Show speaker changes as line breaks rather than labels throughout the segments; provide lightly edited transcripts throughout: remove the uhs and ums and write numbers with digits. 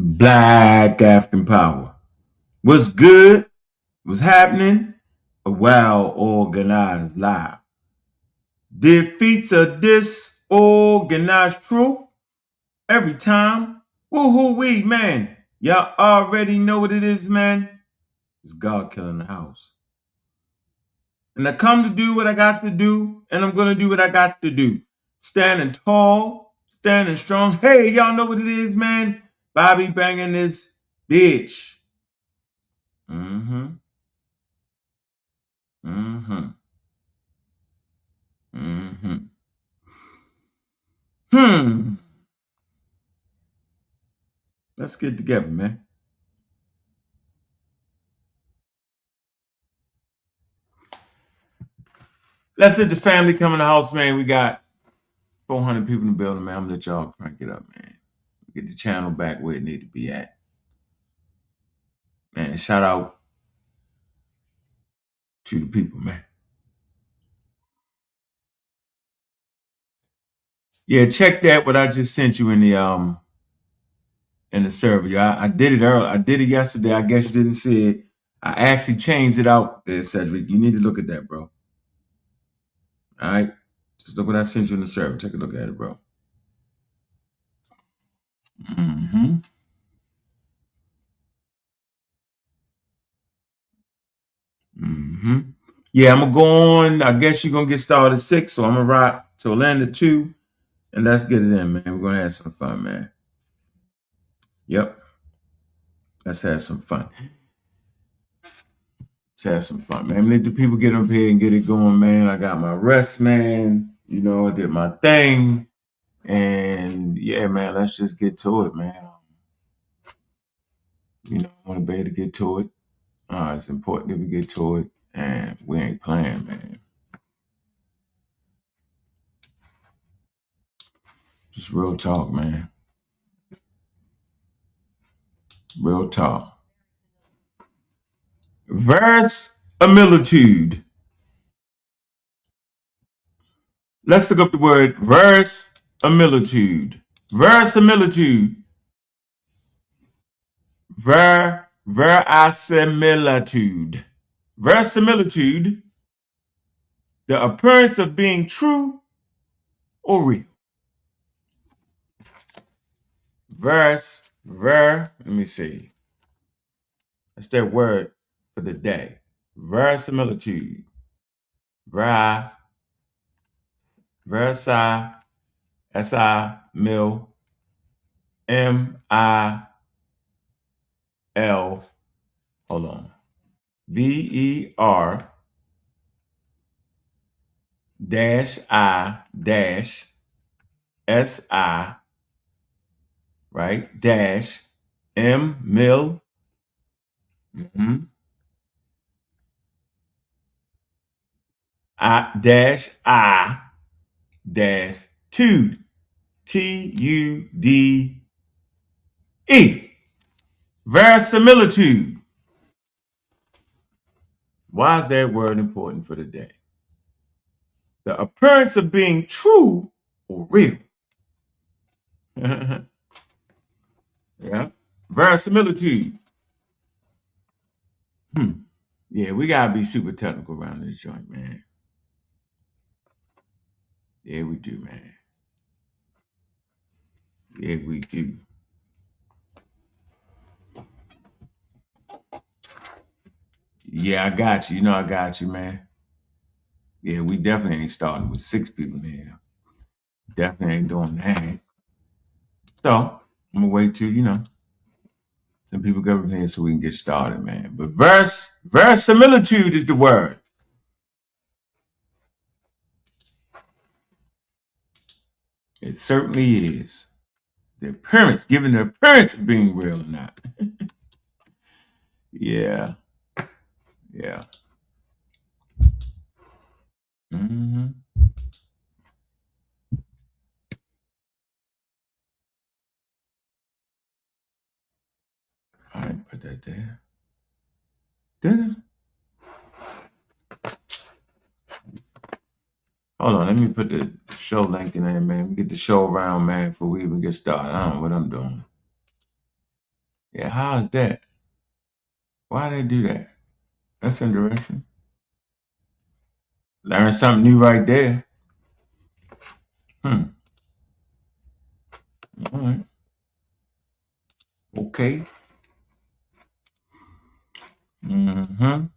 Black African power. What's good? What's happening? A well-organized lie. Defeats a disorganized truth every time. Woo-hoo-wee, man. Y'all already know what it is, man. It's God killing the house. And I come to do what I got to do, and I'm going to do what I got to do. Standing tall, standing strong. Hey, y'all know what it is, man. Bobby banging this bitch. Mm-hmm. Mm-hmm. Mm-hmm. Let's get together, man. Let's let the family come in the house, man. We got 400 people in the building, man. I'm gonna let y'all crank it up, man. Get the channel back where it need to be at. Man, shout out to the people, man. Yeah, check that what I just sent you in the server. I did it earlier. I did it yesterday. I guess you didn't see it. I actually changed it out there, Cedric. You need to look at that, bro. All right. Just look what I sent you in the server. Take a look at it, bro. Mm-hmm. Mm-hmm. Yeah, I'm gonna go on. I guess you're gonna get started at 6, so I'm gonna rock till land at 2, and let's get it in, man. We're gonna have some fun, man. Yep. Let's have some fun. Let's have some fun, man. Let the people get up here and get it going, man. I got my rest, man. You know, I did my thing. And yeah, man, let's just get to it, man. You know, I want to be able to get to it. It's important that we get to it, and we ain't playing, man. Just real talk, man. Real talk. Versimilitude. Let's look up the word versimilitude. Versimilitude. Verisimilitude. Verisimilitude. The appearance of being true or real. Let me see. That's that word for the day. Verisimilitude. Versi, S-I, mil, M-I-L, hold on. V-E-R dash I dash S-I, right? Dash M, mil, I dash tude, T-U-D-E. Verisimilitude. Why is that word important for today? The appearance of being true or real. Yeah. Verisimilitude. Yeah, we gotta be super technical around this joint, man. Yeah, we do, man. Yeah, we do. Yeah, I got you. You know I got you, man. Yeah, we definitely ain't starting with 6 people there. Definitely ain't doing that. So I'm gonna wait till, some people get up here so we can get started, man. But verisimilitude is the word. It certainly is. The appearance, given the appearance of being real or not. Yeah. Yeah. Mm-hmm. All right, put that there. Dinner. Hold on, let me put the show link in there, man. We get the show around, man, before we even get started. I don't know what I'm doing. Yeah, how is that? Why they do that? That's interesting. Learn something new right there. Hmm. All right. Okay.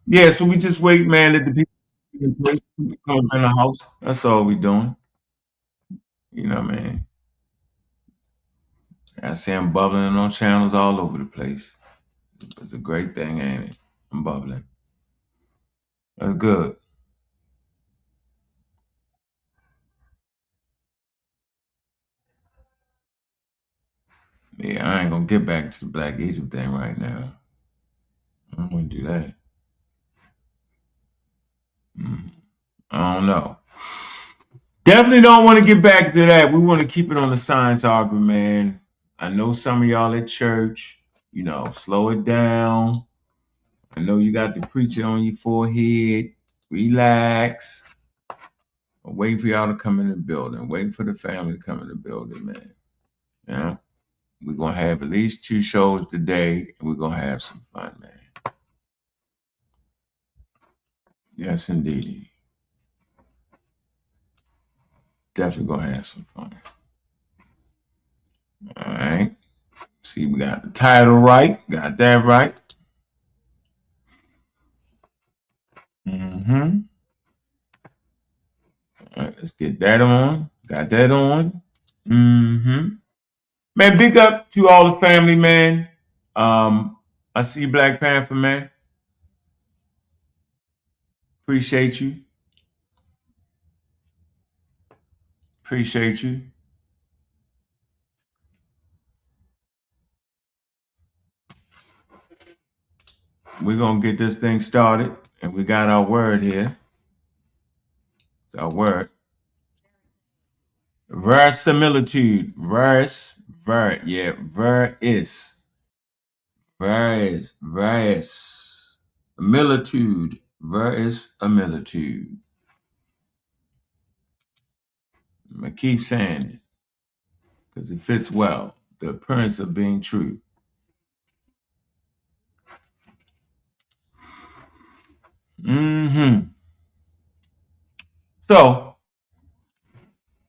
Yeah, so we just wait, man, that the people in place come up in the house. That's all we doing. You know, man. I see I'm bubbling on channels all over the place. It's a great thing, ain't it? I'm bubbling. That's good. Yeah, I ain't gonna get back to the Black Egypt thing right now. I'm gonna do that. Mm, I don't know. Definitely don't want to get back to that. We want to keep it on the science argument, man. I know some of y'all at church, slow it down. I know you got the preacher on your forehead. Relax. I'm waiting for y'all to come in the building. Waiting for the family to come in the building, man. Yeah. We're gonna have at least 2 shows today, and we're gonna have some fun, man. Yes, indeed. Definitely gonna have some fun. All right. See, we got the title right. Got that right. Mm-hmm. All right, let's get that on. Got that on. Mm-hmm. Man, big up to all the family, man. I see Black Panther, man. Appreciate you. Appreciate you. We're gonna get this thing started, and we got our word here. It's our word. Versimilitude. Veris. Militude. Verisimilitude. I'm gonna keep saying it because it fits well. The appearance of being true. Mm-hmm. So,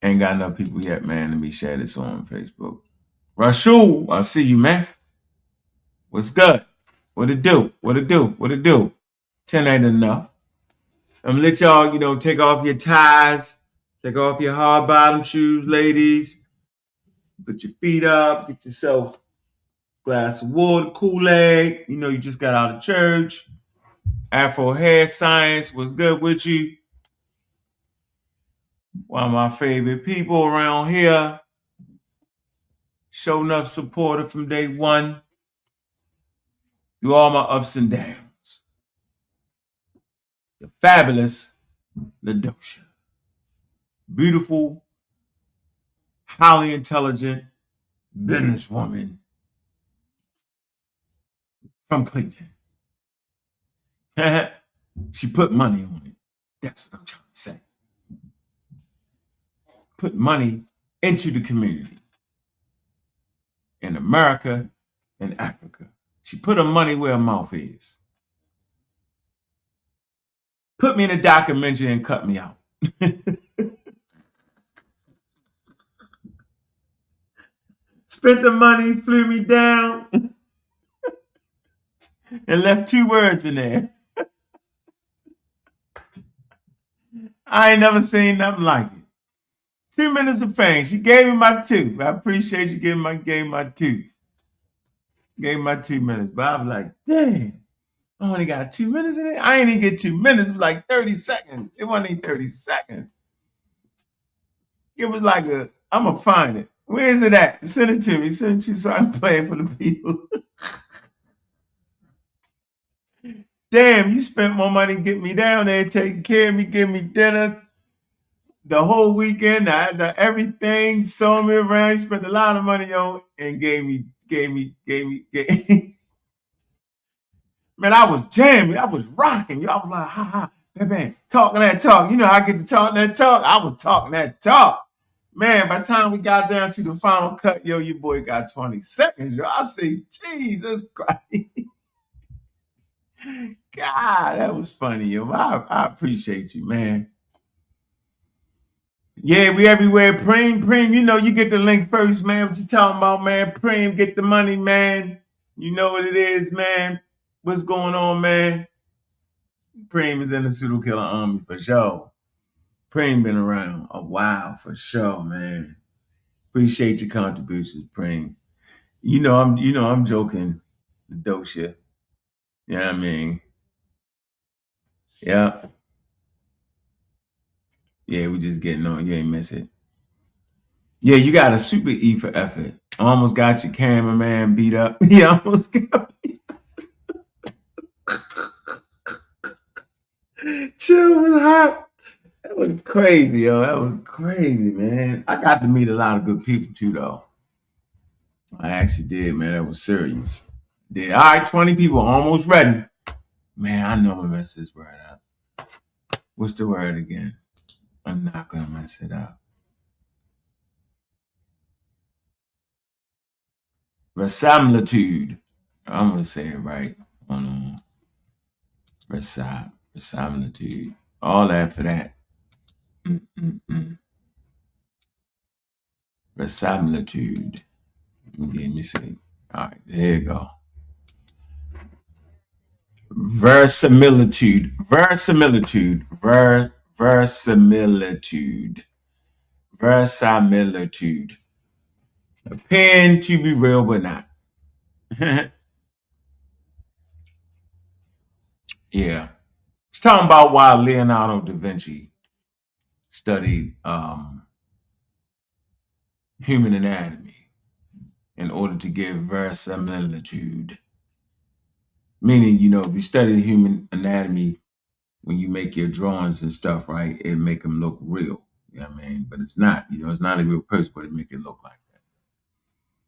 ain't got enough people yet, man. Let me share this on Facebook. Rashul, I see you, man. What's good? What it do? What it do? What it do? 10 ain't enough. I'm gonna let y'all, take off your ties, take off your hard bottom shoes, ladies. Put your feet up, get yourself a glass of water, Kool-Aid. You just got out of church. Afro hair science was good with you. One of my favorite people around here. Showing up supporter from day one. Through all my ups and downs. The fabulous Ladosha. Beautiful, highly intelligent businesswoman from Cleveland. She put money on it. That's what I'm trying to say. Put money into the community in America and Africa. She put her money where her mouth is. Put me in a documentary and cut me out. Spent the money, flew me down, and left 2 words in there. I ain't never seen nothing like it. 2 minutes of fame. She gave me my 2. I appreciate you gave my 2. Gave my 2 minutes. But I was like, dang, I only got 2 minutes in it. I ain't even get 2 minutes. It was like 30 seconds. It wasn't even 30 seconds. It was like I'm going to find it. Where is it at? Send it to me. Send it to me so I can play it for the people. Damn, you spent more money getting me down there, taking care of me, giving me dinner the whole weekend, everything, showing me around. You spent a lot of money on and gave me. Man, I was jamming. I was rocking. I was like, ha ha, bang, bang, talking that talk. I get to talk that talk. I was talking that talk. Man, by the time we got down to the final cut, yo, your boy got 20 seconds, yo. I say, Jesus Christ. God, that was funny, yo. I appreciate you, man. Yeah, we everywhere. Preem, you know you get the link first, man. What you talking about, man? Preem, get the money, man. You know what it is, man. What's going on, man? Preem is in the pseudo killer army for sure. Preem been around a while for sure, man. Appreciate your contributions, Preem. I'm joking, Dosha. Yeah, I mean, yeah, yeah, we just getting on. You ain't miss it. Yeah, you got a super E for effort. Almost got your cameraman beat up. He almost got beat. Chill was hot. That was crazy, yo. That was crazy, man. I got to meet a lot of good people too, though. I actually did, man. That was serious. Did all right, 20 people almost ready. Man, I know I'm gonna mess this word up. What's the word again? I'm not gonna mess it up. Versimilitude. I'm gonna say it right. Hold on. Versimilitude. All that for that. Versimilitude. Let me see. All right, there you go. Versimilitude. Verisimilitude. Versimilitude. Verisimilitude. Appearing to be real, but not. Yeah. It's talking about why Leonardo da Vinci studied human anatomy in order to give verisimilitude. Meaning, if you study human anatomy, when you make your drawings and stuff, right, it make them look real. You know what I mean? But it's not, it's not a real person, but it make it look like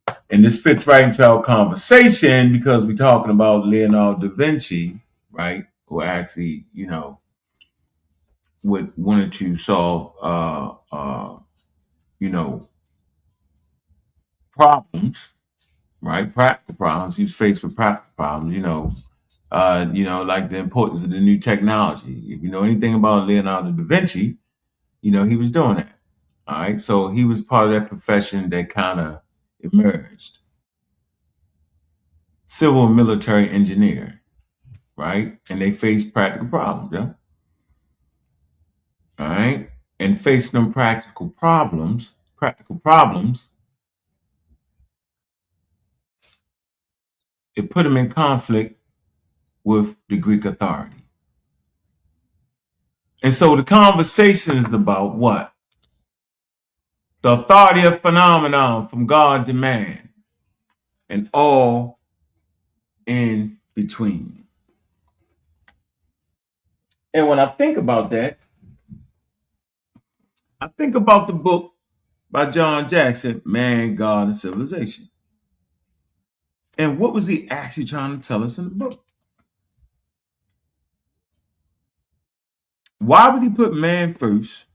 that. And this fits right into our conversation because we're talking about Leonardo da Vinci, right? Who actually, wanted to solve, problems, right? Practical problems. He was faced with practical problems, like the importance of the new technology. If you know anything about Leonardo da Vinci, he was doing that. All right. So he was part of that profession that kind of emerged. Civil and military engineer, right? And they faced practical problems, yeah. All right. And facing them practical problems, it put them in conflict with the Greek authority. And so the conversation is about what? The authority of phenomenon from God to man and all in between. And when I think about that, I think about the book by John Jackson, Man, God, and Civilization. And what was he actually trying to tell us in the book? Why would he put man first,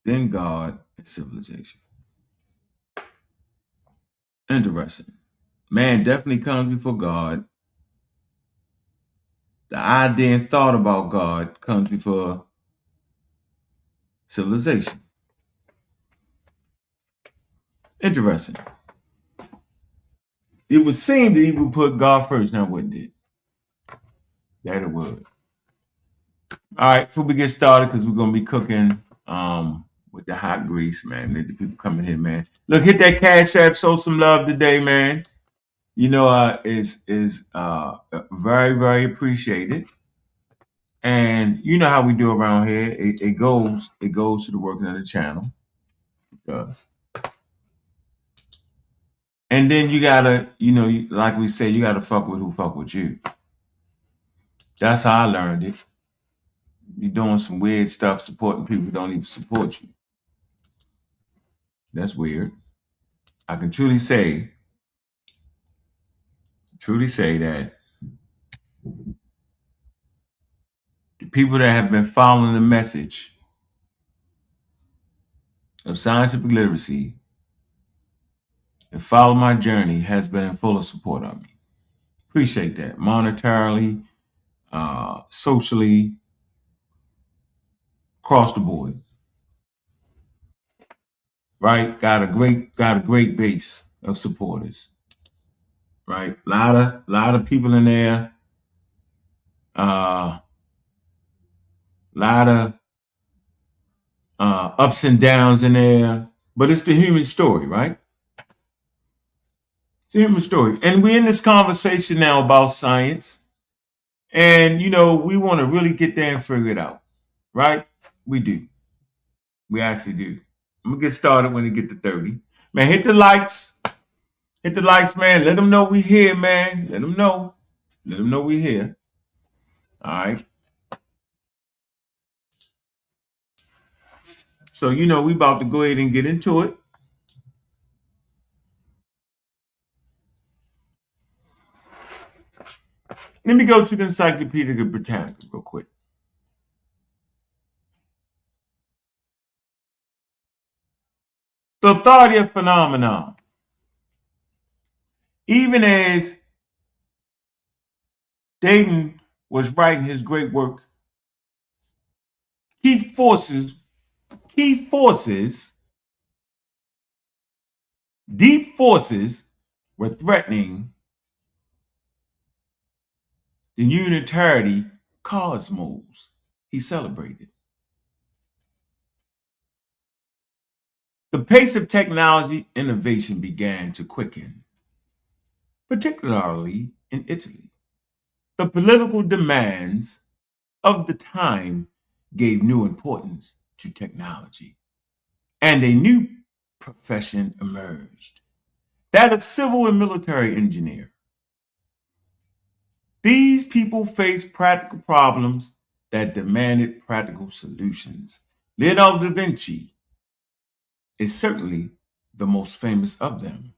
then God and civilization? Interesting. Man definitely comes before God. The idea and thought about God comes before civilization. Interesting. It would seem that he would put God first, now wouldn't it? That it would. All right, before we get started, because we're gonna be cooking with the hot grease, man. Let the people coming here, man. Look, hit that Cash App, show some love today, man. Is very, very appreciated. And you know how we do around here. It goes to the working of the channel. It does. And then you gotta, like we say, you gotta fuck with who fuck with you. That's how I learned it. You're doing some weird stuff, supporting people who don't even support you. That's weird. I can truly say that the people that have been following the message of scientific literacy that follow my journey has been in full support of me. Appreciate that. Monetarily, socially, across the board. Right? Got a great base of supporters. Right? Lot of people in there. Lot of ups and downs in there. But it's the human story, right? It's a human story. And we're in this conversation now about science. And, we want to really get there and figure it out, right? We do. We actually do. I'm going to get started when it get to 30. Man, hit the likes. Hit the likes, man. Let them know we here, man. Let them know. Let them know we here. All right. So, we about to go ahead and get into it. Let me go to the Encyclopedia Britannica real quick. The authority of phenomenon. Even as Dayton was writing his great work, key forces, deep forces were threatening the unitarity cosmos he celebrated. The pace of technology innovation began to quicken, particularly in Italy. The political demands of the time gave new importance to technology, and a new profession emerged, that of civil and military engineer. These people faced practical problems that demanded practical solutions. Leonardo da Vinci is certainly the most famous of them,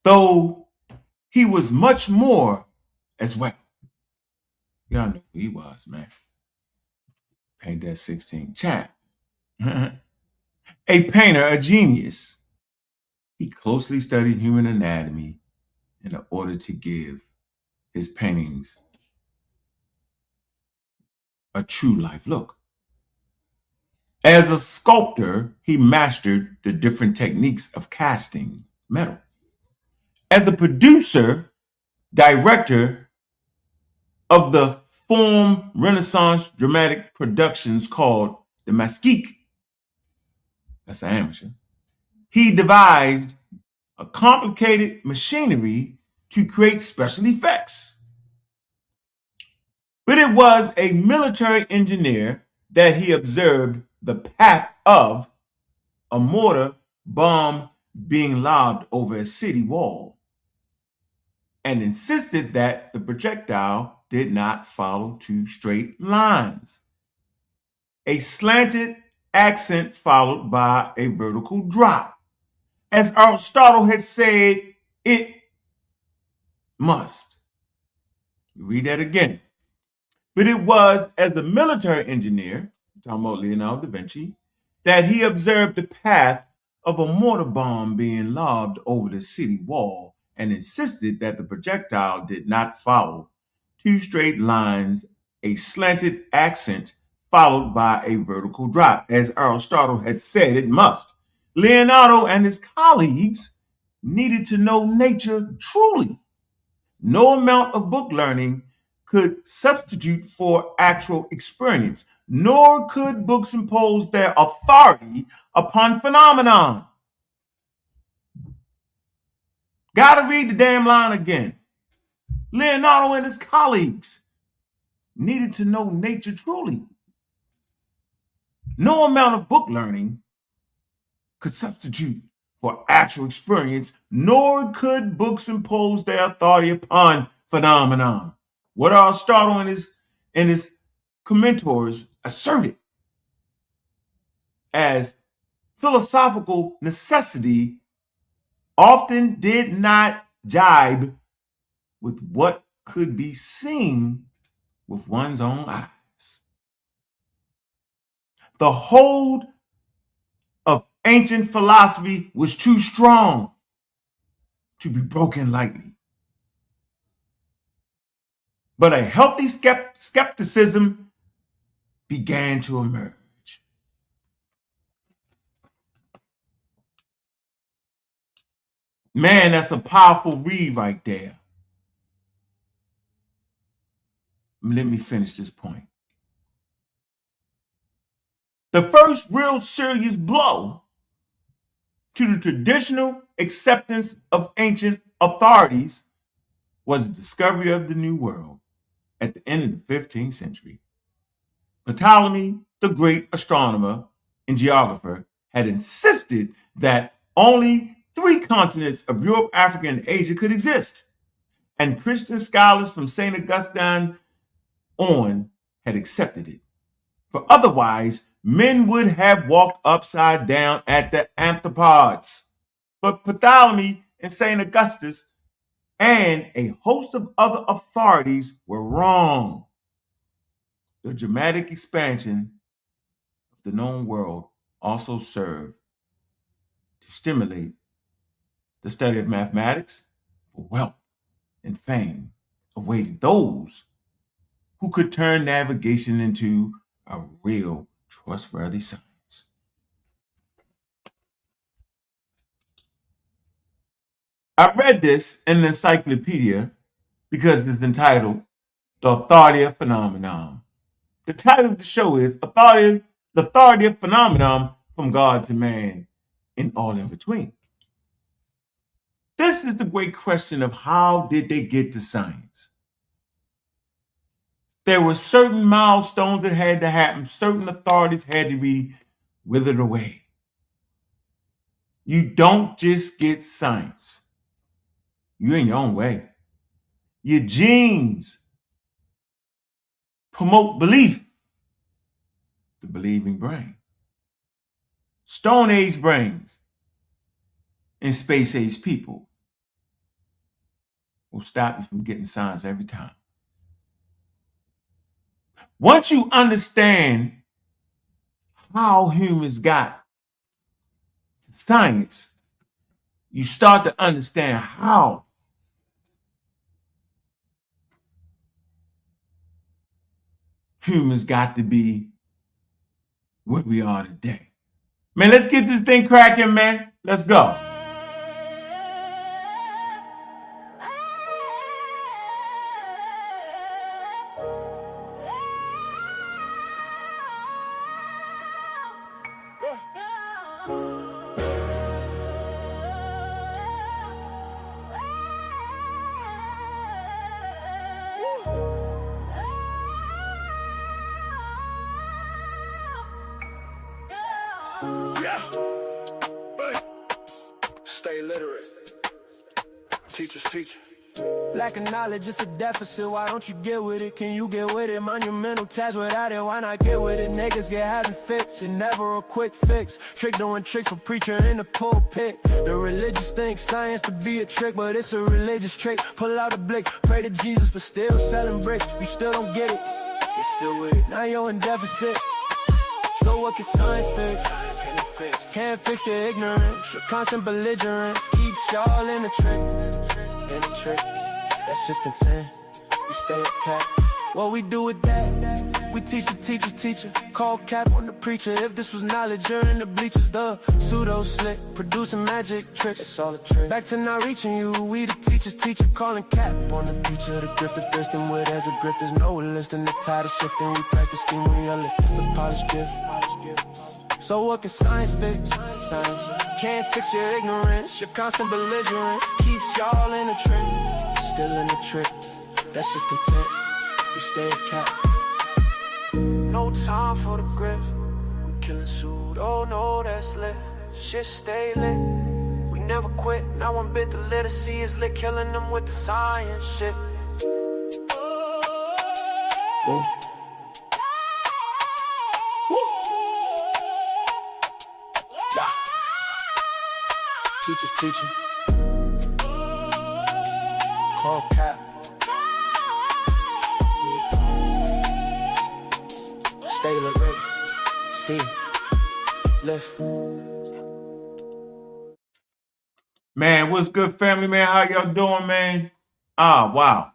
though he was much more as well. Y'all know who he was, man. Paint that 16 chap. A painter, a genius. He closely studied human anatomy in order to give his paintings a true life look. As a sculptor, he mastered the different techniques of casting metal. As a producer, director of the form Renaissance dramatic productions called the Masque, that's an amateur, he devised a complicated machinery to create special effects. But it was a military engineer that he observed the path of a mortar bomb being lobbed over a city wall and insisted that the projectile did not follow two straight lines. A slanted accent followed by a vertical drop. As Aristotle had said, it must. Read that again. But it was as a military engineer, talking about Leonardo da Vinci, that he observed the path of a mortar bomb being lobbed over the city wall and insisted that the projectile did not follow two straight lines, a slanted accent followed by a vertical drop. As Aristotle had said, it must. Leonardo and his colleagues needed to know nature truly. No amount of book learning could substitute for actual experience, nor could books impose their authority upon phenomenon. Gotta read the damn line again. Leonardo and his colleagues needed to know nature truly. No amount of book learning could substitute for actual experience, nor could books impose their authority upon phenomenon. What Aristotle and his commentors asserted as philosophical necessity often did not jibe with what could be seen with one's own eyes. The hold of ancient philosophy was too strong to be broken lightly. But a healthy skepticism began to emerge. Man, that's a powerful read right there. Let me finish this point. The first real serious blow to the traditional acceptance of ancient authorities was the discovery of the New World at the end of the 15th century. Ptolemy, the great astronomer and geographer, had insisted that only 3 continents of Europe, Africa, and Asia could exist, and Christian scholars from St. Augustine on had accepted it. For otherwise, men would have walked upside down at the anthropods. But Ptolemy and St. Augustus and a host of other authorities were wrong. The dramatic expansion of the known world also served to stimulate the study of mathematics, for wealth and fame awaited those who could turn navigation into a real trustworthy science. I read this in an encyclopedia because it's entitled The Authority of Phenomenon. The title of the show is The Authority of Phenomenon from God to Man and all in between. This is the great question of how did they get to science? There were certain milestones that had to happen. Certain authorities had to be withered away. You don't just get science. You're in your own way. Your genes promote belief, the believing brain. Stone Age brains and space age people will stop you from getting science every time. Once you understand how humans got to science, you start to understand how humans got to be where we are today. Man, let's get this thing cracking, man. Let's go.
Stay literate. Teachers teach. Lack of knowledge, it's a deficit. Why don't you get with it? Can you get with it? Monumental task without it. Why not get with it? Niggas get having fits and never a quick fix. Trick doing tricks for preacher in the pulpit. The religious think science to be a trick, but it's a religious trick. Pull out a blick, pray to Jesus, but still selling bricks. You still don't get it. Get still with it. Now you're in deficit. So what can science fix? Can't fix your ignorance. Your constant belligerence keeps y'all in the trick. In the trick. That's just content. We stay at cap. What we do with that? We teach the teacher's teacher. Call cap on the preacher. If this was knowledge, you're in the bleachers. The pseudo slick, producing magic tricks. It's all a trick. Back to not reaching you. We the teacher's teacher. Calling cap on the preacher. The grift of thirsting with as a grift. There's no listing. The tide is shifting. We practice steam. We are lift. It's a polished gift. So what can science fix? Science can't fix your ignorance. Your constant belligerence keeps y'all in the trick. Still in the trick. That's just content. We stay at cap. No time for the grift. We killing pseudo, no that's lit. Shit stay lit. We never quit. Not one bit. The literacy is lit. Killing them with the science shit. Whoa. Teachers teaching. Call cap. Stay literate. Steve, lift.
Man, what's good, family, man? How y'all doing, man? Wow.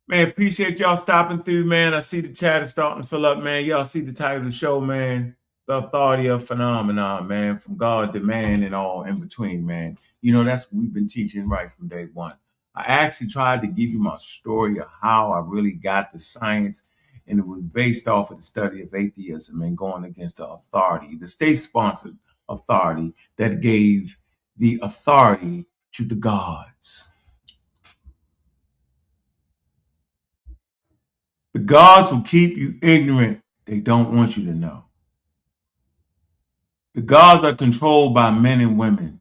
Man, appreciate y'all stopping through, man. I see the chat is starting to fill up, man. Y'all see the title of the show, man. The authority of phenomenon, man. From God to man and all in between, man. You know, that's what we've been teaching right from day one. I actually tried to give you my story of how I really got to science, and it was based off of the study of atheism and going against the authority, the state-sponsored authority that gave the authority to the gods. The gods will keep you ignorant. They don't want you to know. The gods are controlled by men and women.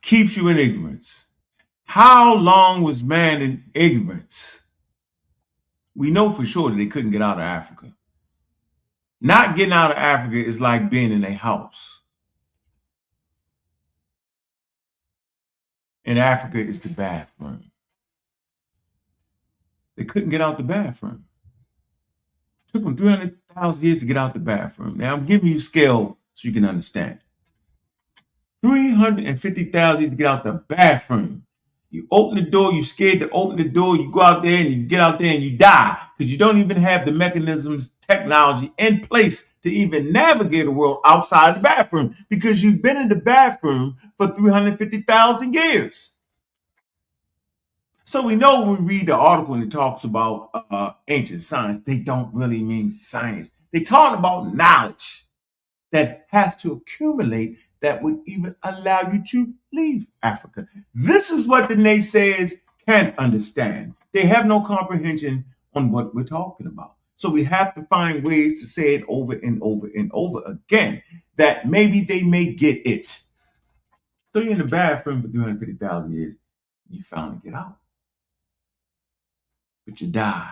Keeps you in ignorance. How long was man in ignorance? We know for sure that they couldn't get out of Africa. Not getting out of Africa is like being in a house. In Africa is the bathroom. They couldn't get out the bathroom. It took them 300,000 years to get out the bathroom. Now I'm giving you scale so you can understand. 350,000 years to get out the bathroom. You open the door, you're scared to open the door, you go out there and you get out there and you die because you don't even have the mechanisms, technology in place to even navigate the world outside the bathroom because you've been in the bathroom for 350,000 years. So we know when we read the article and it talks about ancient science, they don't really mean science. They talk about knowledge that has to accumulate that would even allow you to leave Africa. This is what the naysayers can't understand. They have no comprehension on what we're talking about. So we have to find ways to say it over and over and over again that maybe they may get it. So you're in the bathroom for 350,000 years, you finally get out. But you die.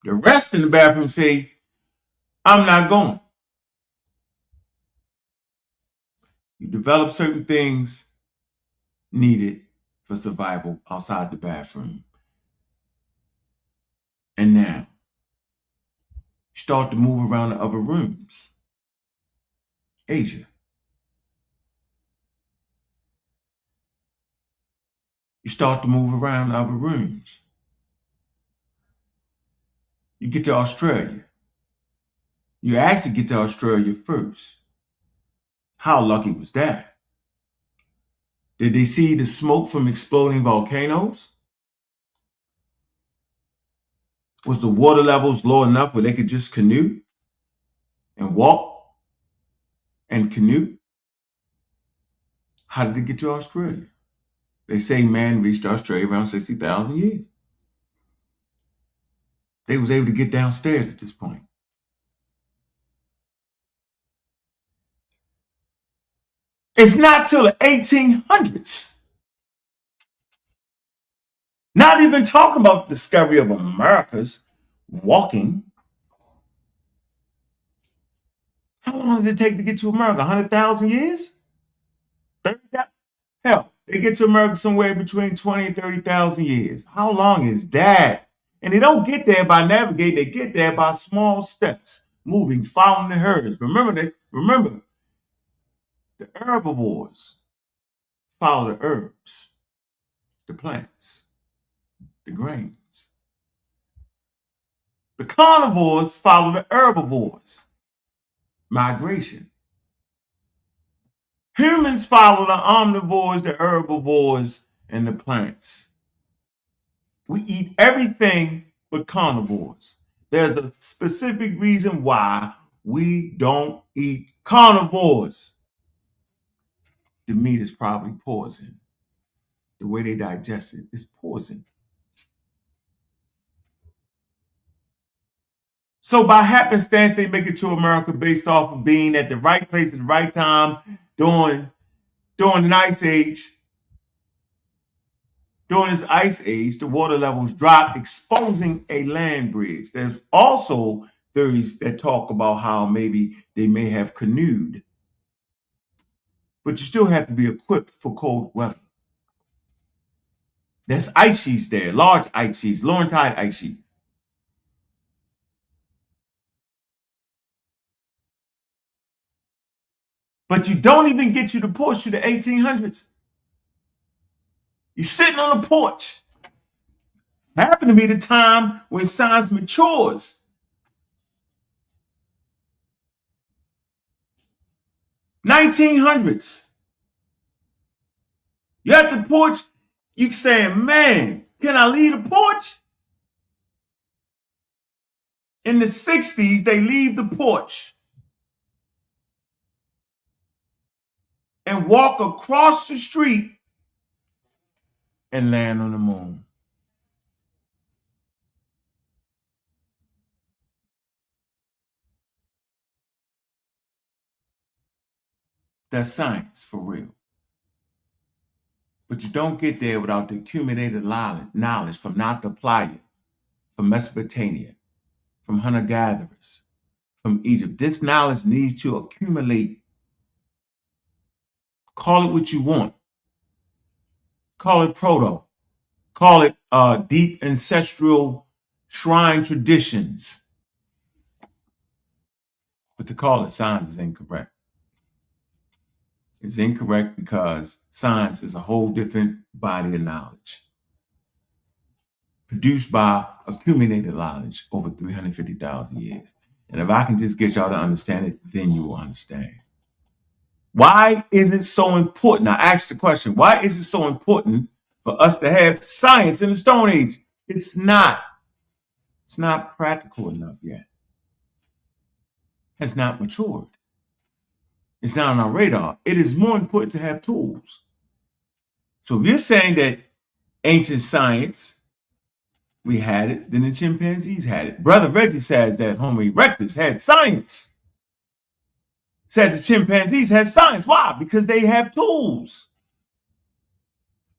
The rest in the bathroom say, I'm not going. You develop certain things needed for survival outside the bathroom. And now, you start to move around the other rooms. Asia. You start to move around the other rooms. You get to Australia. You actually get to Australia first. How lucky was that? Did they see the smoke from exploding volcanoes? Was the water levels low enough where they could just canoe and walk and canoe? How did they get to Australia? They say man reached Australia around 60,000 years. They was able to get downstairs at this point. It's not till the 1800s. Not even talking about the discovery of America's walking. How long did it take to get to America? 100,000 years? 30,000? Hell, they get to America somewhere between 20 and 30,000 years. How long is that? And they don't get there by navigating. They get there by small steps, moving, following the herds. Remember, the herbivores follow the herbs, the plants, the grains. The carnivores follow the herbivores. Migration. Humans follow the omnivores, the herbivores, and the plants. We eat everything but carnivores. There's a specific reason why we don't eat carnivores. The meat is probably poison. The way they digest it is poison. So by happenstance, they make it to America based off of being at the right place at the right time during an ice age. During this ice age, the water levels dropped, exposing a land bridge. There's also theories that talk about how maybe they may have canoed. But you still have to be equipped for cold weather. There's ice sheets there, large ice sheets, Laurentide ice sheet. But you don't even get you to push to the 1800s. You're sitting on the porch. Happened to be the time when science matures. 1900s. You're at the porch, you saying, man, can I leave the porch? In the 60s, they leave the porch and walk across the street and land on the moon. That's science for real. But you don't get there without the accumulated knowledge from Nabta Playa, from Mesopotamia, from hunter-gatherers, from Egypt. This knowledge needs to accumulate. Call it what you want. Call it proto. Call it deep ancestral shrine traditions. But to call it science is incorrect. It's incorrect because science is a whole different body of knowledge produced by accumulated knowledge over 350,000 years. And if I can just get y'all to understand it, then you will understand. Why is it so important? I asked the question, why is it so important for us to have science in the Stone Age? It's not. It's not practical enough yet. Has not matured. It's not on our radar. It is more important to have tools. So if you're saying that ancient science, we had it, then the chimpanzees had it. Brother Reggie says that Homo erectus had science. Says the chimpanzees had science. Why? Because they have tools.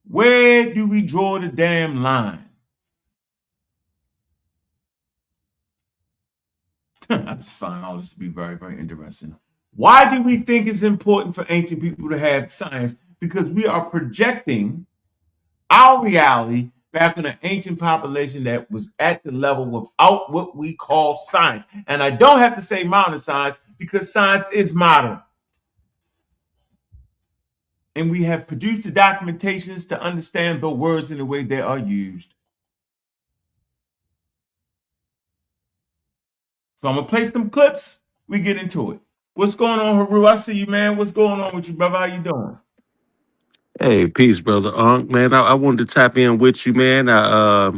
Where do we draw the damn line? I just find all this to be very, very interesting. Why do we think it's important for ancient people to have science? Because we are projecting our reality back on an ancient population that was at the level without what we call science. And I don't have to say modern science because science is modern. And we have produced the documentations to understand the words in the way they are used. So I'm going to play some clips. We get into it. What's going on, Haru? I see you, man. What's going on with you, brother? How you doing?
Hey, peace, brother. Man, I wanted to tap in with you, man. I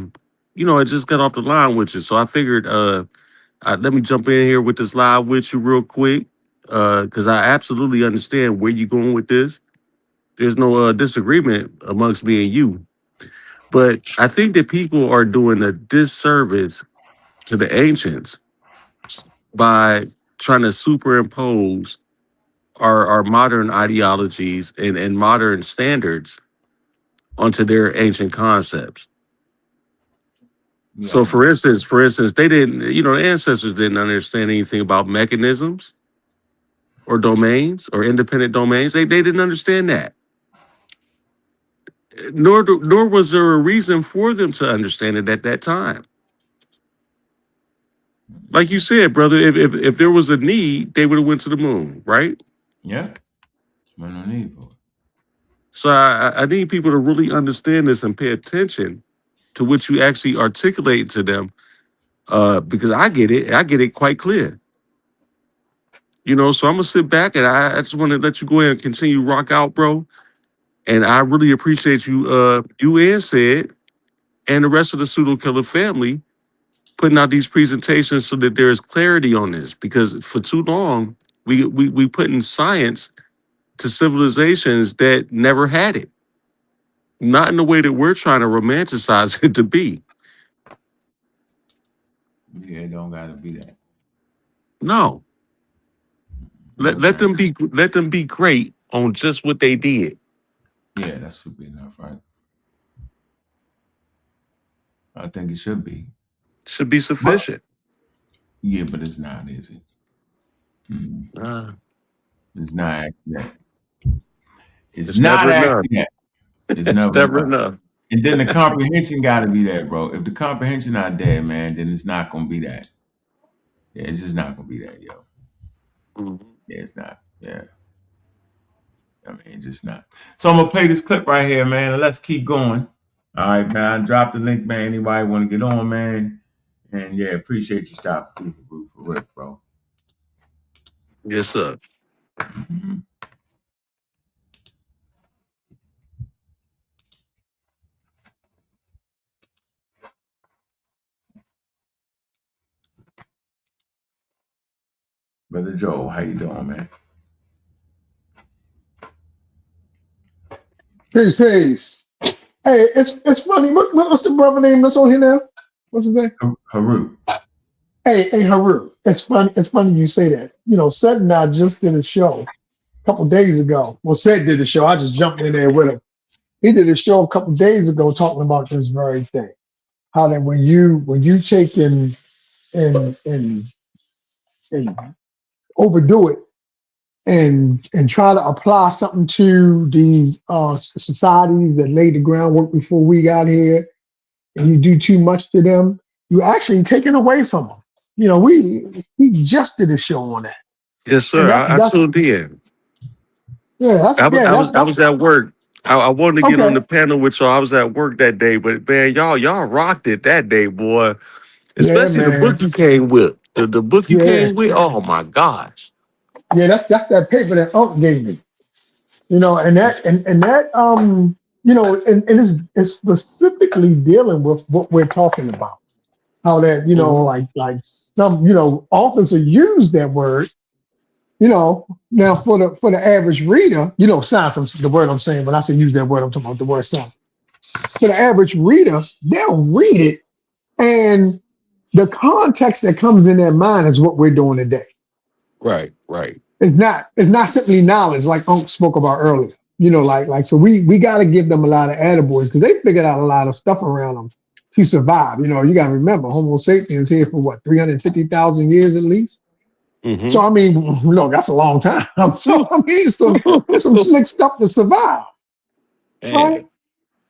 just got off the line with you, so I figured, let me jump in here with this live with you real quick, because I absolutely understand where you're going with this. There's no disagreement amongst me and you, but I think that people are doing a disservice to the ancients by trying to superimpose our modern ideologies and modern standards onto their ancient concepts.
Yeah,
So for instance, they didn't, the ancestors didn't understand anything about mechanisms or domains or independent domains. They didn't understand that. Nor was there a reason for them to understand it at that time. Like you said, brother, if there was a need, they would have went to the moon, right?
yeah. No need for it.
So I need people to really understand this and pay attention to what you actually articulate to them, because I get it. I get it quite clear. So I'm gonna sit back and I just want to let you go ahead and continue rock out, bro. And I really appreciate you and Said and the rest of the pseudo killer family putting out these presentations so that there is clarity on this. Because for too long, we put in science to civilizations that never had it. Not in the way that we're trying to romanticize it to be.
Yeah, it don't gotta be that.
No.
No
Let them be great on just what they did.
Yeah, that should be enough, right? I think it should be.
Should be
But
sufficient.
yeah, but it's not, is it?
Uh,
It's not actually that. It's
it's
not
never enough.
actually that. It's
It's
never
never
enough.
enough.
And then the comprehension got to be there, bro. If the comprehension not there, man, then it's not gonna be that. Yeah, it's just not gonna be that, yo.
Mhm.
Yeah, it's not. Yeah, I mean, it's just not. So I'm gonna play this clip right here, man, and let's keep going. All right, man. I dropped the link, man. Anybody want to get on, man? And yeah, appreciate you stopping through for real, bro.
Yes, sir.
Mhm. Brother Joe, how you doing, man?
Peace, peace. Hey, it's funny. What's the brother name that's on here now? What's his name?
Haru.
Hey, Haru. It's funny. It's funny you say that. You know, Seth and I just did a show a couple days ago. Well, Seth did a show. I just jumped in there with him. He did a show a couple days ago talking about this very thing. How that when you take and overdo it and try to apply something to these societies that laid the groundwork before we got here, and you do too much to them, you actually taken away from them. You know, we just did a show on that,
Yes,
and
sir. I
that's
tuned in. I was
that's
at work. I wanted to get on
okay.
the panel with y'all. I was at work that day, but man, y'all rocked it that day, boy.
Yeah,
Especially the book
man.
you came with. The book you
Yeah,
came with. Oh my gosh.
yeah. That's that paper that Unc gave me. You know, and that you know, and it's specifically dealing with what we're talking about. How that
Mhm.
like some authors will use that word. Now for the average reader, science. The word I'm saying when I say use that word, I'm talking about the word science. For the average reader, they'll read it, and the context that comes in their mind is what we're doing today.
Right, right.
It's not simply knowledge like Unc spoke about earlier. Like so we got to give them a lot of attaboys because they figured out a lot of stuff around them to survive. You got to remember, Homo sapiens here for what 350,000 years at least. So
Mm-hmm.
I mean, look, that's a long time. So I mean, it's some slick stuff to survive, right?
Man.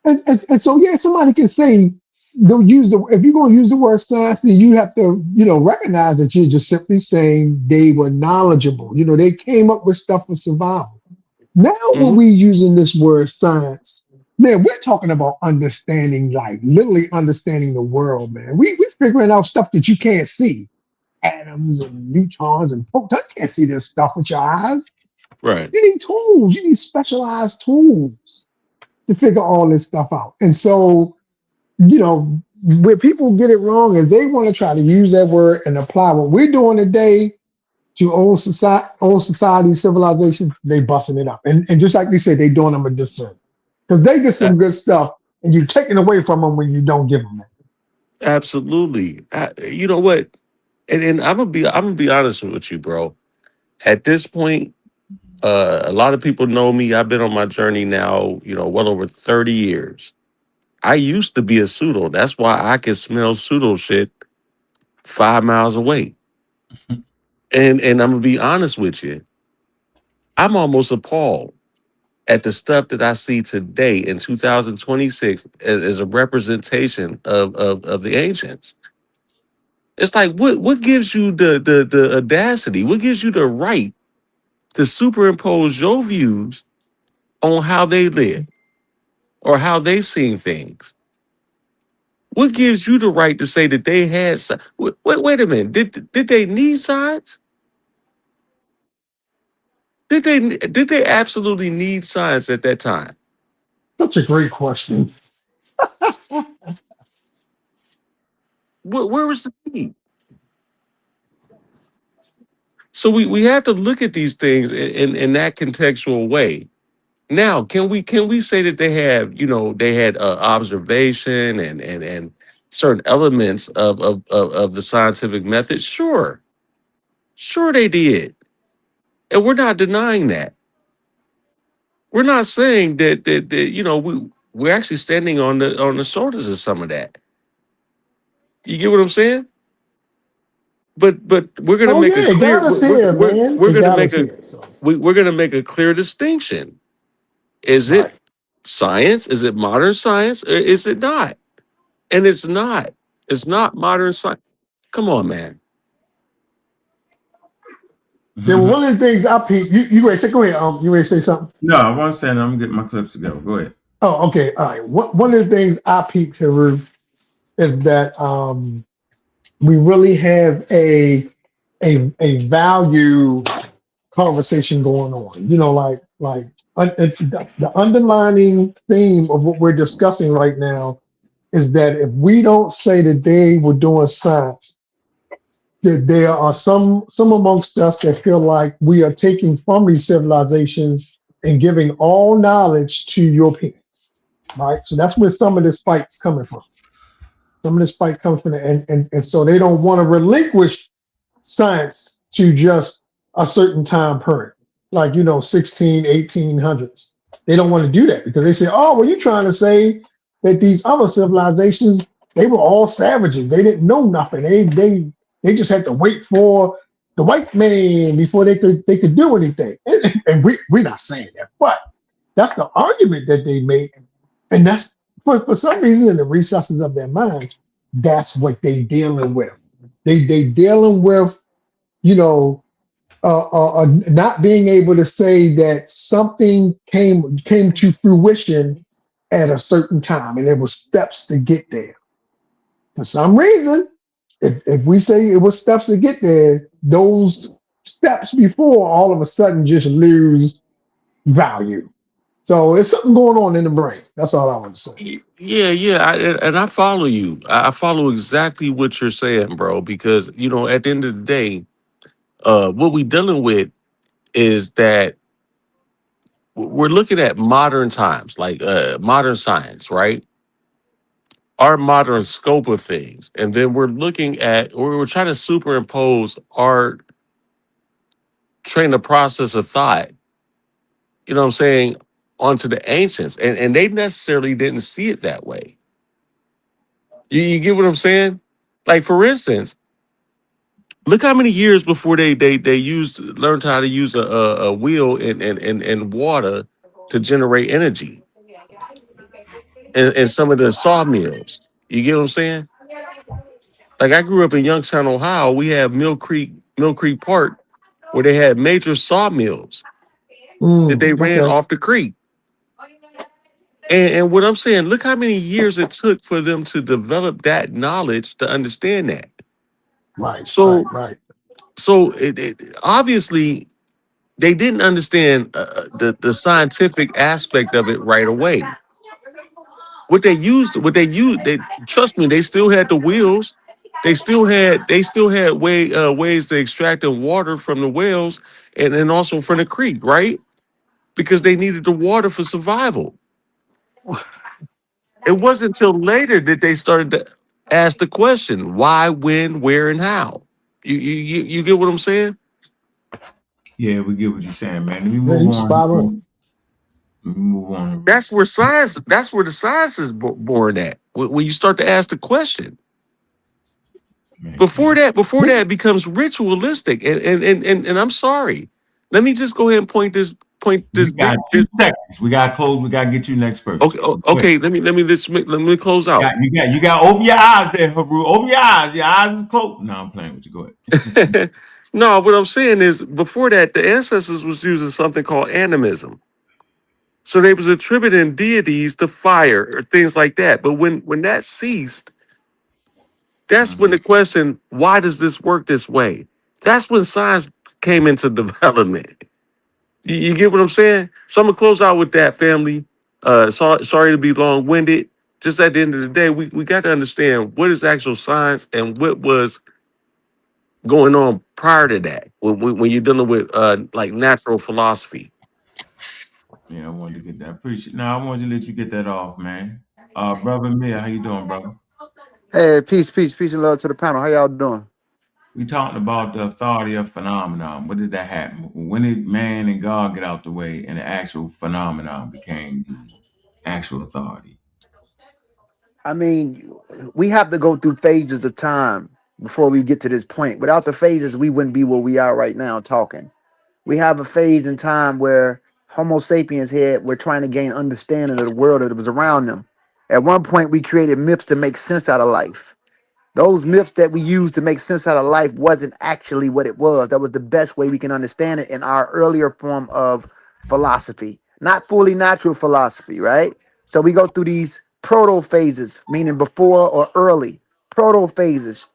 And so yeah, somebody can say they'll use the if you're gonna use the word science, then you have to recognize that you're just simply saying they were knowledgeable. They came up with stuff for survival. Now when
Hmm.
we using this word science, man, we're talking about understanding, like literally understanding the world, man. We figuring out stuff that you can't see. Atoms and neutrons and protons. You can't see this stuff with your eyes.
Right.
You need tools. You need specialized tools to figure all this stuff out. And so, where people get it wrong is they want to try to use that word and apply what we're doing today to old society, civilization. They busting it up, and just like you said, they doing them a disservice because they get
A-
some good stuff, and you're taking away from them when you don't give them that.
Absolutely. You know what? And I'm gonna be honest with you, bro. At this point, a lot of people know me. I've been on my journey now, well over 30 years. I used to be a pseudo. That's why I can smell pseudo shit 5 miles away. And I'm gonna be honest with you. I'm almost appalled at the stuff that I see today in 2026 as a representation of the ancients. It's like what gives you the audacity? What gives you the right to superimpose your views on how they live or how they seen things? What gives you the right to say that they had? Wait a minute. Did they need science? Did they absolutely need science at that time?
Such a great question.
Where was the need? So we have to look at these things in that contextual way. Now, can we say that they had observation and certain elements of the scientific method? Sure they did, and we're not denying that. We're not saying that we're actually standing on the shoulders of some of that. You get what I'm saying? But we're gonna
Oh
make a
yeah, it
clear
got us here, man.
we're
It
gonna
got
make
us
a
here. So
we're gonna make a clear distinction. Is
right.
it science? Is it modern science? Or is it not? And it's not. It's not modern science. Come on, man.
Then one of the things I peep, you ready to say, go ahead, you ready to say something?
No, I want to say, I'm getting my clips together. Go ahead.
Oh, okay, all right. One of the things I peeped, Haru, is that we really have a value conversation going on. You know, the underlining theme of what we're discussing right now is that if we don't say that they were doing science, that there are some amongst us that feel like we are taking from these civilizations and giving all knowledge to Europeans, right? So that's where some of this fight's coming from. Some of this fight comes from, and so they don't want to relinquish science to just a certain time period, like, 16, 1800s. They don't want to do that because they say, oh, well, you're trying to say that these other civilizations, they were all savages. They didn't know nothing. They just had to wait for the white man before they could do anything. And we're not saying that, but that's the argument that they make. And that's for some reason in the recesses of their minds, that's what they dealing with. They dealing with, you know, not being able to say that something came to fruition at a certain time, and there were steps to get there. For some reason, if we say it was steps to get there, those steps before all of a sudden just lose value. So it's something going on in the brain. That's all I want to say.
Yeah, yeah, and I follow you. I follow exactly what you're saying, bro. Because at the end of the day, what we dealing with is that we're looking at modern times, like modern science, right? Our modern scope of things, and then we're looking at, or we're trying to superimpose our train of process of thought. You know what I'm saying? Onto the ancients, and they necessarily didn't see it that way. You get what I'm saying? Like, for instance, look how many years before they learned how to use a wheel and water to generate energy and some of the sawmills. You get what I'm saying? Like, I grew up in Youngstown, Ohio. We have Mill Creek Park, where they had major sawmills that they ran
Okay.
off the creek. And what I'm saying, look how many years it took for them to develop that knowledge to understand that.
Right, right,
So,
right.
obviously they didn't understand the scientific aspect of it right away. They trust me, they still had the wheels. They still had ways to extract the water from the wells and also from the creek, right? Because they needed the water for survival. It wasn't until later that they started to ask the question: why, when, where, and how. You get what I'm saying?
Yeah, we get what you're saying, man. Let me
Yeah,
move
you
on.
spot on.
Let me move on.
That's where science. That's where the science is born at. When you start to ask the question.
Man,
Before that it becomes ritualistic, and I'm sorry. Let me just go ahead and point this
we got
big.
2 seconds. We got to close. We got to get you next person.
Okay,
Go ahead.
okay. Let me close out.
You got to open your eyes there, Haru. Open your eyes. Your eyes is closed. No, I'm playing with you. Go ahead.
No, what I'm saying is, before that, the ancestors was using something called animism. So they was attributing deities to fire or things like that. But when that ceased, that's when
Mhm.
the question, why does this work this way? That's when science came into development. You get what I'm saying? So I'm gonna close out with that, family. Sorry to be long winded. Just at the end of the day, we got to understand what is actual science and what was going on prior to that. When you're dealing with like natural philosophy.
Yeah, I wanted to get that. Appreciate. Now I wanted to let you get that off, man. Brother Mia, how you doing, brother?
Hey, peace, peace, peace, and love to the panel. How y'all doing?
We talking about the authority of phenomenon. What did that happen? When did man and God get out the way and the actual phenomenon became the actual authority?
I mean, we have to go through phases of time before we get to this point. Without the phases, we wouldn't be where we are right now talking. We have a phase in time where Homo sapiens here were trying to gain understanding of the world that was around them. At one point, we created myths to make sense out of life. Those myths that we use to make sense out of life wasn't actually what it was. That was the best way we can understand it in our earlier form of philosophy, not fully natural philosophy, right? So we go through these proto phases, meaning before or early proto phases,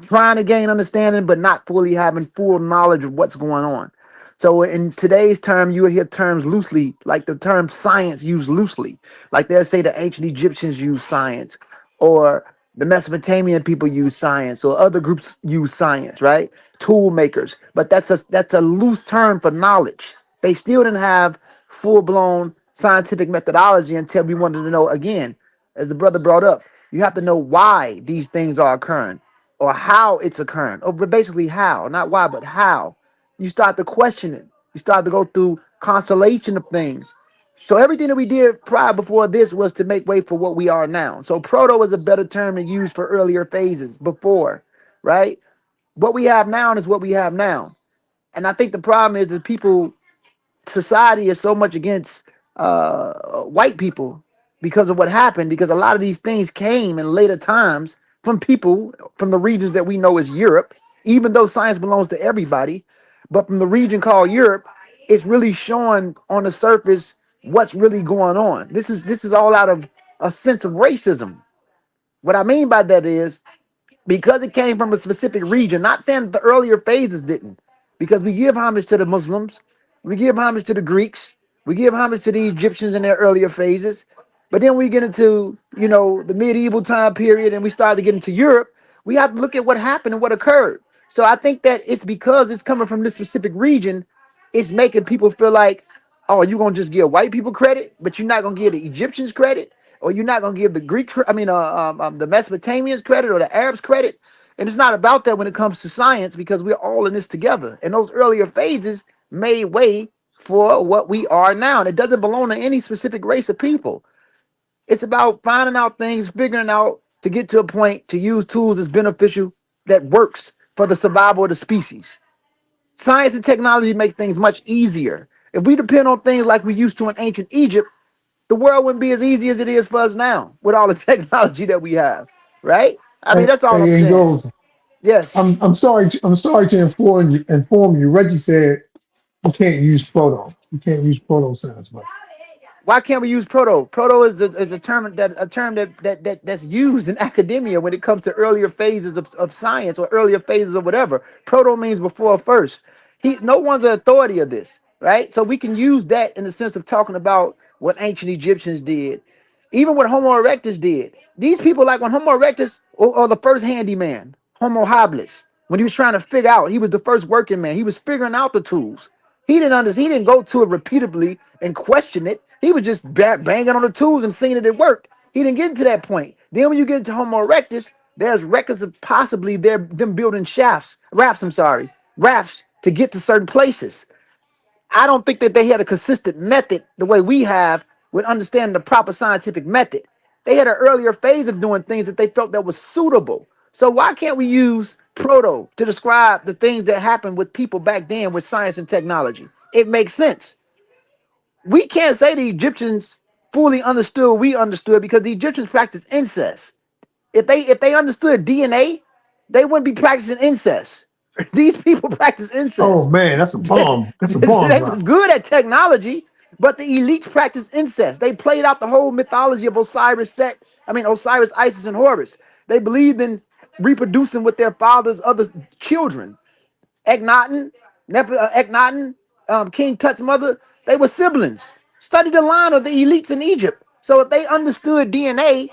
trying to gain understanding, but not fully having full knowledge of what's going on. So in today's term, you will hear terms loosely, like the term science used loosely. Like they'll say the ancient Egyptians use science, or the Mesopotamian people use science, or other groups use science, right? Tool makers. But that's a loose term for knowledge. They still didn't have full-blown scientific methodology until we wanted to know again, as the brother brought up, you have to know why these things are occurring or how it's occurring, or basically how, not why, but how. You start to question it. You start to go through constellation of things. So everything that we did prior before this was to make way for what we are now. So proto is a better term to use for earlier phases before, right? What we have now is what we have now. And I think the problem is that people, society is so much against white people because of what happened, because a lot of these things came in later times from people from the regions that we know as Europe, even though science belongs to everybody. But from the region called Europe, it's really showing on the surface what's really going on. This is all out of a sense of racism. What I mean by that is because it came from a specific region. Not saying that the earlier phases didn't, because we give homage to the Muslims, we give homage to the Greeks, we give homage to the Egyptians in their earlier phases. But then we get into, the medieval time period and we start to get into Europe. We have to look at what happened and what occurred. So I think that it's because it's coming from this specific region, it's making people feel like, oh, you're gonna just give white people credit, but you're not gonna give the Egyptians credit, or you're not gonna give the the Mesopotamians credit or the Arabs credit. And it's not about that when it comes to science, because we're all in this together. And those earlier phases made way for what we are now. And it doesn't belong to any specific race of people. It's about finding out things, figuring out to get to a point to use tools that's beneficial, that works for the survival of the species. Science and technology make things much easier. If we depend on things like we used to in ancient Egypt, the world wouldn't be as easy as it is for us now with all the technology that we have, right? I mean,
Hey,
that's all I'm
hey, and
saying.
goes.
Yes.
I'm sorry to inform you. Reggie said you can't use proto. You can't use proto science, but
Why can't we use proto? Proto is a term that's used in academia when it comes to earlier phases of science or earlier phases of whatever. Proto means before or first. No one's an authority of this, right? So we can use that in the sense of talking about what ancient Egyptians did, even what Homo erectus did. These people, like when Homo erectus or the first handyman, Homo habilis, when he was trying to figure out, he was the first working man. He was figuring out the tools. He didn't understand. He didn't go to it repeatedly and question it. He was just banging on the tools and seeing that it worked. He didn't get into that point. Then when you get into Homo erectus, there's records of possibly them building rafts to get to certain places. I don't think that they had a consistent method the way we have with understanding the proper scientific method. They had an earlier phase of doing things that they felt that was suitable. So why can't we use proto to describe the things that happened with people back then with science and technology? It makes sense. We can't say the Egyptians fully understood what we understood because the Egyptians practiced incest. If they understood DNA, they wouldn't be practicing incest. These people practice
oh
incest.
man, that's a bomb. That's a bomb
They was
drop.
good at technology, but the elites practiced incest. They played out the whole mythology of Osiris, Isis, and Horus. They believed in reproducing with their father's other children. Akhenaten, Akhenaten, King Tut's mother, they were siblings. Study the line of the elites in Egypt. So if they understood DNA,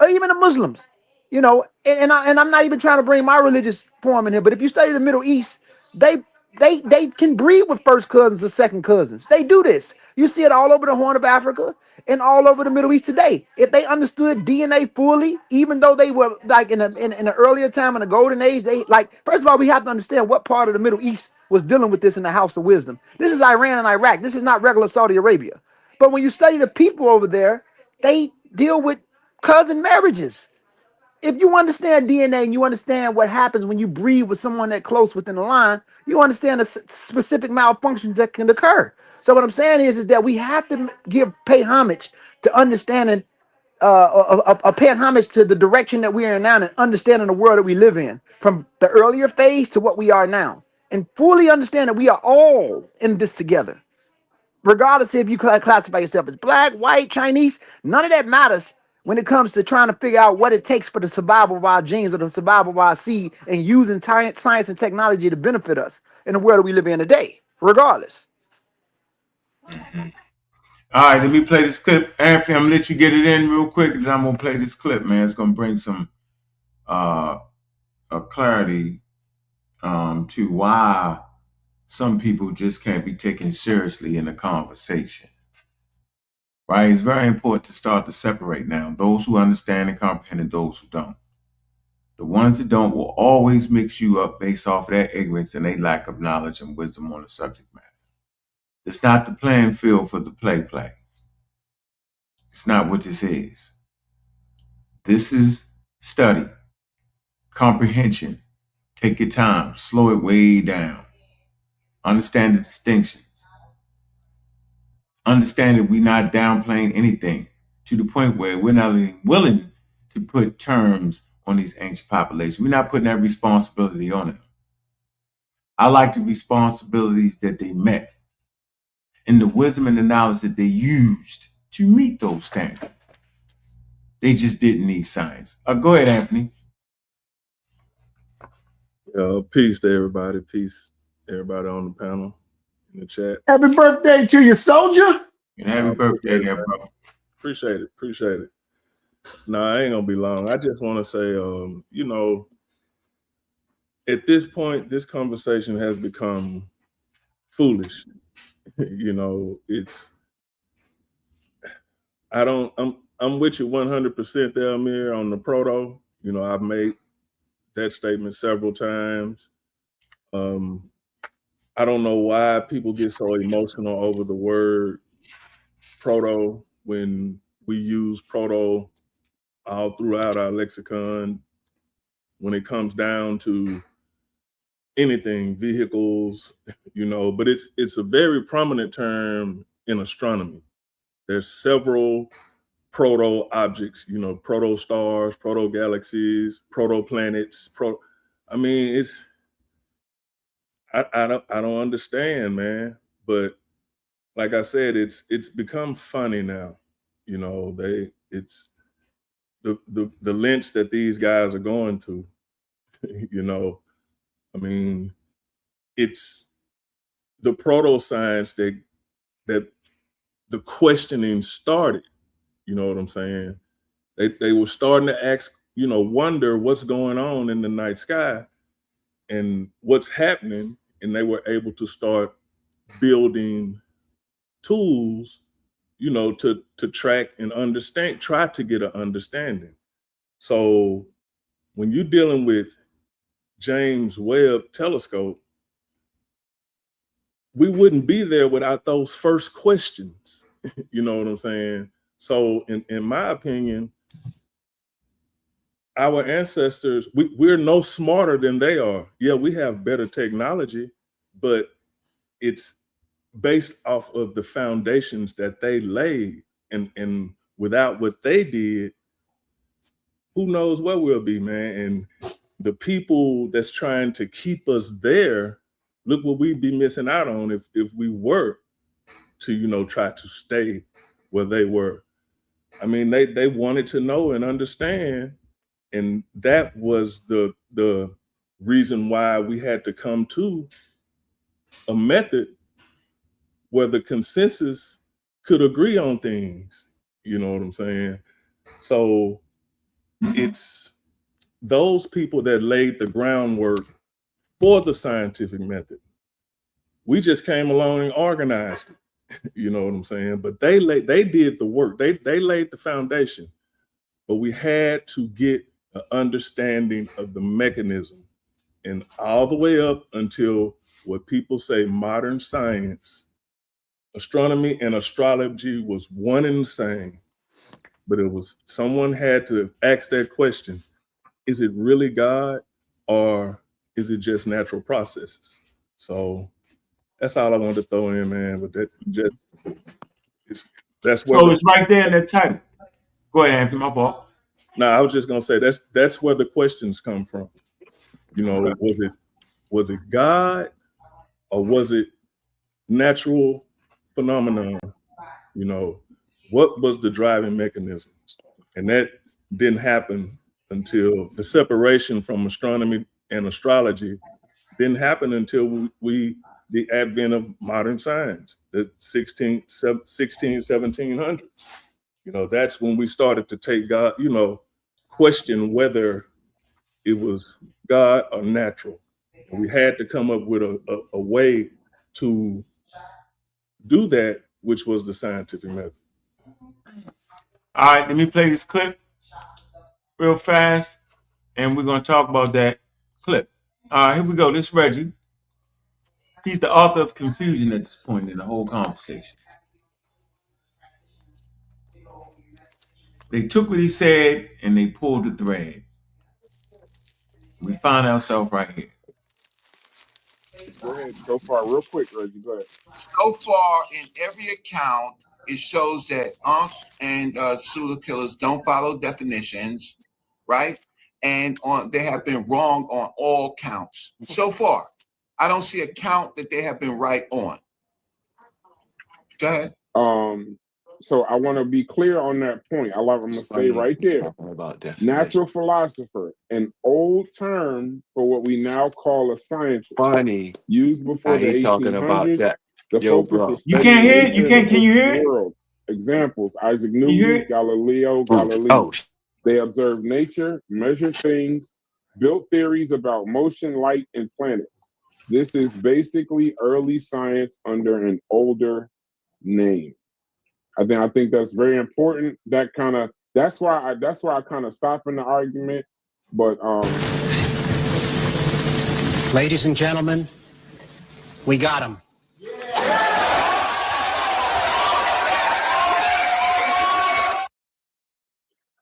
or even the Muslims, and I'm not even trying to bring my religious form in here, but if you study the Middle East, they they can breed with first cousins or second cousins. They do this. You see it all over the Horn of Africa and all over the Middle East today. If they understood DNA fully, even though they were like in an earlier time in the golden age, they like first of all we have to understand what part of the Middle East was dealing with this in the House of Wisdom. This is Iran and Iraq. This is not regular Saudi Arabia. But when you study the people over there, they deal with cousin marriages. If you understand DNA and you understand what happens when you breathe with someone that close within the line, you understand the specific malfunctions that can occur. So what I'm saying is that we have to pay homage to understanding, paying homage to the direction that we are in now and understanding the world that we live in, from the earlier phase to what we are now, and fully understand that we are all in this together. Regardless if you classify yourself as black, white, Chinese, none of that matters when it comes to trying to figure out what it takes for the survival of our genes or the survival of our seed, and using science and technology to benefit us in the world that we live in today, regardless.
All right, let me play this clip. Anthony, I'm gonna let you get it in real quick, and then I'm gonna play this clip, man. It's gonna bring some clarity to why some people just can't be taken seriously in a conversation. Right? It's very important to start to separate now those who understand and comprehend and those who don't. The ones that don't will always mix you up based off of their ignorance and their lack of knowledge and wisdom on the subject matter. It's not the playing field for the play. It's not what this is. This is study, comprehension. Take your time, slow it way down. Understand the distinctions. Understand that we're not downplaying anything to the point where we're not even willing to put terms on these ancient populations. We're not putting that responsibility on them. I like the responsibilities that they met and the wisdom and the knowledge that they used to meet those standards. They just didn't need science. Go ahead, Anthony.
Peace to everybody. Peace, everybody on the panel, in the chat.
Happy birthday to you, soldier.
And happy birthday there, brother.
Appreciate it. No, I ain't gonna be long. I just want to say, at this point, this conversation has become foolish. I'm with you 100% there, Amir, on the proto. I've made that statement several times. I don't know why people get so emotional over the word proto when we use proto all throughout our lexicon. When it comes down to anything, vehicles, but it's a very prominent term in astronomy. There's several proto objects, proto stars, proto galaxies, proto planets. I don't understand, man. But like I said, it's become funny now. It's the lengths that these guys are going to. It's the proto-science that the questioning started. You know what I'm saying? They were starting to ask, wonder what's going on in the night sky and what's happening, and they were able to start building tools, to track and understand, try to get an understanding. So when you're dealing with James Webb telescope, we wouldn't be there without those first questions. You know what I'm saying? So in my opinion, our ancestors, we're no smarter than they are. Yeah, we have better technology, but it's based off of the foundations that they laid. And without what they did, who knows where we'll be, man. And the people that's trying to keep us there, look what we'd be missing out on if we were to, try to stay where they were. I mean, they wanted to know and understand. And that was the reason why we had to come to a method where the consensus could agree on things. You know what I'm saying? So it's those people that laid the groundwork for the scientific method. We just came along and organized it. You know what I'm saying? But they did the work. They laid the foundation. But we had to get an understanding of the mechanism, and all the way up until what people say modern science, astronomy and astrology was one and the same. But it was someone had to ask that question. is it really God, or is it just natural processes? So that's all I wanted to throw in, man. But that's where
So it's right there in that title. Go ahead, Anthony. My fault.
No, I was just gonna say that's where the questions come from. You know, was it God, or was it natural phenomenon? You know, what was the driving mechanism? And that didn't happen until the separation from astronomy and astrology didn't happen until the advent of modern science, the 1700s. You know, that's when we started to take God, you know, question whether it was God or natural. And we had to come up with a way to do that, which was the scientific method.
All right, let me play this clip real fast, and we're going to talk about that clip. All right, here we go. This is Reggie. He's the author of confusion at this point in the whole conversation. They took what he said and they pulled the thread. We find ourselves right here.
Go ahead. So far, real quick, Reggie. Go ahead.
So far, in every account, it shows that Ankh and Sula killers don't follow definitions, right? And they have been wrong on all counts. So far, I don't see a count that they have been right on. Go ahead.
So I want to be clear on that point. I'm going to stay right there. Natural philosopher, an old term for what we now call a scientist. Used before the 1800s. The focus was
you can't hear it. Can you hear it?
World. Examples: Isaac Newton, Galileo, Galilei. They observed nature, measured things, built theories about motion, light, and planets. This is basically early science under an older name. I think that's very important. That's why I kind of stop in the argument. But
ladies and gentlemen, we got him.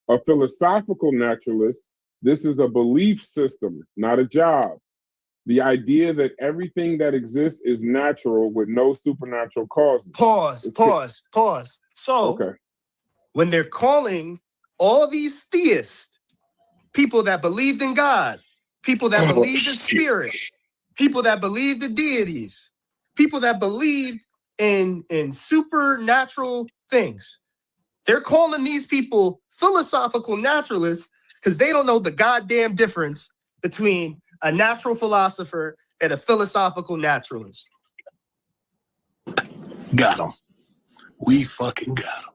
A philosophical naturalist, this is a belief system, not a job. The idea that everything that exists is natural with no supernatural causes.
Pause. So, when they're calling all these theists, people that believed in God, people that believed in spirit, people that believed in deities, people that believed in supernatural things, they're calling these people philosophical naturalists because they don't know the goddamn difference between a natural philosopher and a philosophical naturalist.
Got him. We fucking got him.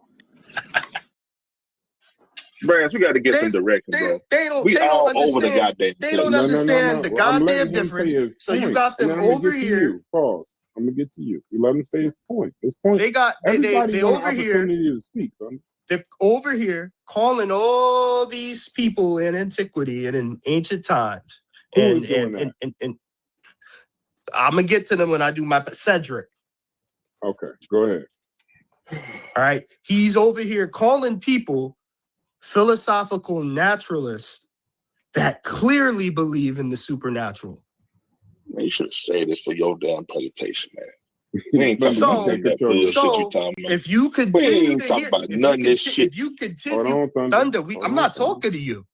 Brad, we got to get some direction, bro. We all over the goddamn.
They don't understand the goddamn difference. So you got them over here.
Pause. I'm gonna get to you. You let him say his point. His point.
They over here
to speak.
They're over here calling all these people in antiquity and in ancient times. And I'm gonna get to them when I do my Cedric.
Okay, go ahead.
All right, he's over here calling people philosophical naturalists that clearly believe in the supernatural.
Man, you should say this for your damn presentation, man. We ain't talking about that bullshit you talking about.
If you continue to hear,
none of this shit.
If you continue, Thunder, I'm not talking to you.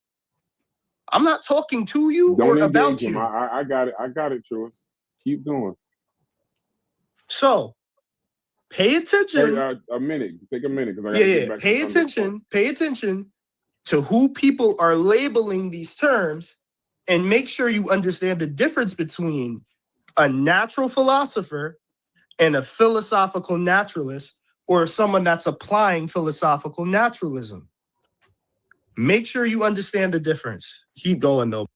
I'm not talking to you or about you.
I got it. I got it, Choice. Keep going.
So, pay attention.
Hey, a minute. Take a minute because I got to get back.
Pay attention. Pay attention to who people are labeling these terms, and make sure you understand the difference between a natural philosopher and a philosophical naturalist, or someone that's applying philosophical naturalism. Make sure you understand the difference. Keep going, though.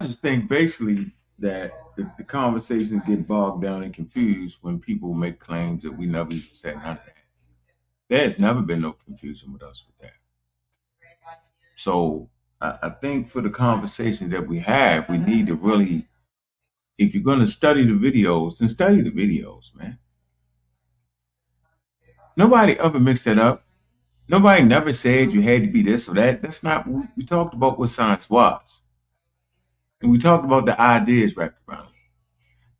I just think basically that the conversations get bogged down and confused when people make claims that we never even said none of that. There has never been no confusion with us with that. So I think for the conversations that we have, we need to really, if you're going to study the videos, then study the videos, man. Nobody ever mixed that up. Nobody never said you had to be this or that. That's not what we talked about what science was. And we talked about the ideas wrapped around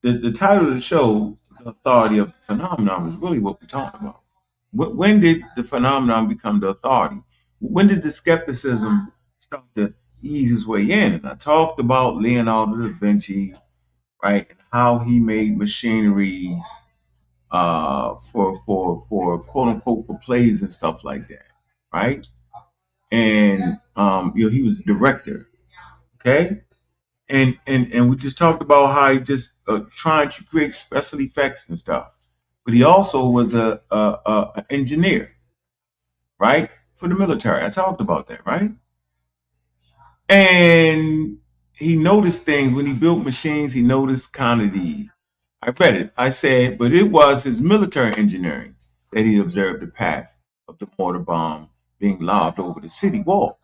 it. The title of the show, The Authority of the Phenomenon, is really what we're talking about. When did the phenomenon become the authority? When did the skepticism start to ease its way in? And I talked about Leonardo da Vinci, right, and how he made machineries for quote unquote for plays and stuff like that, right? And he was the director, okay? And we just talked about how he just trying to create special effects and stuff, but he also was a engineer, right, for the military. I talked about that, right? And he noticed things when he built machines. He noticed kind of I read it. I said, but it was his military engineering that he observed the path of the mortar bomb being lobbed over the city wall,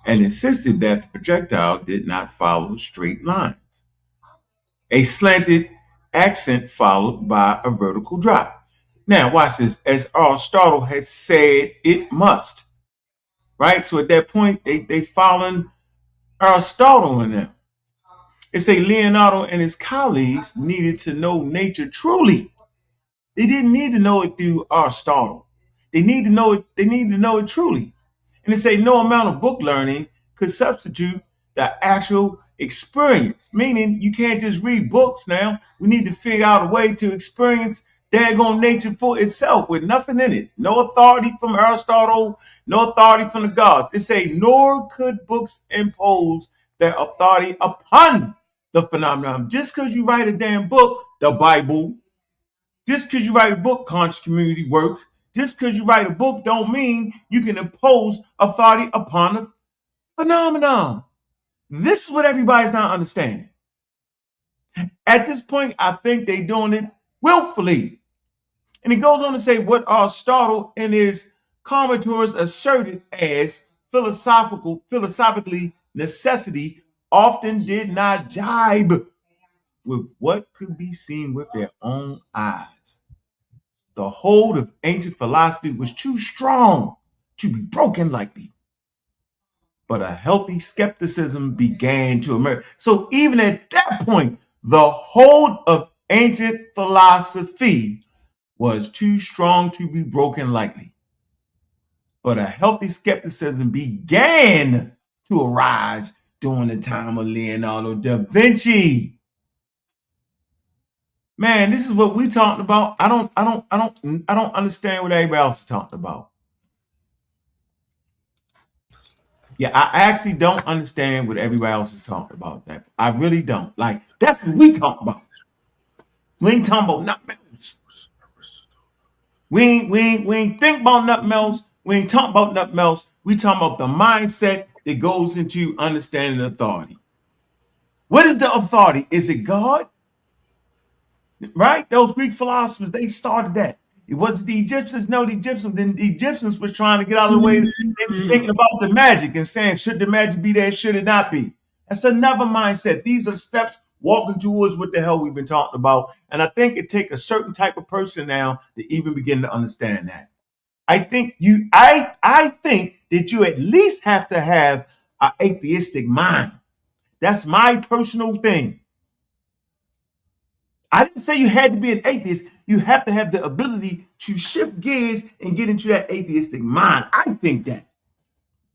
and insisted that the projectile did not follow straight lines, a slanted accent followed by a vertical drop. Now, watch this. As Aristotle had said, it must, right? So at that point, they following Aristotle in them. They say Leonardo and his colleagues needed to know nature truly. They didn't need to know it through Aristotle. They need to know it. They need to know it truly. And they say no amount of book learning could substitute the actual experience. Meaning you can't just read books now. We need to figure out a way to experience daggone nature for itself with nothing in it. No authority from Aristotle, no authority from the gods. It say, nor could books impose their authority upon the phenomenon. Just because you write a damn book, the Bible, just because you write a book, conscious community work, just because you write a book don't mean you can impose authority upon a phenomenon. This is what everybody's not understanding. At this point, I think they're doing it willfully. And he goes on to say what Aristotle and his commentators asserted as philosophically necessity often did not jibe with what could be seen with their own eyes. The hold of ancient philosophy was too strong to be broken lightly. But a healthy skepticism began to emerge. So even at that point, the hold of ancient philosophy was too strong to be broken lightly. But a healthy skepticism began to arise during the time of Leonardo da Vinci. Man, this is what we talking about. I don't understand what everybody else is talking about. Yeah, I actually don't understand what everybody else is talking about. That I really don't. Like, that's what we talk about. We ain't talking about nothing else. We ain't think about nothing else. We ain't talking about nothing else. We talking about the mindset that goes into understanding authority. What is the authority? Is it God? Right? Those Greek philosophers, they started that. It wasn't the Egyptians. No, the Egyptians was trying to get out of the way. They was thinking about the magic and saying, should the magic be there? Should it not be? That's another mindset. These are steps walking towards what the hell we've been talking about. And I think it takes a certain type of person now to even begin to understand that. I think that you at least have to have an atheistic mind. That's my personal thing. I didn't say you had to be an atheist. You have to have the ability to shift gears and get into that atheistic mind. I think that.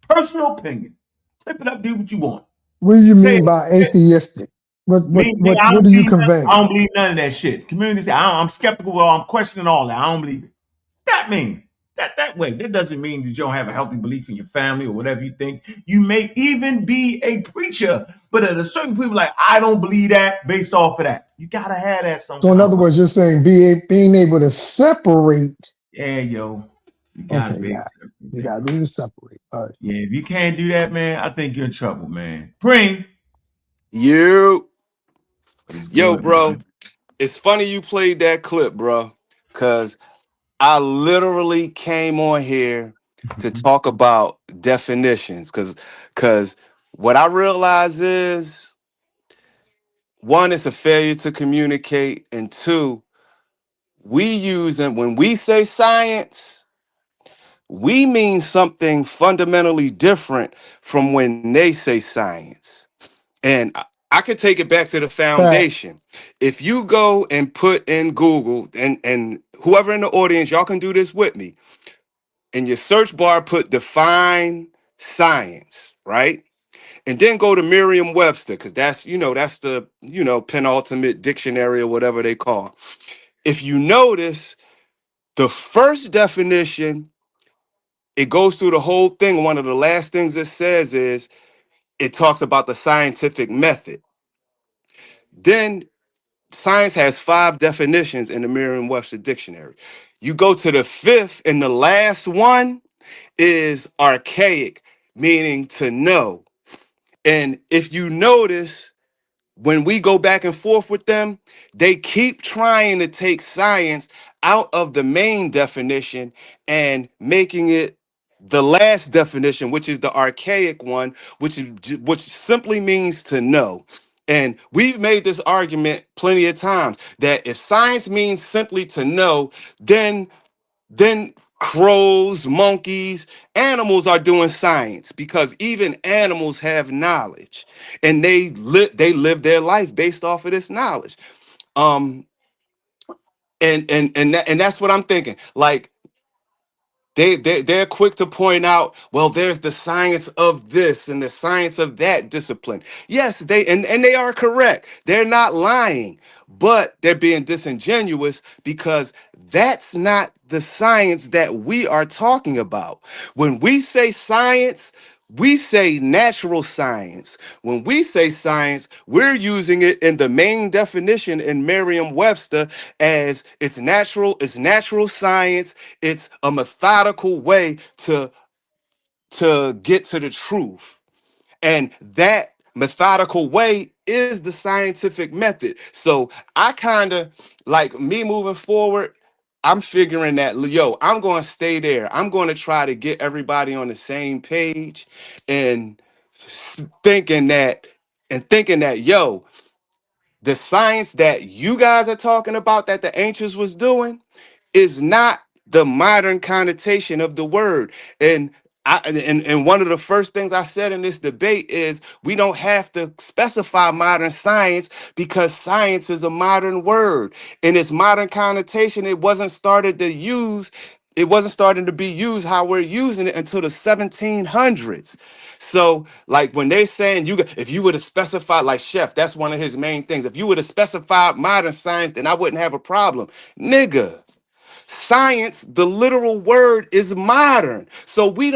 Personal opinion. Flip it up, do what you want.
What do you mean by atheistic? What do you convey?
I don't believe none of that shit. Community say I'm skeptical or I'm questioning all that. I don't believe it. That means that way. That doesn't mean that you don't have a healthy belief in your family or whatever you think. You may even be a preacher, but at a certain point, like, I don't believe that based off of that. You gotta have that some.
So in other words, you're saying being able to separate.
Yeah, yo. You gotta be able
to separate. All right.
Yeah, if you can't do that, man, I think you're in trouble, man. Preem.
Yo, bro.
Man.
It's funny you played that clip, bro, because I literally came on here to talk about definitions. Because what I realize is, one, it's a failure to communicate, and two, we use them when we say science. we mean something fundamentally different from when they say science. And I could take it back to the
Facts.
foundation. If you go and put in Google, and whoever in the audience, y'all can do this with me. In your search bar, put define science, right? And then go to Merriam-Webster, because that's, that's the, penultimate dictionary or whatever they call. If you notice, the first definition, it goes through the whole thing. One of the last things it says is it talks about the scientific method. Then science has 5 definitions in the Merriam-Webster dictionary. You go to the 5th, and the last one is archaic, meaning to know. And if you notice, when we go back and forth with them, they keep trying to take science out of the main definition and making it the last definition, which is the archaic one, which simply means to know. And we've made this argument plenty of times that if science means simply to know, then crows, monkeys, animals are doing science, because even animals have knowledge and they live their life based off of this knowledge. And that's what I'm thinking. Like, they're quick to point out, well, there's the science of this and the science of that discipline. Yes, and they are correct. They're not lying, but they're being disingenuous, because that's not the science that we are talking about. When we say science, we say natural science. When we say science, we're using it in the main definition in Merriam-Webster as it's natural science. It's a methodical way to get to the truth. And that methodical way is the scientific method. So I kind of, like, me moving forward, I'm figuring that, I'm going to stay there. I'm going to try to get everybody on the same page, and thinking that, the science that you guys are talking about that the ancients was doing is not the modern connotation of the word. And one of the first things I said in this debate is we don't have to specify modern science, because science is a modern word. In its modern connotation, it wasn't starting to be used how we're using it until the 1700s. So, like, when they saying if you would have specified, like Chef, that's one of his main things. If you would have specified modern science, then I wouldn't have a problem. Nigga, science, the literal word, is modern. So we're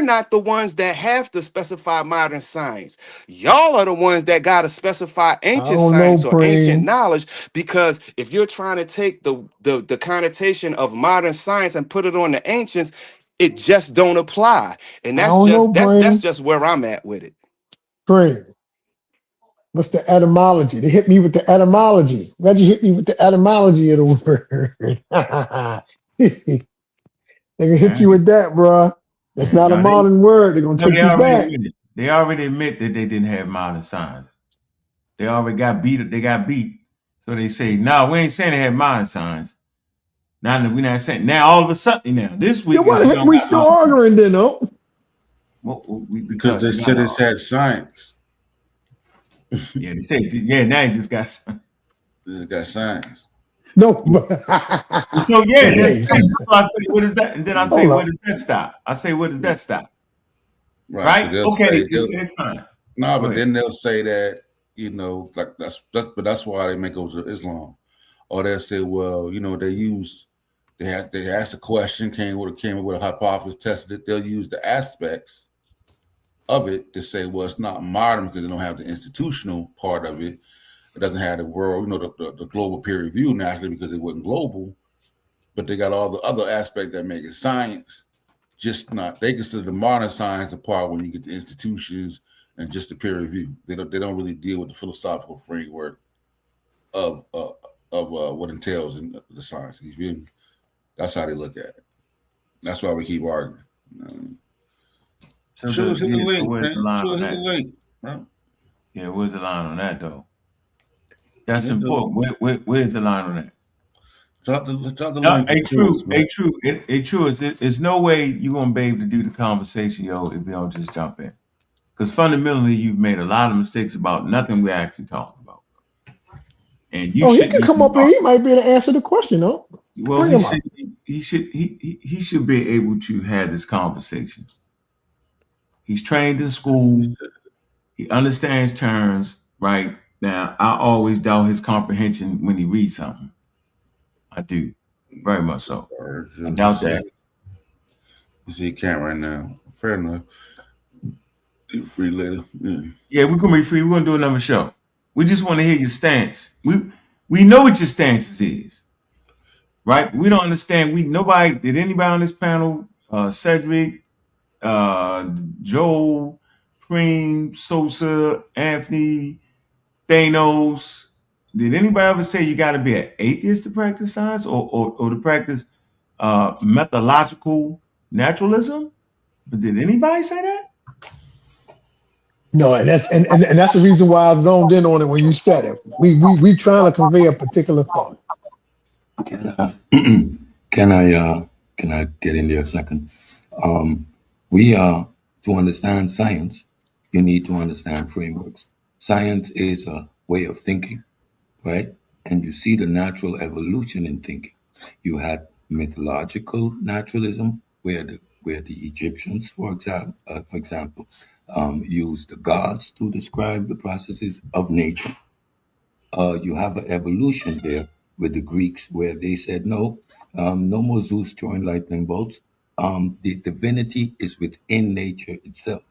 not the ones that have to specify modern science. Y'all are the ones that got to specify
I
ancient
don't know,
science or ancient
Preem.
knowledge, because if you're trying to take the connotation of modern science and put it on the ancients, it just don't apply. And
I
that's
don't know,
just that's
Preem.
just where I'm at with it.
Preem. What's the etymology? They hit me with the etymology. Glad you hit me with the etymology of the word. They can hit you with that, bruh. That's not a modern word. They're gonna take you back.
They already admit that they didn't have modern science. They already got beat. They got beat. So they say, no, we ain't saying they had modern science. Now we're not saying. Now all of a sudden, now this week
Then why
is
the
we
heck
don't
we
got
still
modern science.
arguing then, though?
Well,
because they said it's had science.
Yeah, they said, now you just got science.
This got science.
No.
So yeah, that's so I say, what is that? And then I say, where does that stop? I say, where does that stop? Right?
So
okay, they just say science.
No, but then they'll say that, like but that's why they make it to Islam. Or they'll say, well, they asked a question, came up with a hypothesis, tested it. They'll use the aspects of it to say, well, it's not modern because they don't have the institutional part of it. It doesn't have the world, the global peer review naturally because it wasn't global, but they got all the other aspects that make it science. Just not, they consider the modern science a part when you get the institutions and just the peer review. They don't really deal with the philosophical framework of what entails in the science. You feel me? That's how they look at it. That's why we keep arguing.
So where's the line on that? Yeah, where's the line on that though? That's important. Where's the line on that?
Drop the link.
True. It's no way you're gonna be able to do the conversation, yo, if you don't just jump in. Because fundamentally, you've made a lot of mistakes about nothing we're actually talking about. And you
he
should
can come up here. He might be able to answer the question, though.
Well,
Bring him up.
he should be able to have this conversation. He's trained in school. He understands terms. Right now, I always doubt his comprehension when he reads something. I do, very much so. I doubt that.
You see, he can't right now. Fair enough. You free later.
Yeah, we're gonna be free. We're gonna do another show. We just want to hear your stance. We know what your stance is, right? We don't understand. Did anybody on this panel, Cedric, Joel, Preem, Sosa, Anthony, Thanos, did anybody ever say you got to be an atheist to practice science or to practice methodological naturalism? But did anybody say that?
No, and that's the reason why I zoned in on it when you said it. We trying to convey a particular thought.
Can I get in there a second? To understand science, you need to understand frameworks. Science is a way of thinking, right? And you see the natural evolution in thinking. You had mythological naturalism, where the Egyptians, for example, used the gods to describe the processes of nature. You have an evolution there with the Greeks, where they said no, no more Zeus throwing lightning bolts. The divinity is within nature itself.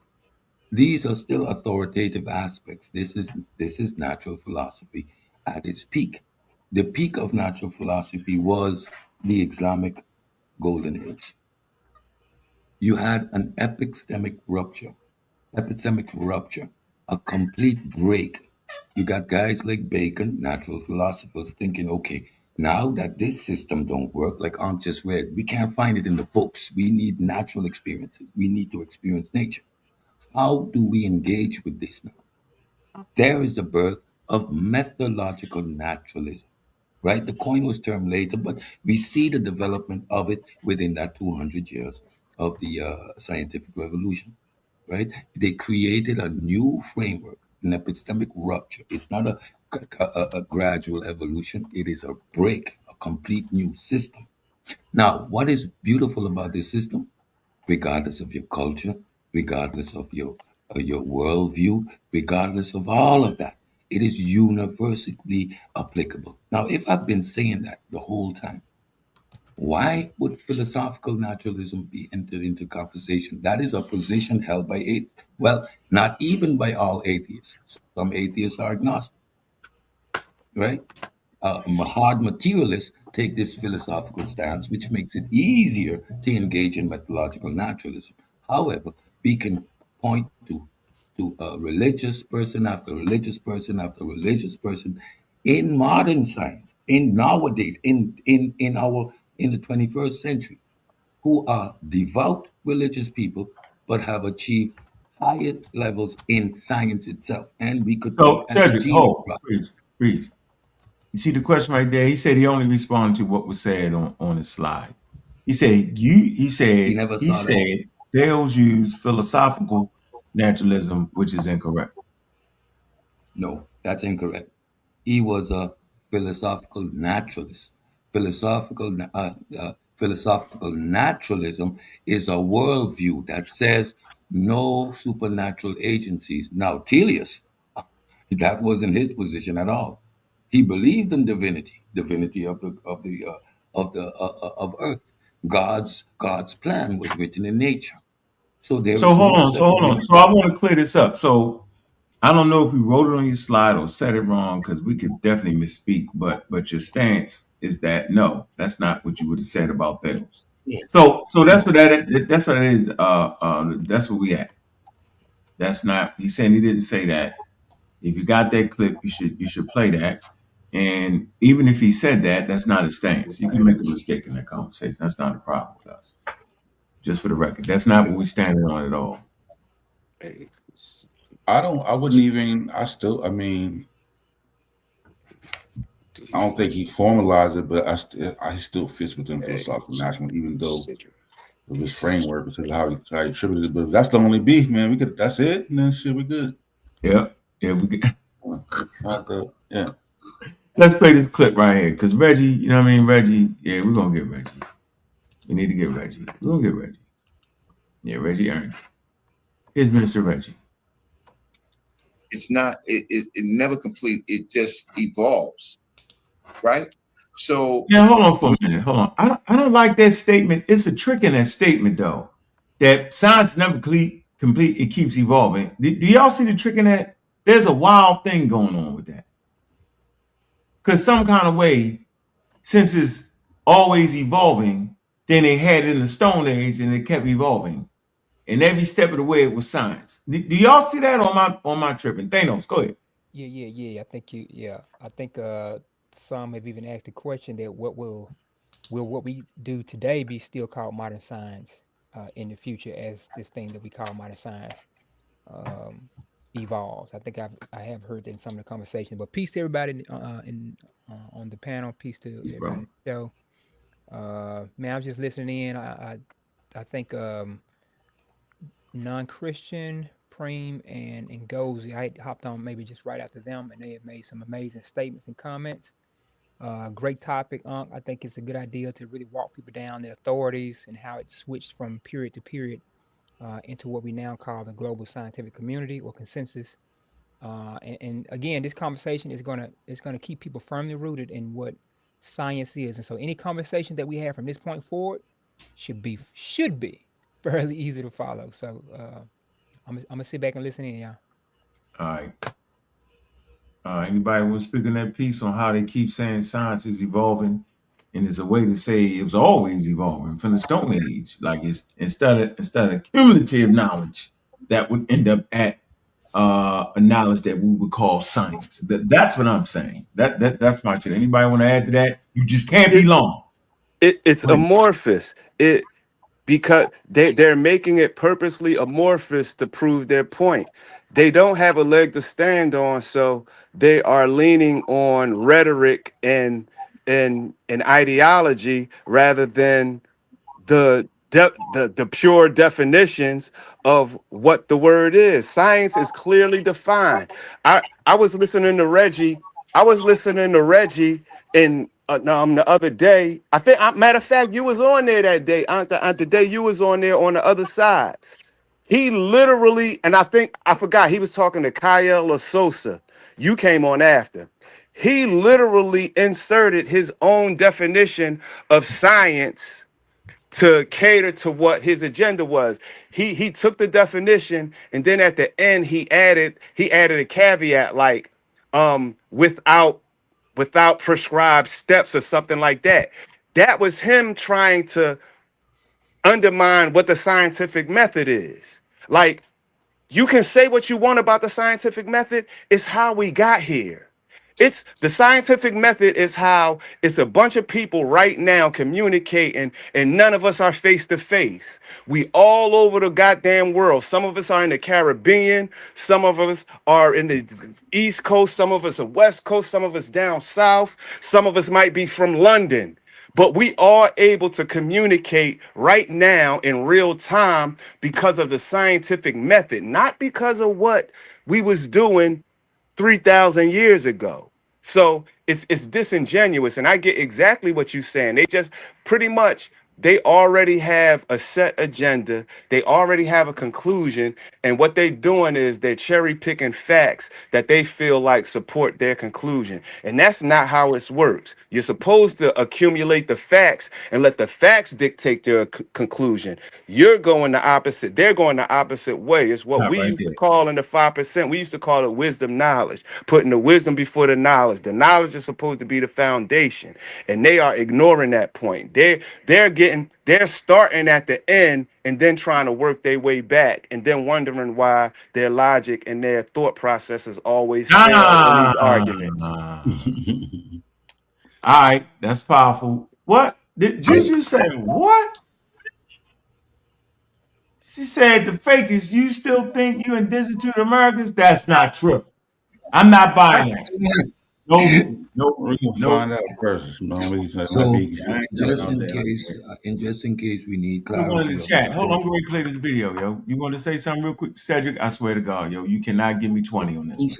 These are still authoritative aspects. This is natural philosophy at its peak. The peak of natural philosophy was the Islamic Golden Age. You had an epistemic rupture, a complete break. You got guys like Bacon, natural philosophers, thinking, okay, now that this system don't work, like Ankh just read, we can't find it in the books. We need natural experiences. We need to experience nature. How do we engage with this now? There is the birth of methodological naturalism, right? The coin was termed later, but we see the development of it within that 200 years of the scientific revolution, right? They created a new framework, an epistemic rupture. It's not a gradual evolution. It is a break, a complete new system. Now, what is beautiful about this system, regardless of your culture, regardless of your worldview, regardless of all of that, it is universally applicable. Now, if I've been saying that the whole time, why would philosophical naturalism be entered into conversation? That is a position held by atheists. Well, not even by all atheists. Some atheists are agnostic, right? Hard materialists take this philosophical stance, which makes it easier to engage in methodological naturalism. However, we can point to a religious person after religious person after religious person in modern science, in nowadays, in the 21st century, who are devout religious people but have achieved higher levels in science itself. And we could
So,
point at the
Cedric,
genius.
please. You see the question right there? He said he only responded to what was said on his slide. He said Dale's use philosophical naturalism, which is incorrect.
No, that's incorrect. He was a philosophical naturalist. Philosophical naturalism is a worldview that says no supernatural agencies. Now, Telius, that wasn't his position at all. He believed in divinity of Earth. God's plan was written in nature. So there is
Hold
no
on.
separation.
So I want to clear this up. So I don't know if we wrote it on your slide or said it wrong, because we could definitely misspeak. But your stance is that no, that's not what you would have said about those. So that's what that's what it is. That's what we at. That's not. He's saying he didn't say that. If you got that clip, you should play that. And even if he said that, that's not his stance. You can make a mistake in that conversation. That's not a problem with us. Just for the record, that's not what we standing on at all.
I wouldn't even. I mean, I don't think he formalized it, but I still fits within philosophical naturalism, even though of his framework because of how he attributed it. But if that's the only beef, man, that's it, and then shit, we good.
Yeah, we good.
Yeah.
Let's play this clip right here, because Reggie, you know what I mean? Reggie, yeah, we're gonna get Reggie. We need to get Reggie. We're gonna get Reggie. Yeah, Reggie earned it. Here's Mr. Reggie.
It's not, it never complete, it just evolves, right? So
yeah, hold on for a minute. Hold on. I don't like that statement. It's a trick in that statement, though. That science never complete. It keeps evolving. Do y'all see the trick in that? There's a wild thing going on with that. Because some kind of way, since it's always evolving, then they had it in the Stone Age and it kept evolving. And every step of the way it was science. Do y'all see that on my tripping? Thanos, go ahead.
Yeah. I think some have even asked the question that what will what we do today be still called modern science in the future as this thing that we call modern science evolves. I think I have heard that in some of the conversations. But peace to everybody on the panel. Peace to everybody in the show. Man, I was just listening in. I think non-Christian, Preem, and Ngozi, I hopped on maybe just right after them, and they have made some amazing statements and comments. Great topic, Unc. I think it's a good idea to really walk people down the authorities and how it switched from period to period into what we now call the global scientific community or consensus. And again, this conversation is gonna keep people firmly rooted in what science is. And so, any conversation that we have from this point forward should be fairly easy to follow. So I'm gonna sit back and listen in, y'all.
All right. Anybody want to speak on that piece on how they keep saying science is evolving, and it's a way to say it was always evolving from the Stone Age, like it's instead of cumulative knowledge that would end up at a knowledge that we would call science. That's what I'm saying. That's my shit. Anybody want to add to that? You just can't be long.
It's amorphous. Because they're making it purposely amorphous to prove their point. They don't have a leg to stand on, so they are leaning on rhetoric and ideology rather than the pure definitions of what the word is. Science is clearly defined. I was listening to Reggie. In the other day. I think, matter of fact, you was on there that day. The day you was on there on the other side. He literally, and I forgot, he was talking to Kyle or Sosa. You came on after. He literally inserted his own definition of science to cater to what his agenda was. He took the definition, and then at the end he added a caveat like without prescribed steps or something like that. That was him trying to undermine what the scientific method is. Like, you can say what you want about the scientific method. It's how we got here. It's the scientific method is how it's a bunch of people right now communicating, and none of us are face to face. We all over the goddamn world. Some of us are in the Caribbean, some of us are in the East Coast, some of us are West Coast, some of us down south, some of us might be from London. But we are able to communicate right now in real time because of the scientific method, not because of what we was doing 3,000 years ago. So it's disingenuous, and I get exactly what you're saying. They just pretty much they already have a set agenda. They already have a conclusion, and what they're doing is they're cherry picking facts that they feel like support their conclusion. And that's not how it works. You're supposed to accumulate the facts and let the facts dictate your conclusion. You're going the opposite. They're going the opposite way. It's what we used to call in the 5%. We used to call it wisdom knowledge, putting the wisdom before the knowledge. The knowledge is supposed to be the foundation, and they are ignoring that point. They're starting at the end and then trying to work their way back, and then wondering why their logic and their thought processes always fail in these arguments.
All right, that's powerful. What did Juju say? What? She said the fake is you still think you indigenous to the Americans? That's not true. I'm not buying that. No, Nope.
We can find out first. You know, maybe
just in case we need
Put one in
clarity
the
of
chat.
my
Hold on, I'm
point.
going to play this video, yo. You want to say something real quick, Cedric? I swear to God, yo, you cannot give me 20 on this one.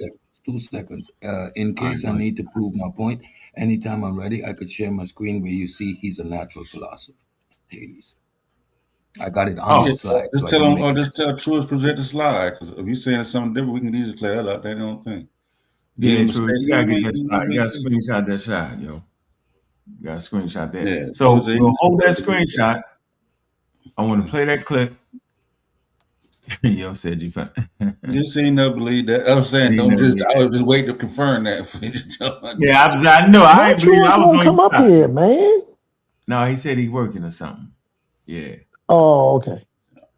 2 seconds. In case I need to prove my point, anytime I'm ready, I could share my screen where you see he's a natural philosopher. Hades. I got it on the slide.
Just
so
tell
I
them,
didn't make
just tell Truist present the slide. Because if you're saying something different, we can easily clear that up. That don't think.
Yeah, true. You gotta get that slide. You gotta screenshot that shot, yo. You gotta screenshot that.
Yeah,
so we'll hold that screenshot. I want to play that clip. Yo, said you fine.
Just ain't never believe that. I was saying, don't just. I was just waiting to confirm that.
Yeah, I know. I ain't believe. I was
won't come up here, man.
No, he said he's working or something. Yeah.
Oh, okay.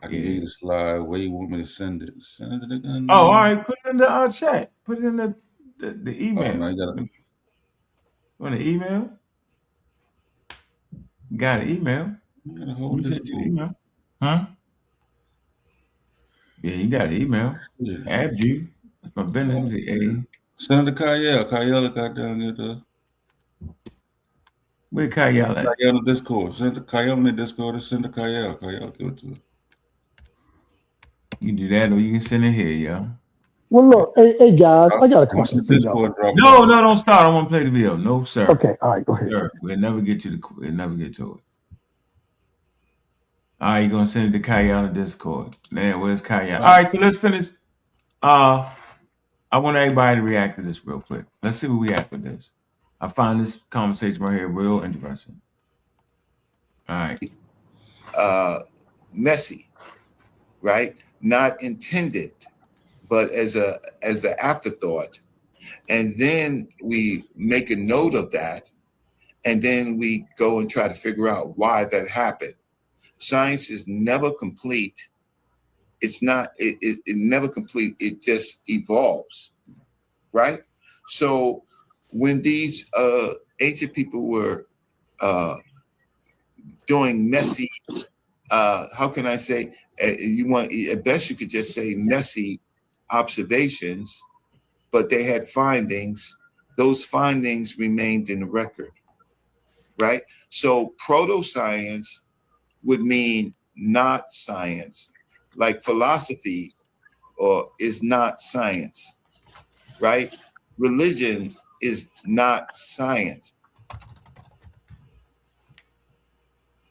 I can give you the slide. Where you want me to send it? Send it again.
Oh, all right. Put it in the chat. Put it in the email.
Oh, no, you gotta.
Want an email? Got an email?
Hold this
email. Huh? Yeah, you got an email. Yeah. Add you. That's my business.
Send it to Kyle. Kyle got down there.
Where Kyle at?
Kyle in the Discord. Send to Kyle in the Discord. Send to Kyle. Kyle, give it to her.
You can do that, or you can send it here, yo.
Well, look, hey guys, I got a question for y'all.
No, don't start. I want to play the video. No, sir.
Okay, all right, go ahead.
Sir, we'll never get to it. All right, you're gonna send it to Kyle on the Discord. Man, where's Kyle? All right, so let's finish. I want everybody to react to this real quick. Let's see where we at with this. I find this conversation right here real interesting. All right.
Messy, right? Not intended, but as an afterthought. And then we make a note of that, and then we go and try to figure out why that happened. Science is never complete. It's not, it never complete. It just evolves, right? So when these ancient people were doing messy, how can I say, at best you could just say messy observations, but they had findings. Those findings remained in the record, right? So proto-science would mean not science, like philosophy is not science, right? Religion is not science.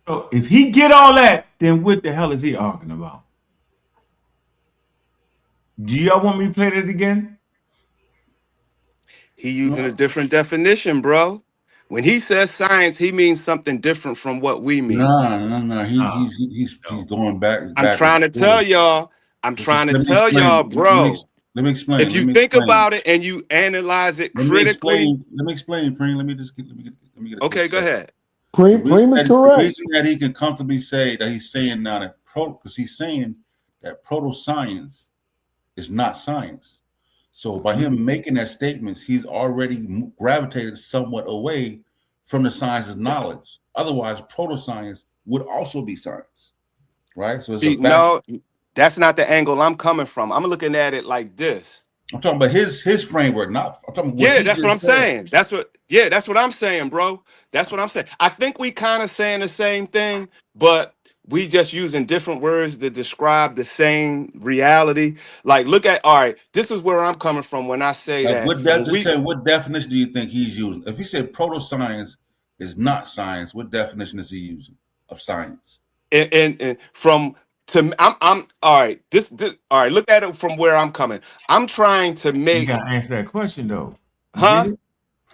So if he get all that, then what the hell is he arguing about? Do y'all want me to play that again?
He using a different definition, bro. When he says science, he means something different from what we mean.
No. He's going back.
I'm trying to tell y'all. Bro.
Let me explain.
If you think about it and you analyze it critically.
Let me explain, Preem. Let me get
okay, go ahead.
Preem is correct.
The reason that he can comfortably say that he's saying now that because he's saying that proto-science is not science. So by him making that statement, he's already gravitated somewhat away from the science's knowledge. Otherwise, proto-science would also be science, right? So
no, that's not the angle I'm coming from. I'm looking at it like this.
I'm talking about his framework, not. I'm talking about
that's what I'm saying. That's what I'm saying, bro. That's what I'm saying. I think we kind of saying the same thing, but we just using different words to describe the same reality. Like, look at, all right, this is where I'm coming from when I say that.
What definition do you think he's using? If he said proto-science is not science, what definition is he using of science?
And from to I'm all right. This all right. Look at it from where I'm coming. I'm trying to make.
You gotta answer that question though.
Huh?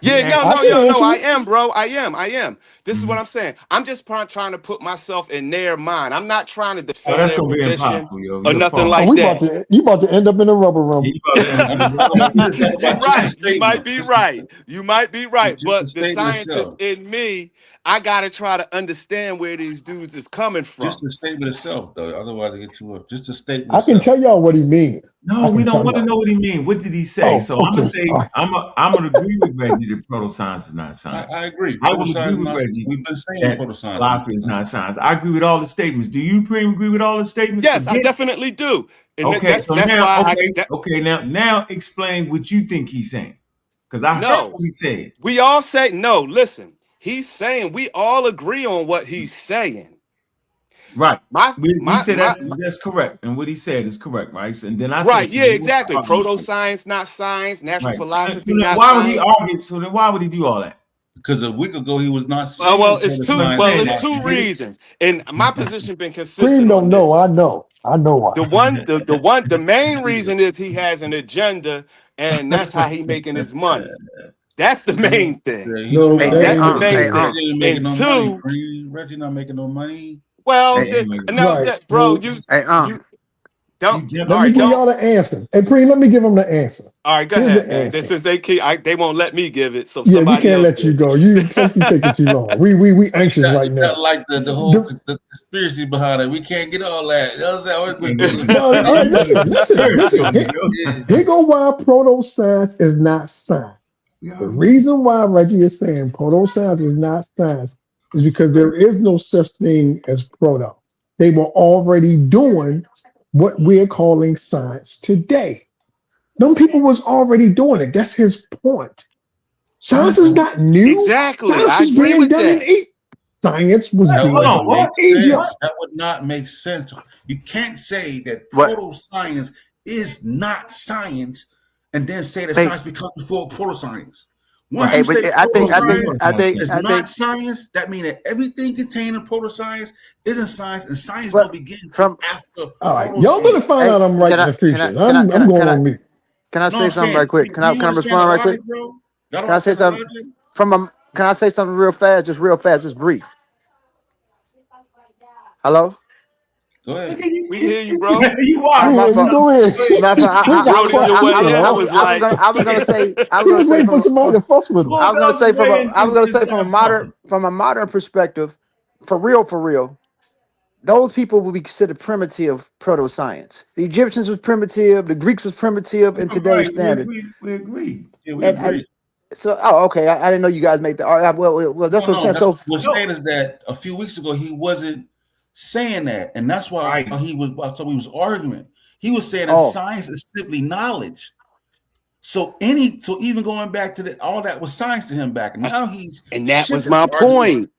Yeah, no. I am, bro. I am. This is what I'm saying. I'm just trying to put myself in their mind. I'm not trying to defend their position or nothing like that.
You about to end up in a rubber room.
You're right. You might be right. But the scientist in me, I gotta try to understand where these dudes is coming from.
Just the statement itself, though. Otherwise, I get you up. Just the statement.
I can tell y'all what he means.
No, we don't want to know what he means. What did he say? I'm gonna say I'm gonna agree with Reggie that proto-science is not science.
I agree.
I would agree with Reggie.
We've been saying proto-science.
Philosophy is not science. I agree with all the statements. Do you, Preem, agree with all the statements?
Yes, I definitely do.
And now explain what you think he's saying. Because I heard
No,
what he said.
we all say no. Listen, he's saying we all agree on what he's saying.
Right.
My
We
my
said
my.
that's correct, and what he said is correct, right? So, and then I said,
Right,
so
yeah,
what's the
exactly.
argument?
Proto-science, not science. Natural
Right. So
philosophy,
then
not
why would he
science.
argue? So then why would he do all that?
Because a week ago he was not
Well,
saying
it's
He
two.
wasn't
proto-science
Well,
is
saying
it's
not
that.
two
He did
science.
it.
reasons, and my position been
Cream
consistent on
don't know.
this.
I know. I know why.
The main reason is he has an agenda, and that's how he making his money. That's the main thing.
Yeah, he don't
No,
make
Hey,
that
hey,
That's
ain't
the
the
main
hey,
case.
thing.
Reggie ain't making
And
no money.
two,
Reggie not making no money.
well,
hey,
He ain't making
no,
money.
Right.
that, bro,
Well,
you
You
don't.
jumped
All
let me
right,
give
in.
don't.
y'all the answer. Hey, Preem, let me give them the answer.
All right, go
Here's the
ahead, man.
answer.
Since they won't let me give it, so
Yeah, we
somebody
can't
else
let you
give
go. You plus you taking too long. We anxious right
You got
now.
like the whole
The,
the conspiracy behind it. We can't get all that. That's how
You
it
can't
was.
get
it.
into
no,
you
right,
know the conspiracy
listen.
on this, yo.
Here go why proto-science is not science.
We
The
already know.
reason why Reggie is saying proto-science is not science is because there is no such thing as proto. They were already doing what we're calling science today. Them people was already doing it. That's his point. Science is not new.
Exactly.
Science
I
was
agree
being
with
done in
that.
Egypt. Science was
What?
That
Hold
being
on.
wouldn't
done in
make
What?
Egypt.
sense. That would not make sense. You can't say that
what?
proto-science is not science and then say that
Hey,
science becomes before proto-science. Once
Right.
hey,
you
but
say
I think,
So
I
what
think,
is
proto-science
I
not
think,
saying?
is
I think.
not science, that means that everything contained in proto-science isn't science, and science
What
don't begin until
from?
after
All right, y'all better
proto-science.
find
Hey,
out I'm right
can
in
I?
the
Can I?
future.
Can I? Can
I'm
I?
going
Can I?
on mute.
Can I
No,
say
I'm
something
saying,
right quick?
do you
Can I
understand the
respond right quick?
logic, bro? Y'all don't
Can I say
understand the
something
logic?
from a? Can I say something real fast? Just real fast, just brief. Hello.
Go ahead.
Nigga,
We hear you, bro.
you
All right,
wild.
my
Yeah, you
fault.
go ahead.
My fault.
We got
Rode in your
questions
way
too,
in. I
huh?
was like,
I was gonna say. I was
He
gonna
was
say
waiting for
from
somebody to fuss with him.
I was gonna
Bulldog
say
was
from a.
waiting
I was
to
gonna
just
say
start talking.
from a modern perspective, for real, for real. Those people would be considered primitive proto science. The Egyptians was primitive. The Greeks was primitive in today's
Right. We
standard.
agree. We agree.
Yeah, we
And
agree.
so, oh, okay. I didn't know you guys made the. All right, well, that's
No,
what I'm
no,
saying.
that's
So,
what's
No.
saying is that a few weeks ago he wasn't saying that, and that's why
Right.
he was arguing. He was saying that
oh,
science is simply knowledge. So even going back to all that was science to him back, and now he's
and that was
shifted
my
the argument.
point.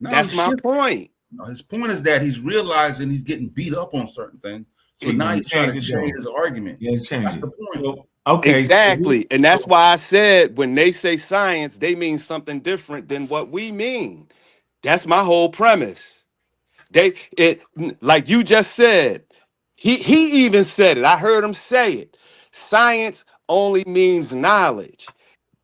Now he's
That's my
shifted.
point.
His point is that he's realizing he's getting beat up on certain things. So
He
now
gonna
he's trying
change
to
it
change
though.
his argument.
Yeah, change
That's
it.
the point.
So okay.
Exactly. And that's why I said when they say science, they mean something different than what we mean. That's my whole premise. It like you just said. He even said it. I heard him say it. Science only means knowledge.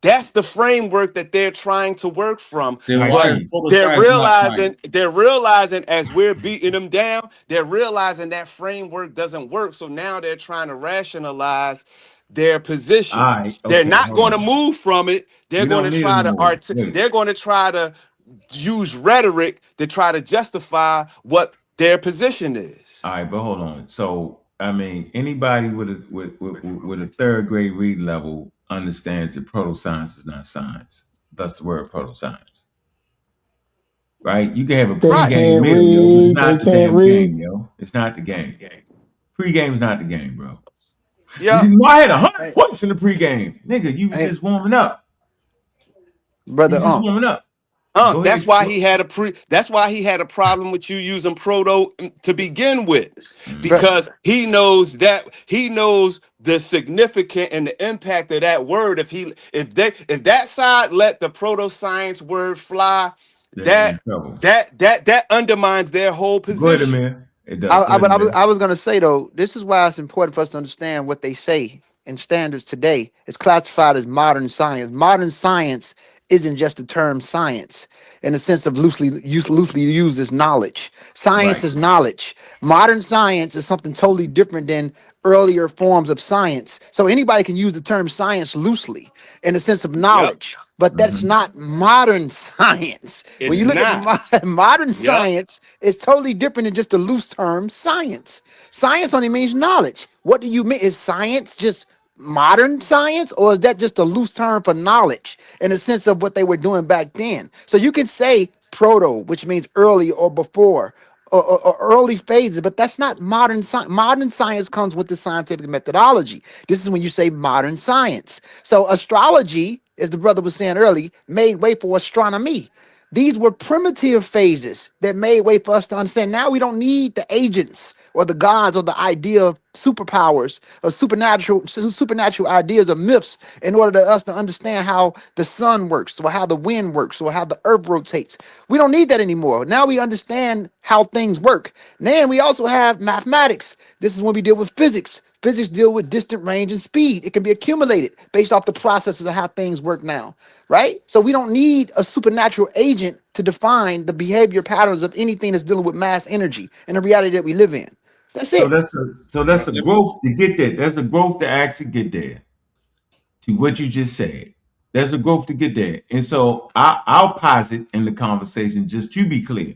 That's the framework that they're trying to work from.
Then
High
why is
But
priest.
total
they're
science not science?
realizing as we're beating them down, they're realizing that framework doesn't work. So now they're trying to rationalize their
All
position.
right.
They're
Okay.
not
Hold
going to
on.
move from it. They're
We
going
don't
to
need it
try
no
to
more. Wait.
they're going to try to use rhetoric to try to justify what their position is.
All right, but hold on. So I mean, anybody with a third grade reading level understands that proto science is not science. That's the word proto science, right? You can have a
They
Right.
pregame
can't
meal, yo, but it's
read. They
not the
can't
damn
read.
game, yo. It's not the game. Pregame is not the game, bro.
Yeah.
I had 100
hey,
points in the pregame, nigga. You was
hey,
just warming up. You
brother.
was just warming up. Go
That's
ahead.
why he had that's why he had a problem with you using proto to begin with,
But
because he knows the significant and the impact of that word. If that side let the proto science word fly,
Then they in
that
trouble.
that undermines their whole
Go ahead,
position.
man. It does. Go ahead,
but
man.
I was gonna say though, this is why it's important for us to understand what they say in standards today. It's classified as modern science. Modern science isn't just the term science in the sense of loosely used as knowledge. Science
Right.
is knowledge. Modern science is something totally different than earlier forms of science. So anybody can use the term science loosely in the sense of
Yep.
knowledge, but that's
Mm-hmm.
not modern science. When
It's
you
Yeah.
look at
not.
modern
Yep.
science, it's totally different than just the loose term science. Science only means knowledge. What do you mean? Is science just modern science, or is that just a loose term for knowledge in the sense of what they were doing back then? So you can say proto, which means early or before, or early phases, but that's not modern science. Modern science comes with the scientific methodology. This is when you say modern science. So astrology as the brother was saying earlier, made way for astronomy. These were primitive phases that made way for us to understand. Now we don't need the agents or the gods or the idea of superpowers or supernatural ideas or myths in order for us to understand how the sun works or how the wind works or how the earth rotates. We don't need that anymore. Now we understand how things work. Then we also have mathematics. This is when we deal with physics. Physics deal with distant range and speed. It can be accumulated based off the processes of how things work now, right? So we don't need a supernatural agent to define the behavior patterns of anything that's dealing with mass energy and the reality that we live in. That's
So
it.
that's a growth to get there. There's a growth to actually get there. To what you just said, there's a growth to get there. And so I'll posit in the conversation, just to be clear,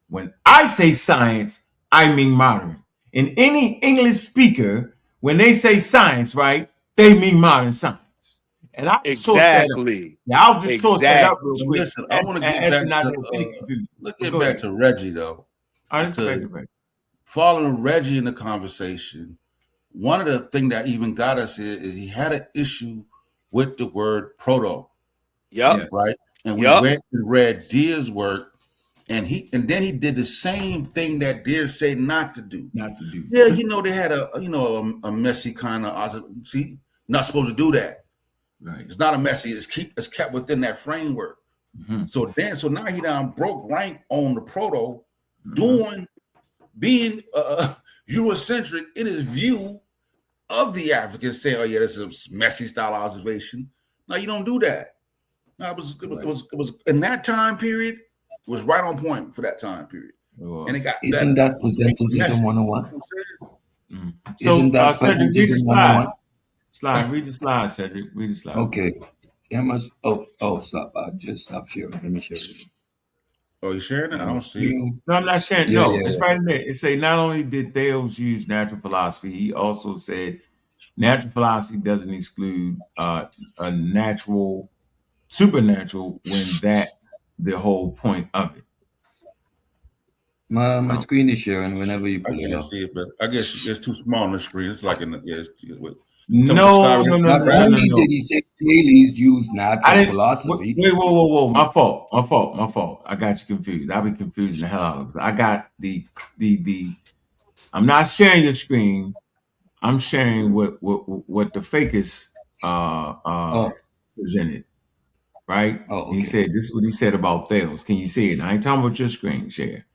when I say science, I mean modern. And any English speaker, when they say science, right, they mean modern science. And I'll just source that up.
Exactly.
Yeah, I'll just source that up real
Exactly.
quick.
Listen, I want to get
As to
back
not
to
have any confusion.
let's
But
get
go
back
ahead.
to Reggie though.
All right, let's
Because
get back to Reggie.
following Reggie in the conversation, one of the things that even got us here is he had an issue with the word proto.
Yep.
Yes.
Right. And we
Yep.
went and read Deer's work, and then he did the same thing that Deer said not to do.
Not to do.
Yeah, they had a messy kind of not supposed to do that.
Right.
It's not a messy, it's kept within that framework.
Mm-hmm.
So now he done broke rank on the proto, being Eurocentric in his view of the Africans, saying, "Oh yeah, this is a messy style observation." No, you don't do that. No, it was in that time period. It was right on point for that time period, and it got
Isn't
better.
that Presentism 101?
So,
Isn't that
Cedric, read the
Presentism
slide.
101?
Read the slide, Cedric. Read the slide.
Okay. Stop. I just stop sharing. Let me share it.
Oh, you sharing it? I don't see it.
No, I'm not sharing.
Yeah,
No,
yeah,
it's
yeah.
right there. It say not only did Thales use natural philosophy, he also said natural philosophy doesn't exclude a natural, supernatural, when that's the whole point of it.
My screen is sharing whenever you
I
pull it
can't
up.
see it, but I guess it's too small on the screen. It's like
No.
Not only did he say Thales use natural philosophy.
Wait, whoa. My fault. I got you confused. I'll be confusing the hell out of it. I got the I'm not sharing your screen. I'm sharing what the fakest presented. Right?
Oh, okay.
He said this is what he said about Thales. Can you see it? I ain't talking about your screen share.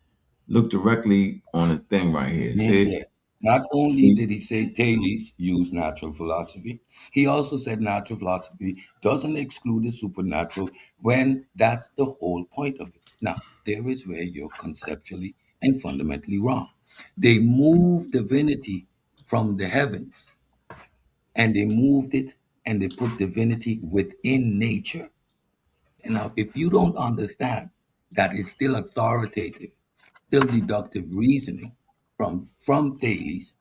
Look directly on the thing right here. See it?
Not only did he say Thales used natural philosophy, he also said natural philosophy doesn't exclude the supernatural when that's the whole point of it. Now, there is where you're conceptually and fundamentally wrong. They moved divinity from the heavens and they moved it and they put divinity within nature. And now, if you don't understand that it's still authoritative, still deductive reasoning from Thales,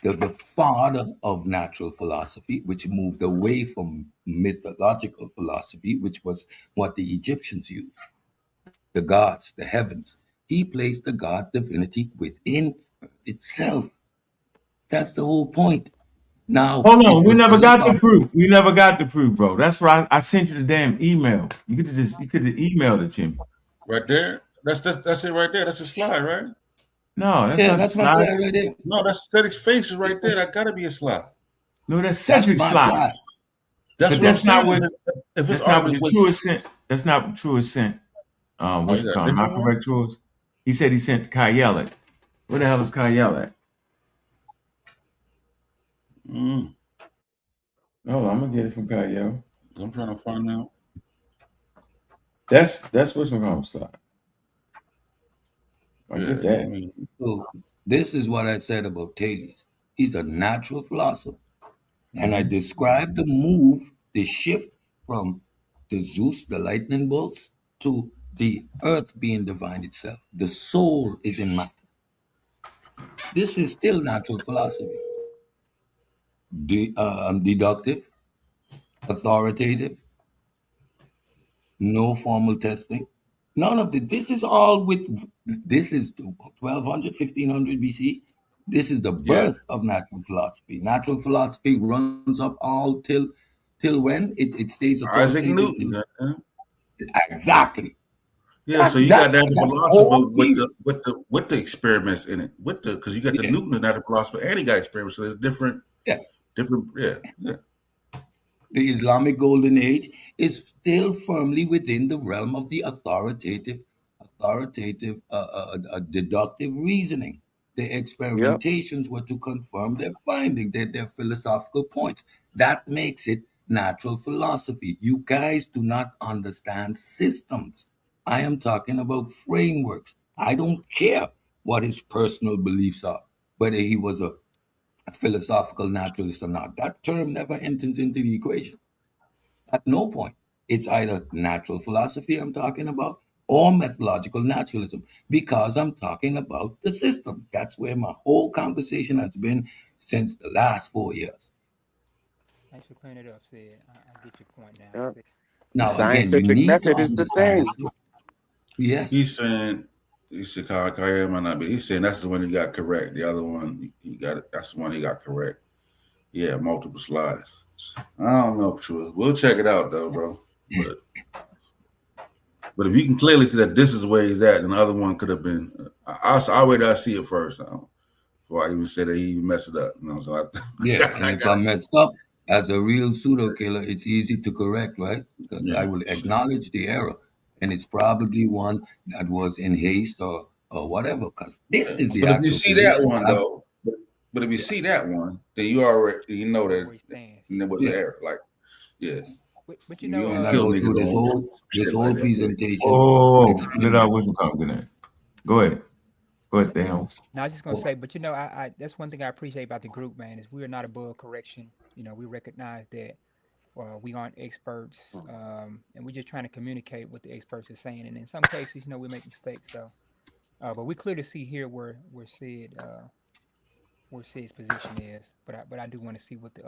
the father of natural philosophy, which moved away from mythological philosophy, which was what the Egyptians used, the gods, the heavens. He placed the god divinity within itself. That's the whole point. Now,
Hold on, we never got the proof. We never got the proof, bro. That's why I sent you the damn email. You could have emailed it to me.
Right there. That's it right there. That's a slide, right?
No, that's not
that's
the
my
slide.
slide right there.
No, that's Cedric's face is right there. That gotta be a slide.
No, that's Cedric's slide.
That's
but
what
that's
I'm
not
saying.
what.
If
That's not what the truest sent. That's not what truest sent. What you call? Am I correct, truest? He said he sent Kyle it. Where the hell is Kyle at? Oh, I'm gonna get it from Kyle.
I'm trying to find out.
That's what's McCollum's slide. I get that.
So this is what I said about Thales. He's a natural philosopher. And I described the move, the shift from the Zeus, the lightning bolts, to the earth being divine itself. The soul is in matter. This is still natural philosophy. Deductive, authoritative, no formal testing. None of this is all this is 1200, 1500 BC. This is the birth of natural philosophy. Natural philosophy runs up all till Till when? It stays
Isaac
authoritative.
Newton.
Exactly.
Yeah, so you got that philosopher
whole
with the experiments in it, because you got the Newton and that philosopher, and he got experiments, so there's different. Yeah.
The Islamic Golden Age is still firmly within the realm of the authoritative, deductive reasoning. The experimentations were to confirm their finding, their philosophical points. That makes it natural philosophy. You guys do not understand systems. I am talking about frameworks. I don't care what his personal beliefs are, whether he was a philosophical naturalist or not. That term never enters into the equation. At no point. It's either natural philosophy I'm talking about or methodological naturalism, because I'm talking about the system. That's where my whole conversation has been since the last 4 years.
Thanks for clearing it up, Sid. I get your point now.
Yep.
Now, again, you
Scientific
need to
method is the
understand
thing.
this. Yes.
He's saying, might not be. He's saying that's the one he got correct. The other one, he got it. That's the one he got correct. Yeah, multiple slides. I don't know, true. We'll check it out though, bro. But if you can clearly see that this is where he's at, and the other one could have been. I'll wait till I see it first, before I even say that he messed it up. You know, so
yeah, and if I messed up as a real pseudo killer, it's easy to correct, right? Because I will acknowledge the error, and it's probably one that was in haste or whatever. Because this is the.
But if you see that one though, but if you see that one, then you already know that it was an error. Like, yeah.
But you know,
and I go through this whole presentation.
Let our wisdom come in. Go ahead. Go ahead, Thanos.
Now I was just gonna say, but you know, I that's one thing I appreciate about the group, man, is we are not above correction. You know, we recognize that we aren't experts, and we're just trying to communicate what the experts are saying. And in some cases, you know, we make mistakes. So, but we clearly see here where Sid's position is. But I do want to see what the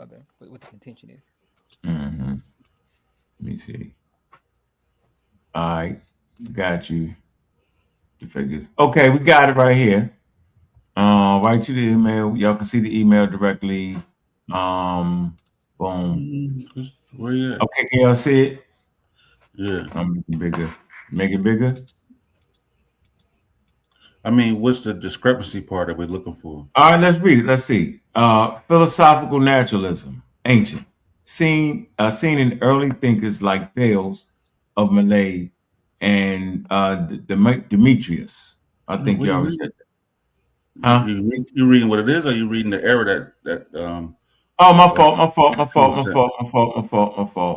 contention is.
Mm-hmm. Let me see. All right, got you. The figures. Okay, we got it right here. Write to the email. Y'all can see the email directly. Boom.
Where you at?
Okay, can y'all see it?
Yeah.
I'm making bigger. Make it bigger.
I mean, what's the discrepancy part that we're looking for?
All right, let's read it. Let's see. Philosophical naturalism, ancient, seen in early thinkers like Thales of Malay and Demetrius. I think you already said that. Huh?
You reading what it is, or you reading the error that
Oh, my fault.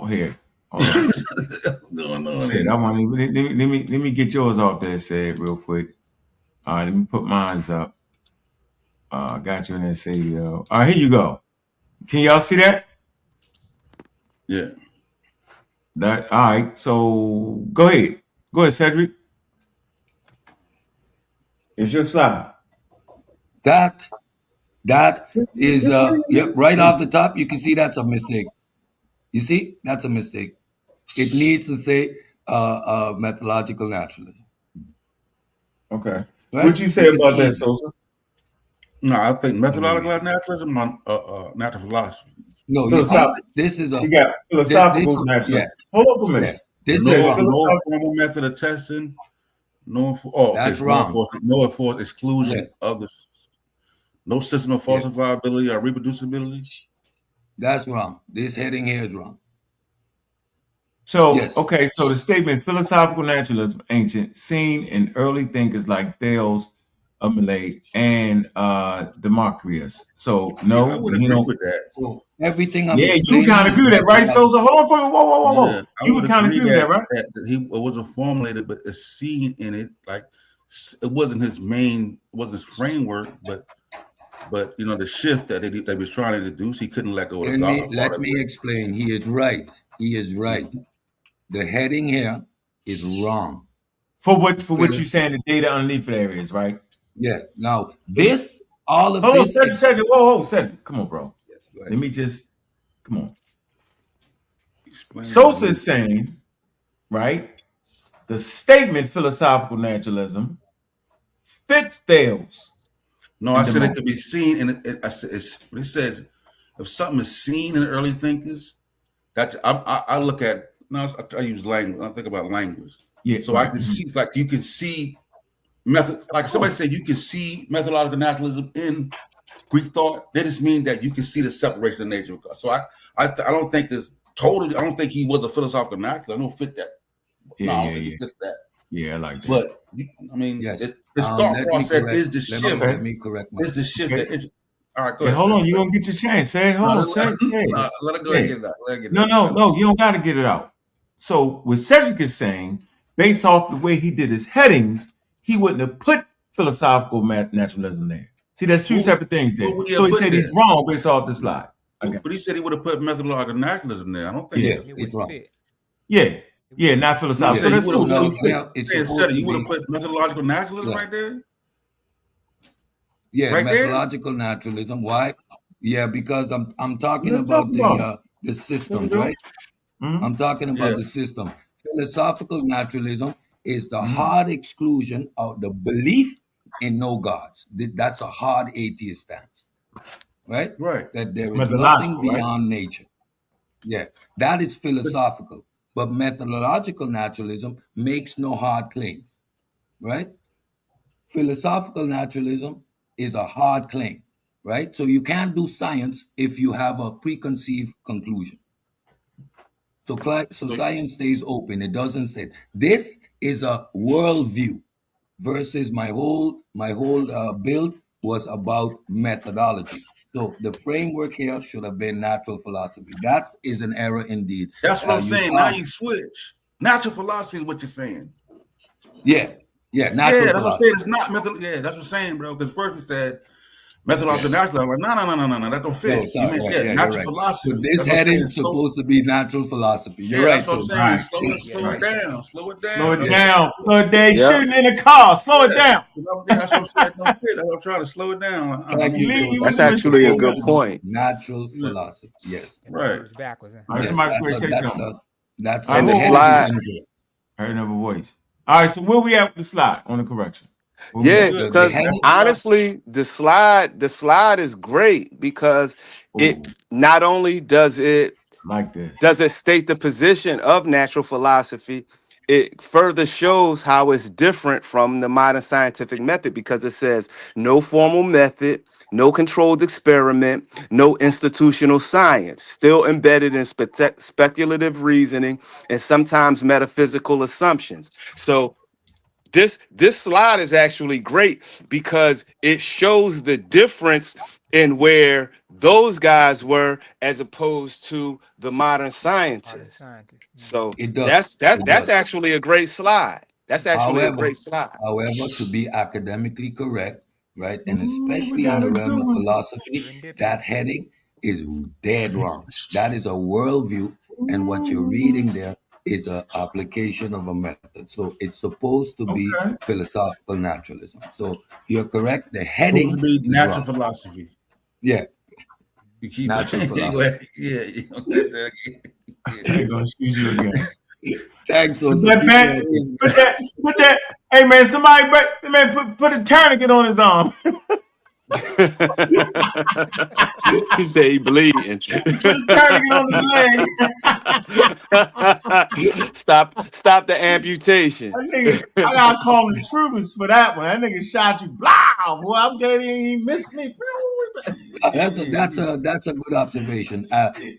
Here. Hold on. Shit, I want let me get yours off there, Sid, real quick. All right, let me put mine up. Got you in there, Sid. All right, here you go. Can y'all see that?
Yeah.
All right. So go ahead, Cedric. It's your slide.
That is yep, right off the top. You can see that's a mistake. You see, that's a mistake. It needs to say methodological naturalism.
Okay. Right? What you say about that, Sosa?
No, I think methodological naturalism, natural philosophy.
No, you see, this is
you got philosophical naturalism. Yeah. Hold on for a minute.
Yeah. This
is no formal method of testing.
That's wrong.
No enforced exclusion of the. No system of falsifiability or reproducibility.
That's wrong. This heading here is wrong.
So, okay, so the statement philosophical naturalism, ancient, seen in early thinkers like Thales of Malay and Democritus. So, no,
I would agree with that.
So, everything I'm
you kind of agree with that, right? So, hold on for a minute. Whoa. Yeah, you would kind of agree with that, right?
That it wasn't formulated, but it's seen in it. Like, it wasn't his framework, but you know, the shift that they was trying to introduce, he couldn't let go of the God.
Let me explain. He is right. The heading here is wrong.
For what you're saying, the data underneath the areas, right?
Yeah. Now, this, all of
this. Cedric. Whoa, Cedric. Come on, bro. Yes, let me just, come on. Sosa is saying, right, the statement philosophical naturalism fits Thales.
No, I said it could be seen, and it says if something is seen in early thinkers, That I look at I use language. I think about language.
Yeah.
So I can see, like, you can see method. Like somebody said, you can see methodological naturalism in Greek thought. That just mean that you can see the separation of nature. So I don't think it's totally. I don't think he was a philosophical naturalist. I don't fit that. No, I don't think he fits that.
Yeah, I like that.
But I mean,
yes.
His thought process is the shift.
Let me correct myself.
It's the shift that. All right, go ahead.
Hold on, you gonna get your chance. Say, hold on, say.
Let it go ahead and get it out.
No, you don't got to get it out. So what Cedric is saying, based off the way he did his headings, he wouldn't have put philosophical naturalism there. See, that's two separate things there. So he said he's wrong based off the slide.
Okay. But he said he would have put methodological naturalism there. I don't think
it's wrong.
Yeah, not philosophical.
So you would have put methodological naturalism right there?
Yeah, right methodological naturalism. Why? Yeah, because I'm talking about the systems, right? I'm talking about the system. Philosophical naturalism is the hard exclusion of the belief in no gods. That's a hard atheist stance, right?
Right.
That there is nothing beyond nature. Yeah, that is philosophical. But methodological naturalism makes no hard claims, right? Philosophical naturalism is a hard claim, right? So you can't do science if you have a preconceived conclusion. So science stays open. It doesn't say this is a worldview versus my whole build was about methodology. So the framework here should have been natural philosophy. That is an error indeed.
That's what I'm saying. Now you switch. Natural philosophy is what you're saying.
Yeah. Natural
that's
philosophy.
what I'm saying. It's not method. Yeah, that's what I'm saying, bro. Because first we said methodological natural. I'm like, no, that don't fit. Natural philosophy.
So this heading is supposed to be natural philosophy. You're right.
That's what I'm saying. Slow it down.
Slow it down. Shooting in the car. Slow it down.
That's what I'm saying. Don't fit. I'm trying to slow it down.
That's actually a good point.
Natural philosophy. Yes.
Right.
Backwards.
Somebody's going to say something.
That's
and the slide.
I heard another voice. All right, so where we at with the slide on the correction?
Because honestly, the slide is great because it not only does it state the position of natural philosophy, it further shows how it's different from the modern scientific method because it says no formal method, no controlled experiment, no institutional science, still embedded in speculative reasoning and sometimes metaphysical assumptions. So this slide is actually great because it shows the difference in where those guys were as opposed to the modern scientists. So that's actually a great slide. That's actually a great slide.
However, to be academically correct, right, and especially in the realm of philosophy, that heading is dead wrong. That is a worldview, and what you're reading there is an application of a method. So it's supposed to be philosophical naturalism. So you're correct. The heading
supposed to be natural philosophy.
Yeah.
You keep
natural philosophy.
I ain't gonna shoot you again.
Thanks.
Put that. Hey man, somebody put a tourniquet on his arm.
He said he bleeding. Stop the amputation.
I gotta call the troopers for that one. That nigga shot you. Blah, boy, I'm dead. He missed me.
That's a good observation.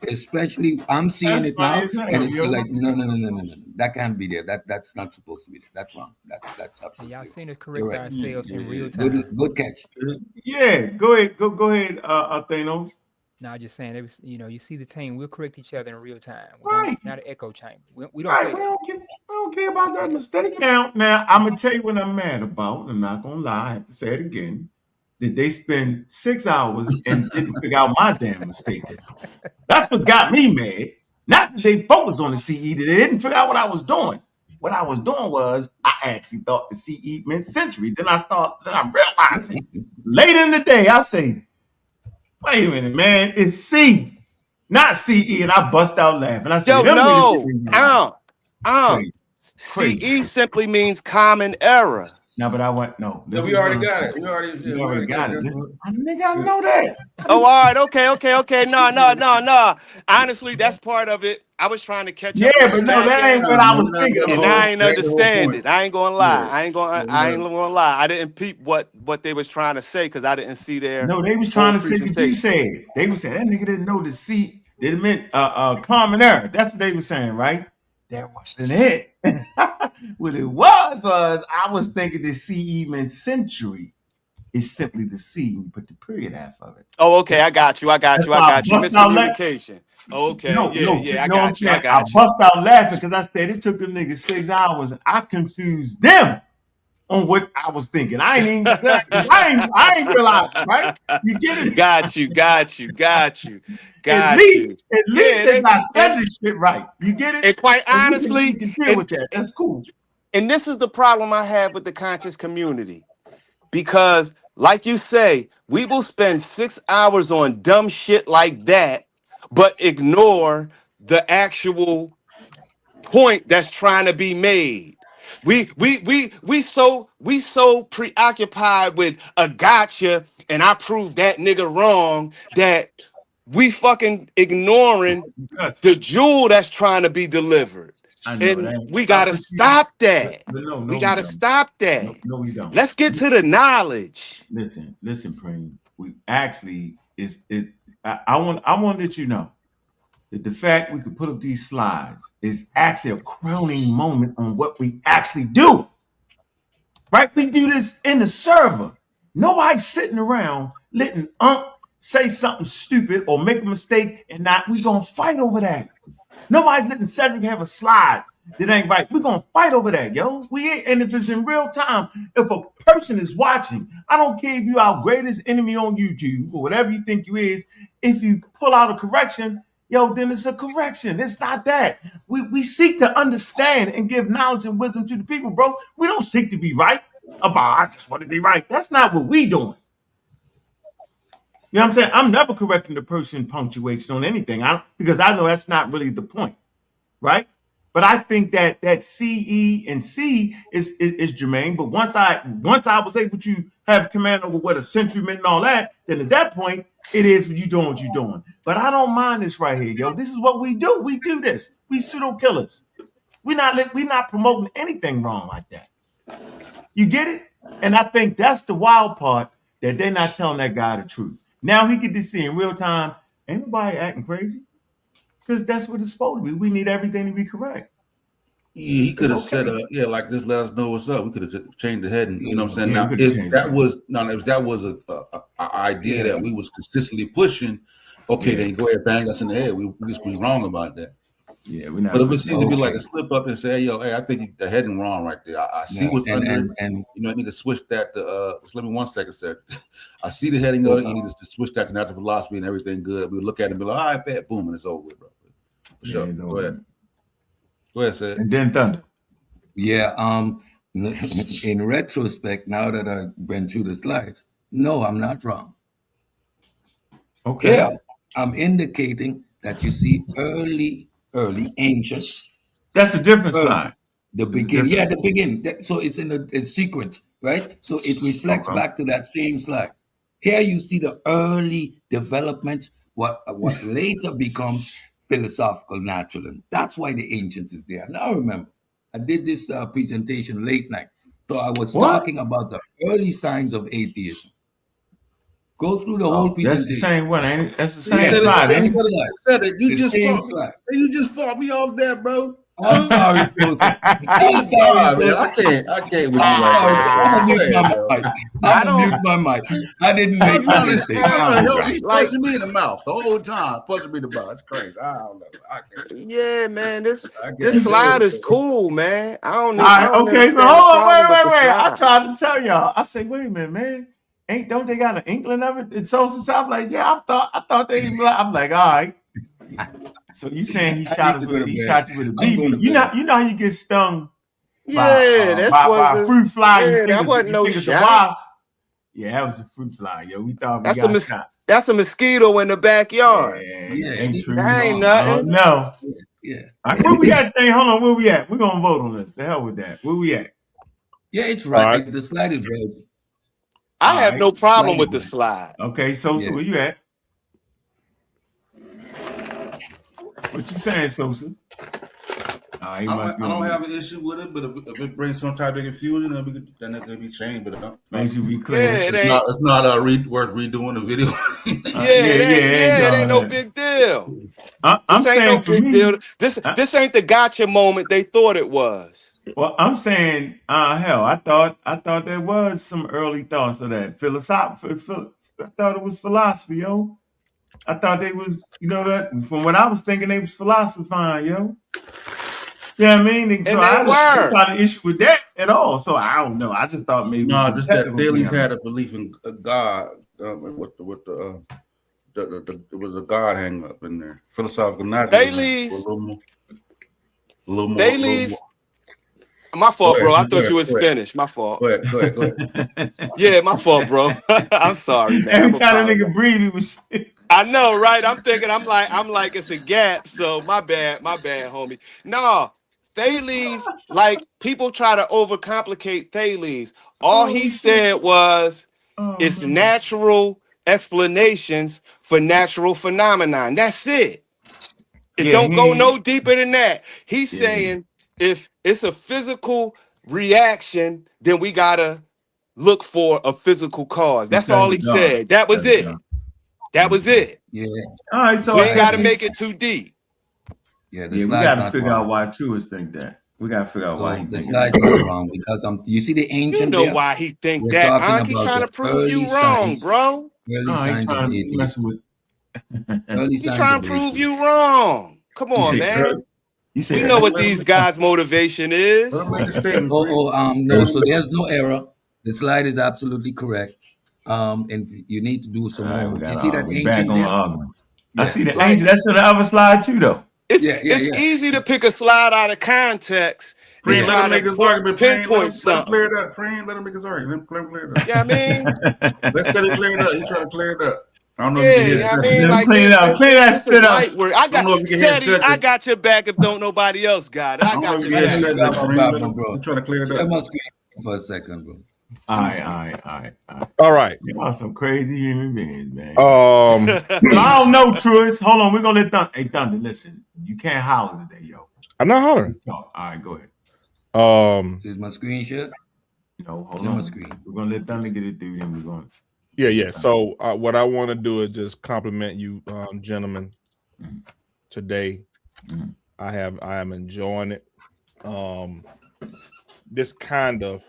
Especially I'm seeing it now, and it's like no. That can't be there. That's not supposed to be there. That's wrong. That's absolutely.
Y'all seen us correct ourselves in real time.
Good catch.
Yeah, go ahead, Thanos.
No, I'm just saying, it was, you see the team. We'll correct each other in real time. Not an echo chamber. We don't.
We don't care about that mistake. Now, I'm gonna tell you what I'm mad about. I'm not gonna lie. I have to say it again. That they spend 6 hours and didn't figure out my damn mistake. That's what got me mad. Not that they focused on the CE, that they didn't figure out what I was doing. What I was doing was I actually thought the CE meant century. Then I'm realizing later in the day, I say, wait a minute, man, it's C, not CE. And I bust out laughing. I said,
CE simply means common error.
No, but I want no.
No, we already got it. We already
got it. Nigga, I
Yeah.
know that.
Oh, all right, okay. No. Honestly, that's part of it. I was trying to catch
Yeah,
up on the
but no,
back
that ain't
end,
what I was thinking
and
about.
I ain't
That ain't the whole
understand
point.
it. I ain't gonna
Yeah.
lie. I ain't gonna lie. I didn't peep what they was trying to say because I didn't see their
No, they was
whole
trying to say what you
presentation.
said. They was saying that nigga didn't know the C. They meant common error. That's what they were saying, right? That wasn't it. What it was I was thinking the CE meant century. It's simply the C. You put the period after of it.
Oh, okay. I got you.
That's why I bust out laughing.
Miscommunication. Okay. Yeah. I
No, I'm
got you. I
saying I
got you.
bust out laughing because I said it took them niggas 6 hours and I confused them on what I was thinking. I ain't realizing, right? You get it?
Got you.
At least they got subject shit right. You get it?
And quite
And
honestly,
we can deal with that. That's cool.
And this is the problem I have with the conscious community. Because, like you say, we will spend 6 hours on dumb shit like that, but ignore the actual point that's trying to be made. We so preoccupied with a gotcha and I proved that nigga wrong that we fucking ignoring the jewel that's trying to be delivered.
I know
And
that.
we gotta stop that.
But no,
We
we
gotta
don't.
stop that.
No, we don't.
Let's get to the knowledge.
Listen, Preem. We actually is it. I want to let you know that the fact we could put up these slides is actually a crowning moment on what we actually do. Right? We do this in the server. Nobody's sitting around letting say something stupid or make a mistake and we gonna fight over that. Nobody's letting Cedric have a slide that ain't right. We're gonna fight over that, yo. And if it's in real time, if a person is watching, I don't care if you our greatest enemy on YouTube or whatever you think you is, if you pull out a correction, yo, then it's a correction. It's not that. We seek to understand and give knowledge and wisdom to the people, bro. We don't seek to be right. I just want to be right. That's not what we doing. You know what I'm saying? I'm never correcting the person punctuation on anything. Because I know that's not really the point, right? But I think that CE and C is germane. But once I was able to have command over what a century meant and all that, then at that point it is you doing what you're doing. But I don't mind this right here, yo. This is what we do. We do this. We pseudo killers. We're not promoting anything wrong like that. You get it? And I think that's the wild part, that they're not telling that guy the truth. Now he get to see in real time, ain't nobody acting crazy. Because that's what it's supposed to be. We need everything to be correct.
Yeah, he could have said, like this, let us know what's up. We could have changed the heading. You know what I'm saying? Now, if that was an idea that we was consistently pushing, then go ahead, bang us in the head. We just be wrong about that.
Yeah, we're not.
But if it seems to be like a slip up and say, hey, I think the heading wrong right there. I see what's under, and I need to switch that to, just let me 1 second, sir. I see the heading of it. You need to switch that to natural philosophy and everything good. We look at it and be like, all right, bet, boom, and it's over with, bro. For sure. Go ahead. Go ahead, sir.
And then Thunder.
Yeah. In retrospect, now that I went through the slides, no, I'm not wrong.
Okay.
Yeah, I'm indicating that you see early ancient.
That's a different slide.
The beginning. Yeah, the beginning. So it's in sequence, right? So it reflects back to that same slide. Here you see the early developments, what later becomes philosophical naturalism. That's why the ancient is there. Now remember, I did this presentation late night. So I was talking about the early signs of atheism. Go through the whole presentation.
That's the same one, ain't it? That's the same slide, ain't
it? You just fought me off that, bro.
I'm sorry, Sosa. I'm sorry, man. I can't with you right now. I'm gonna mute my mic. I didn't make that mistake.
He's punching me in the mouth the whole time. Punching me in the mouth. It's crazy. I don't know. I can't.
Yeah, man. This slide is cool, man. I don't know.
Okay, so hold on, wait. I tried to tell y'all. I said, wait a minute, man. Don't they got an inkling of it? It's Sosa South. Like, yeah, I thought they. I'm like, all right. So you saying he shot you with a BB? You know how you get stung? By a fruit fly.
That wasn't no shot.
Yeah, that was a fruit fly. Yo, we thought we got shot.
That's a mosquito in the backyard.
Yeah, ain't true.
That ain't nothing.
No.
Yeah.
Where we at? Hold on. Where we at? We're gonna vote on this. The hell with that. Where we at?
Yeah, it's right. The slide is right.
I have no problem with the slide.
Okay, Sosa, where you at? What you saying, Sosa?
I don't have an issue with it, but if it brings some type of confusion, then it could be changed. But
makes you be clear.
Yeah, it ain't.
It's not worth redoing the video.
It ain't no big deal.
I'm
This ain't
saying
no
for
big
me,
deal. This ain't the gotcha moment they thought it was.
Well, I'm saying, hell, I thought there was some early thoughts of that philosophical. I thought it was philosophy, yo. I thought they was, that from what I was thinking, they was philosophizing, yo. Yeah, I mean,
And
so
they
I
were.
got an issue with that at all. So I don't know. I just thought maybe
no,
some
just that Thales
thing.
had a belief in God. With the it was a God hang up in there. Philosophical naturalism. A little more.
My fault, bro. I thought you was finished. My fault.
Go ahead.
Yeah, my fault, bro. I'm sorry, man.
Every time the nigga breathe, he was shit.
I know, right? I'm thinking, I'm like, it's a gap. So my bad, homie. No, Thales, like people try to overcomplicate Thales. All he said was it's natural explanations for natural phenomenon. That's it. It don't go no deeper than that. He's saying if it's a physical reaction, then we gotta look for a physical cause. That's all he said. That was it. That was it.
Yeah.
All right, so
we ain't got to make it too deep.
Yeah,
we got to figure out why truists think that. We got to figure out why he
the
thinks
slide's not wrong because you see the ancient.
You know why he think that? Ankh, he's trying to prove you wrong, bro.
Early signs of atheism.
He's trying to prove you wrong. Come on, man. We know what these guys' motivation is.
No, so there's no error. The slide is absolutely correct. And you need to do some homework. You see that ancient there?
I see the ancient. That's in the other slide too, though.
It's easy to pick a slide out of context.
Let him make his argument.
Pinpoint something.
Clear it up. Let him make his argument. Let him clear it up.
Yeah, I mean,
let's let him clear it up. He's trying to clear it up. I don't know
if you can hear like
clean it up. Clean that shit up.
I got your back if don't nobody else got it. I got your back.
I'm trying to clear it up.
For a second, bro.
All right.
All right.
You are some crazy human beings, man. I don't know, Truist. Hold on. We're gonna let Thunder. Hey, Thunder, listen. You can't holler today, yo.
I'm not hollering.
All right, go ahead.
Is my screen share?
No, hold on. My screen. We're gonna let Thunder get it through, then we're going.
Yeah. So what I want to do is just compliment you, gentlemen, today. I am enjoying it. This kind of,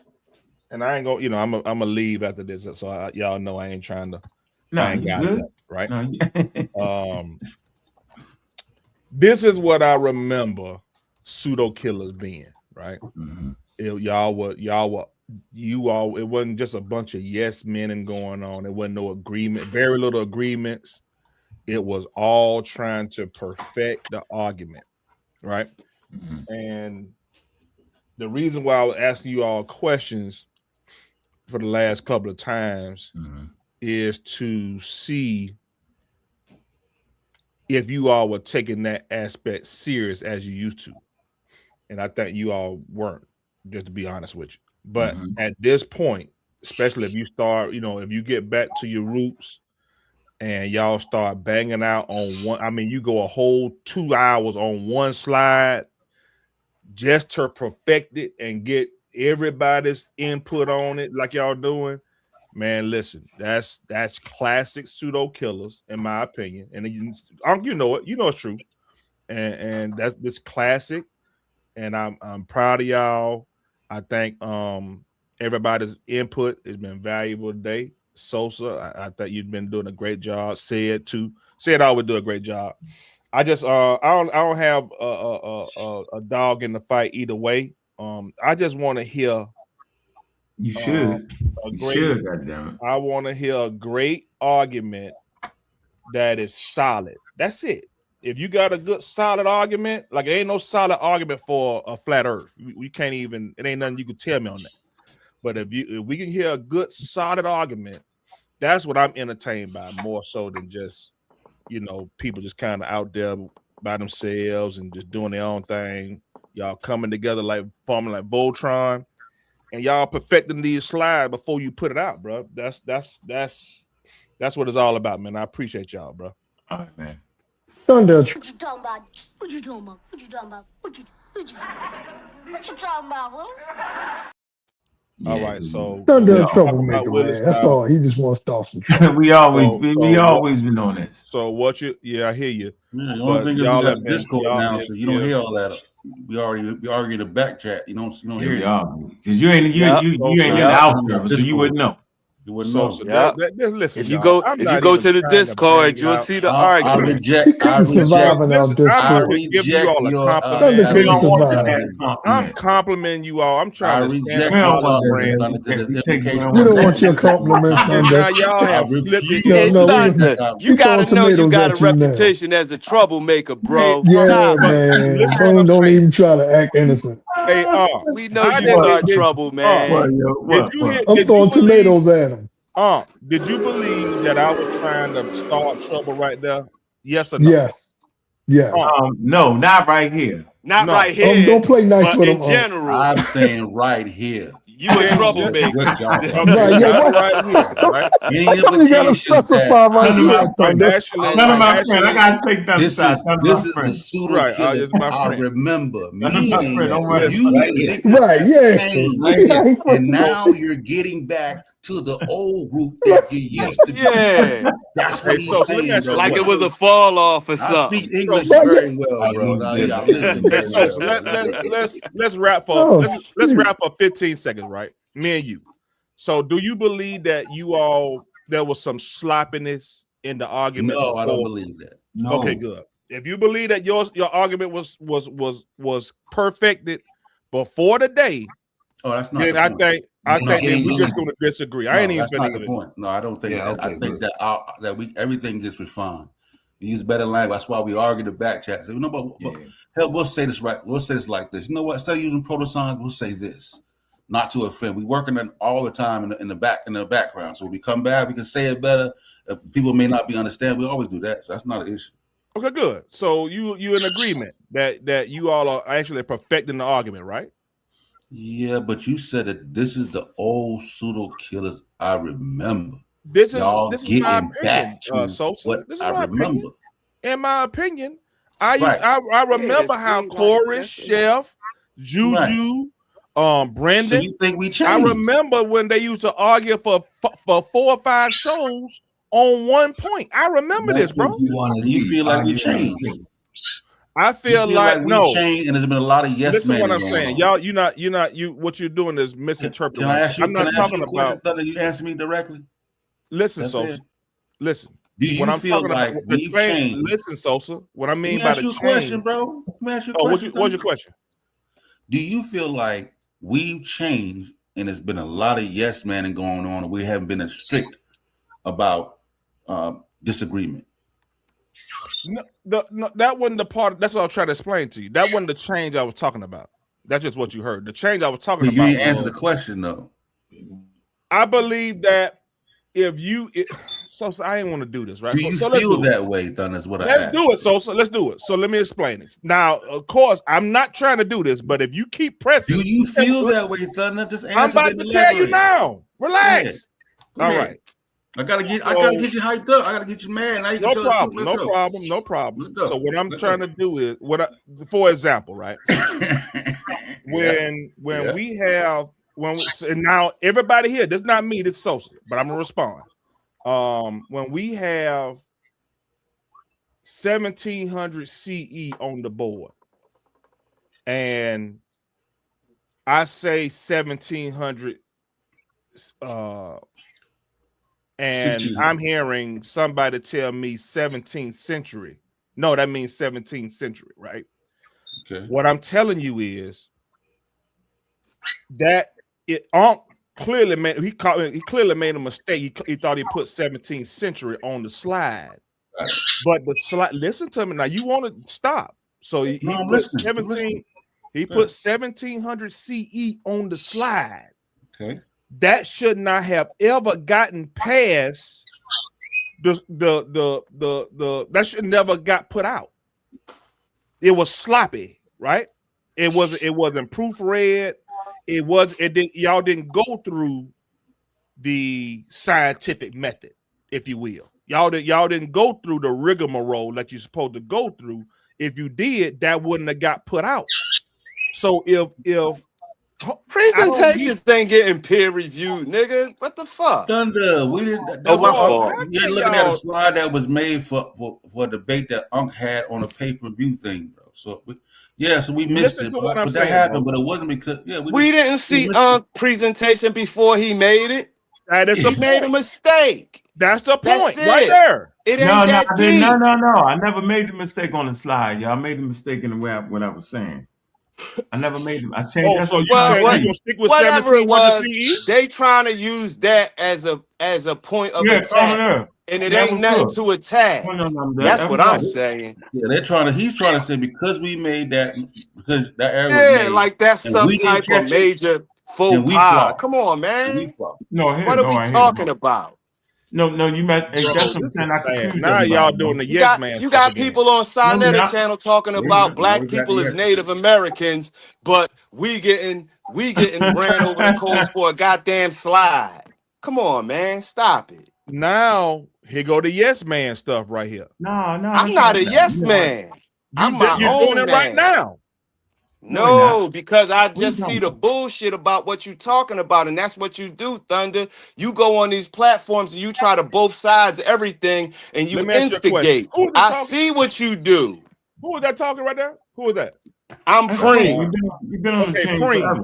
and I ain't gonna, I'm gonna leave after this, so y'all know I ain't trying to.
No, I ain't got
it, right? No, this is what I remember pseudo killers being, right? It wasn't just a bunch of yes men and going on. It wasn't no agreement, very little agreements. It was all trying to perfect the argument, right? And the reason why I was asking you all questions for the last couple of times is to see if you all were taking that aspect serious as you used to. And I think you all weren't, just to be honest with you. But at this point, especially if you start, if you get back to your roots and y'all start banging out on one, you go a whole 2 hours on one slide just to perfect it and get everybody's input on it like y'all doing. Man, listen, that's classic pseudo killers, in my opinion. And you know it, it's true. And that's classic. And I'm proud of y'all. I think everybody's input has been valuable today. Sosa, I think you've been doing a great job. Said I would do a great job. I just I don't have a dog in the fight either way. I just want to hear.
You should. Goddammit.
I want to hear a great argument that is solid. That's it. If you got a good solid argument, like it ain't no solid argument for a flat earth. We can't even, it ain't nothing you can tell me on that. But if we can hear a good solid argument, that's what I'm entertained by, more so than just, people just kind of out there by themselves and just doing their own thing. Y'all coming together like forming like Voltron.
and y'all perfecting these slides before you put it out, bro. That's what it's all about, man. I appreciate y'all, bro.
All right, man.
Thunder.
What you talking about? What you talking about? What you talking about? What you talking about, Willis?
All right, so
Thunder troublemaker, man. That's all. He just wants to start some trouble.
we always been on this.
So what you? Yeah, I hear you.
Yeah, the only thing is we
y'all
got
have
a Discord
y'all-
now, so you don't hear all that. We already in the back chat. You don't hear it.
Because you ain't in the house server, so you wouldn't know.
You wouldn't know.
Listen,
if you go to the Discord, you'll see the argument.
He couldn't survive in our Discord.
Give you all a compliment.
Thunder couldn't survive.
I'm complimenting you all. I'm trying to stand
y'all
up.
We don't want your compliments, Thunder.
Now y'all have flipped it.
Hey,
No,
Thunder, you gotta know you got a
at you now.
reputation as a troublemaker, bro.
Yeah,
Stop.
man. Don't even try to act innocent.
Hey,
we know you start trouble, man.
I'm throwing tomatoes at him.
Did you believe that I was trying to start trouble right there? Yes or no?
Yes. Yeah.
No, not right here.
Not right here.
Don't play nice with him.
In general,
I'm saying right here.
You a troublemaker.
Right,
yeah,
right here, right?
You gotta specify right here, Thunder.
None of my friends. I gotta take that side.
This is the pseudo killer I remember. Meaning
right, yeah.
And now you're getting back to the old group that you used to be.
Yeah.
That's what he's saying, bro.
Like it was a fall off or something.
I speak English very well, bro.
Let's wrap up. Let's wrap up 15 seconds, right? Me and you. So do you believe that there was some sloppiness in the argument?
No, I don't believe that.
No.
Okay, good. If you believe that your argument was perfected before the day,
that's not
then
the point.
I think that we're just going to disagree. I ain't even
that's not the point. No, I don't think that. I think that everything gets refined. We use better language. That's why we argue the back chat. So, we'll say this right. We'll say this like this. You know what? Instead of using proto-science, we'll say this, not to offend. We're working on all the time in the background. So when we come back, we can say it better. If people may not be understand, we always do that. So that's not an issue.
Okay, good. So you in agreement that you all are actually perfecting the argument, right?
Yeah, but you said that this is the old pseudo killers I remember.
This
Y'all
is
getting
my opinion,
back to what
this is
I
my
remember.
Opinion. In my opinion,
Right.
I remember how Corey, Chef, Juju, Brandon.
So you think we changed?
I remember when they used to argue for 4 or 5 shows on one point. I remember this, bro.
You feel like we changed?
I feel like
we
no.
changed, and there's been a lot of yes men.
Listen, what I'm saying, y'all. What you're doing is misinterpreting.
Can I ask you?
I'm not talking about.
You answer me directly.
Listen, Sosa. Listen.
Do you feel like we've changed?
Listen, Sosa. What I mean
by
the
change. Question, bro. Let me ask you a question.
What's your question?
Do you feel like we've changed, and there's been a lot of yes men going on, and we haven't been as strict about disagreement?
No, that wasn't the part. That's what I was trying to explain to you. That wasn't the change I was talking about. That's just what you heard. The change I was talking about.
You didn't answer the question though.
I believe that Sosa, I didn't want to do this, right?
Do you feel that way, Thunder? Is what I asked.
Let's do it, Sosa. Let's do it. So let me explain this. Now, of course, I'm not trying to do this, but if you keep pressing,
do you feel that way, Thunder? Just answer.
I'm about to tell you now. Relax.
All right. I gotta get you hyped up. I gotta get you mad. Now you can
No problem. So what I'm trying to do is for example, right? when now everybody here, this is not me, this is Sosa, but I'm gonna respond. When we have 1700 CE on the board, and I say 1700 and 1600. I'm hearing somebody tell me 17th century. No, that means 17th century, right?
Okay.
What I'm telling you is that clearly made a mistake. He thought he put 17th century on the slide.
Right.
But the slide, listen to me now. You want to stop. So he put 1700 CE on the slide.
Okay.
That should not have ever gotten past that should never got put out. It was sloppy, right? It wasn't proofread. y'all didn't go through the scientific method, if you will. Y'all didn't go through the rigmarole that you're supposed to go through. If you did, that wouldn't have got put out. So if
presentations ain't getting peer reviewed, nigga, what the fuck?
Thunder, we didn't.
Oh, my fault.
You're looking at a slide that was made for a debate that Ankh had on a pay-per-view thing, bro. So we missed it, but that happened. But it wasn't because
we didn't see Ankh presentation before he made it.
He
made a mistake.
That's the point right there.
It ain't that deep.
No. I never made the mistake on the slide, y'all. I made the mistake in the way what I was saying. I never made them. I changed.
So you gonna stick with
whatever it was, they trying to use that as a point of attack, and it ain't nothing to attack. That's what I'm saying.
Yeah, he's trying to say because we made that, because that error was made,
like that's some type of major faux pas. Come on, man. What are we talking about?
No, you met. That's what I'm saying.
Now y'all doing the yes man.
You got people on Sinetta channel talking about black people as Native Americans, but we getting ran over the coals for a goddamn slide. Come on, man, stop it.
Now here go the yes man stuff right here.
No,
I'm not a yes man. I'm my
you're
own
doing it
man.
right now.
No, because I just see the bullshit about what you're talking about, and that's what you do, Thunder. You go on these platforms and you try to both sides everything, and you instigate. I see what you do.
Who is that talking right there? Who is that?
I'm Preem.
You've been on the chain
Preem.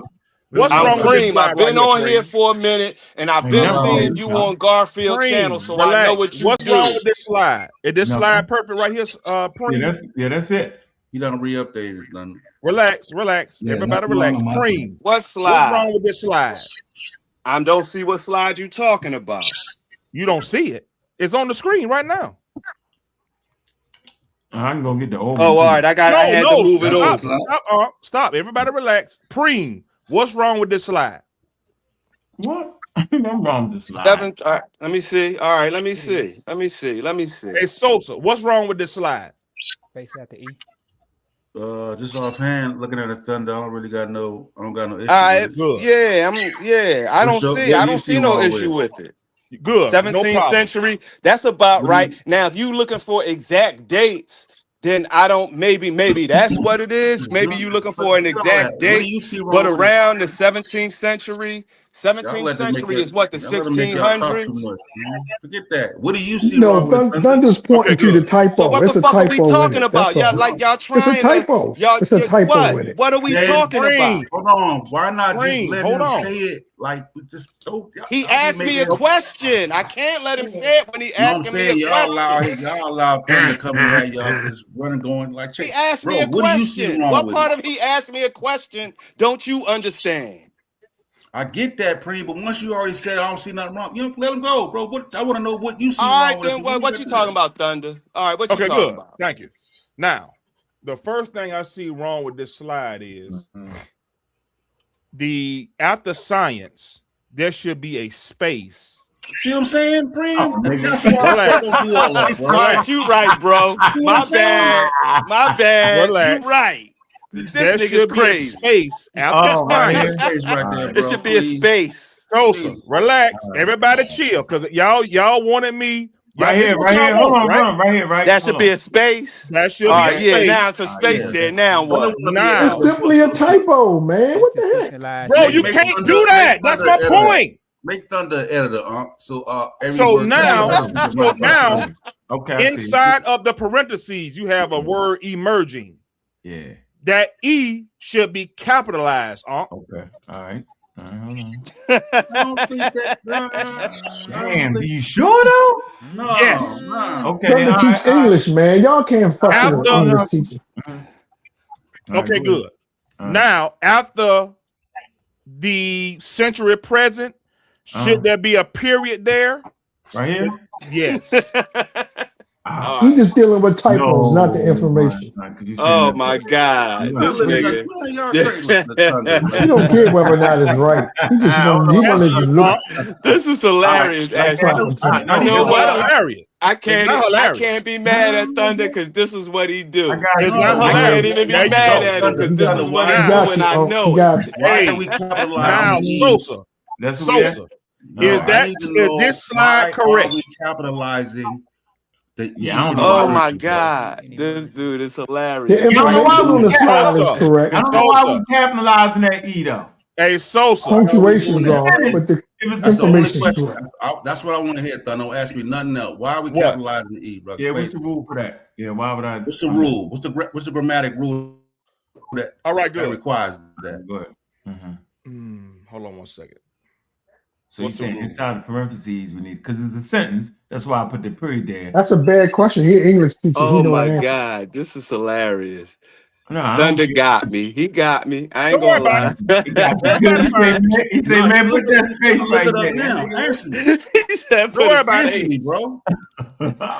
What's
wrong with this? I've been on here for a minute, and I've been seeing you on Garfield channel, so I know what you do.
What's wrong with this slide? Is this slide perfect right here, Preem?
Yeah, that's it.
You don't re-update it, Thunder.
Relax. Yeah, everybody relax. Preem.
What slide?
What's wrong with this slide?
I don't see what slide you talking about.
You don't see it. It's on the screen right now.
I'm gonna get the old.
Oh, all right. I had to move it over.
Stop. Everybody relax. Preem. What's wrong with this slide?
What? I'm wrong with this slide.
Let me see. All right. Let me see.
Hey, Sosa. What's wrong with this slide?
Face at the E.
Just offhand, looking at the Thunder, I don't got no issue.
I don't see no issue with it.
Good.
17th century. That's about right. Now, if you looking for exact dates, then I don't. Maybe that's what it is. Maybe you looking for an exact date. But around the 17th century. 17th century is what, the 1600s?
Forget that. What do you see?
No, Thunder's pointing to the typo.
So what the fuck are we talking about? Y'all trying
to. It's a typo. It's a typo with it.
What are we talking about?
Hold on. Why not just let him say it? Like, just don't.
He asked me a question. I can't let him say it when he asking me a question.
Y'all allow them to come in here. Y'all just running, going like.
He asked me a question. What part of he asked me a question don't you understand?
I get that, Preem, but once you already said I don't see nothing wrong, you let him go, bro. I want to know what you see
wrong.
All
right, then what you talking about, Thunder? All right, what you talking about?
Thank you. Now, the first thing I see wrong with this slide is after science, there should be a space.
See what I'm saying, Preem? That's why I don't do all that, bro.
All right, you right, bro. My bad.
Relax.
You right.
There should be a space after science.
There should be a space.
Relax. Everybody chill, because y'all wanted me.
Right here. Hold on, right here.
That should be a space.
That should be a space.
Now it's a space there. Now what?
It's simply a typo, man. What the heck?
Bro, you can't do that. That's my point.
Make Thunder editor, so
now,
okay.
Inside of the parentheses, you have a word emerging.
Yeah.
That E should be capitalized.
Okay. All right. Hold on.
I don't think that.
Damn, are you sure though?
No.
Yes.
No.
Okay. You teach English, man. Y'all can't fuck with English teachers.
Okay, good. Now, after the century present, should there be a period there?
Right here?
Yes.
He just dealing with typos, not the information.
Oh my God, this nigga.
He don't care whether or not it's right. He just want to look.
This is hilarious, Ashley. You know what?
Hilarious.
I can't be mad at Thunder because this is what he do.
It's not
I can't
hilarious.
even be mad at him because this is what he do, and I know it.
Hey, now Sosa. Sosa. Is this slide correct?
Are we capitalizing the
Oh my God, this dude is hilarious.
The information on the slide is correct.
I don't know why we capitalizing that E though.
Hey, Sosa.
Punctuation is wrong, but the information is correct.
That's what I want to hear. Don't ask me nothing else. Why are we capitalizing the E, bro?
Yeah, what's the rule for that? Yeah, why would I?
What's the rule? What's the grammatic rule that?
All right, good.
That requires that.
Go ahead.
Hold on one second.
So you're saying inside the parentheses we need, because it's a sentence. That's why I put the period there.
That's a bad question. He English teacher.
Oh my God, this is hilarious.
No,
Thunder got me. He got me. I ain't gonna lie.
He said, man, put that space right there.
Now,
he said,
don't worry about it,
bro.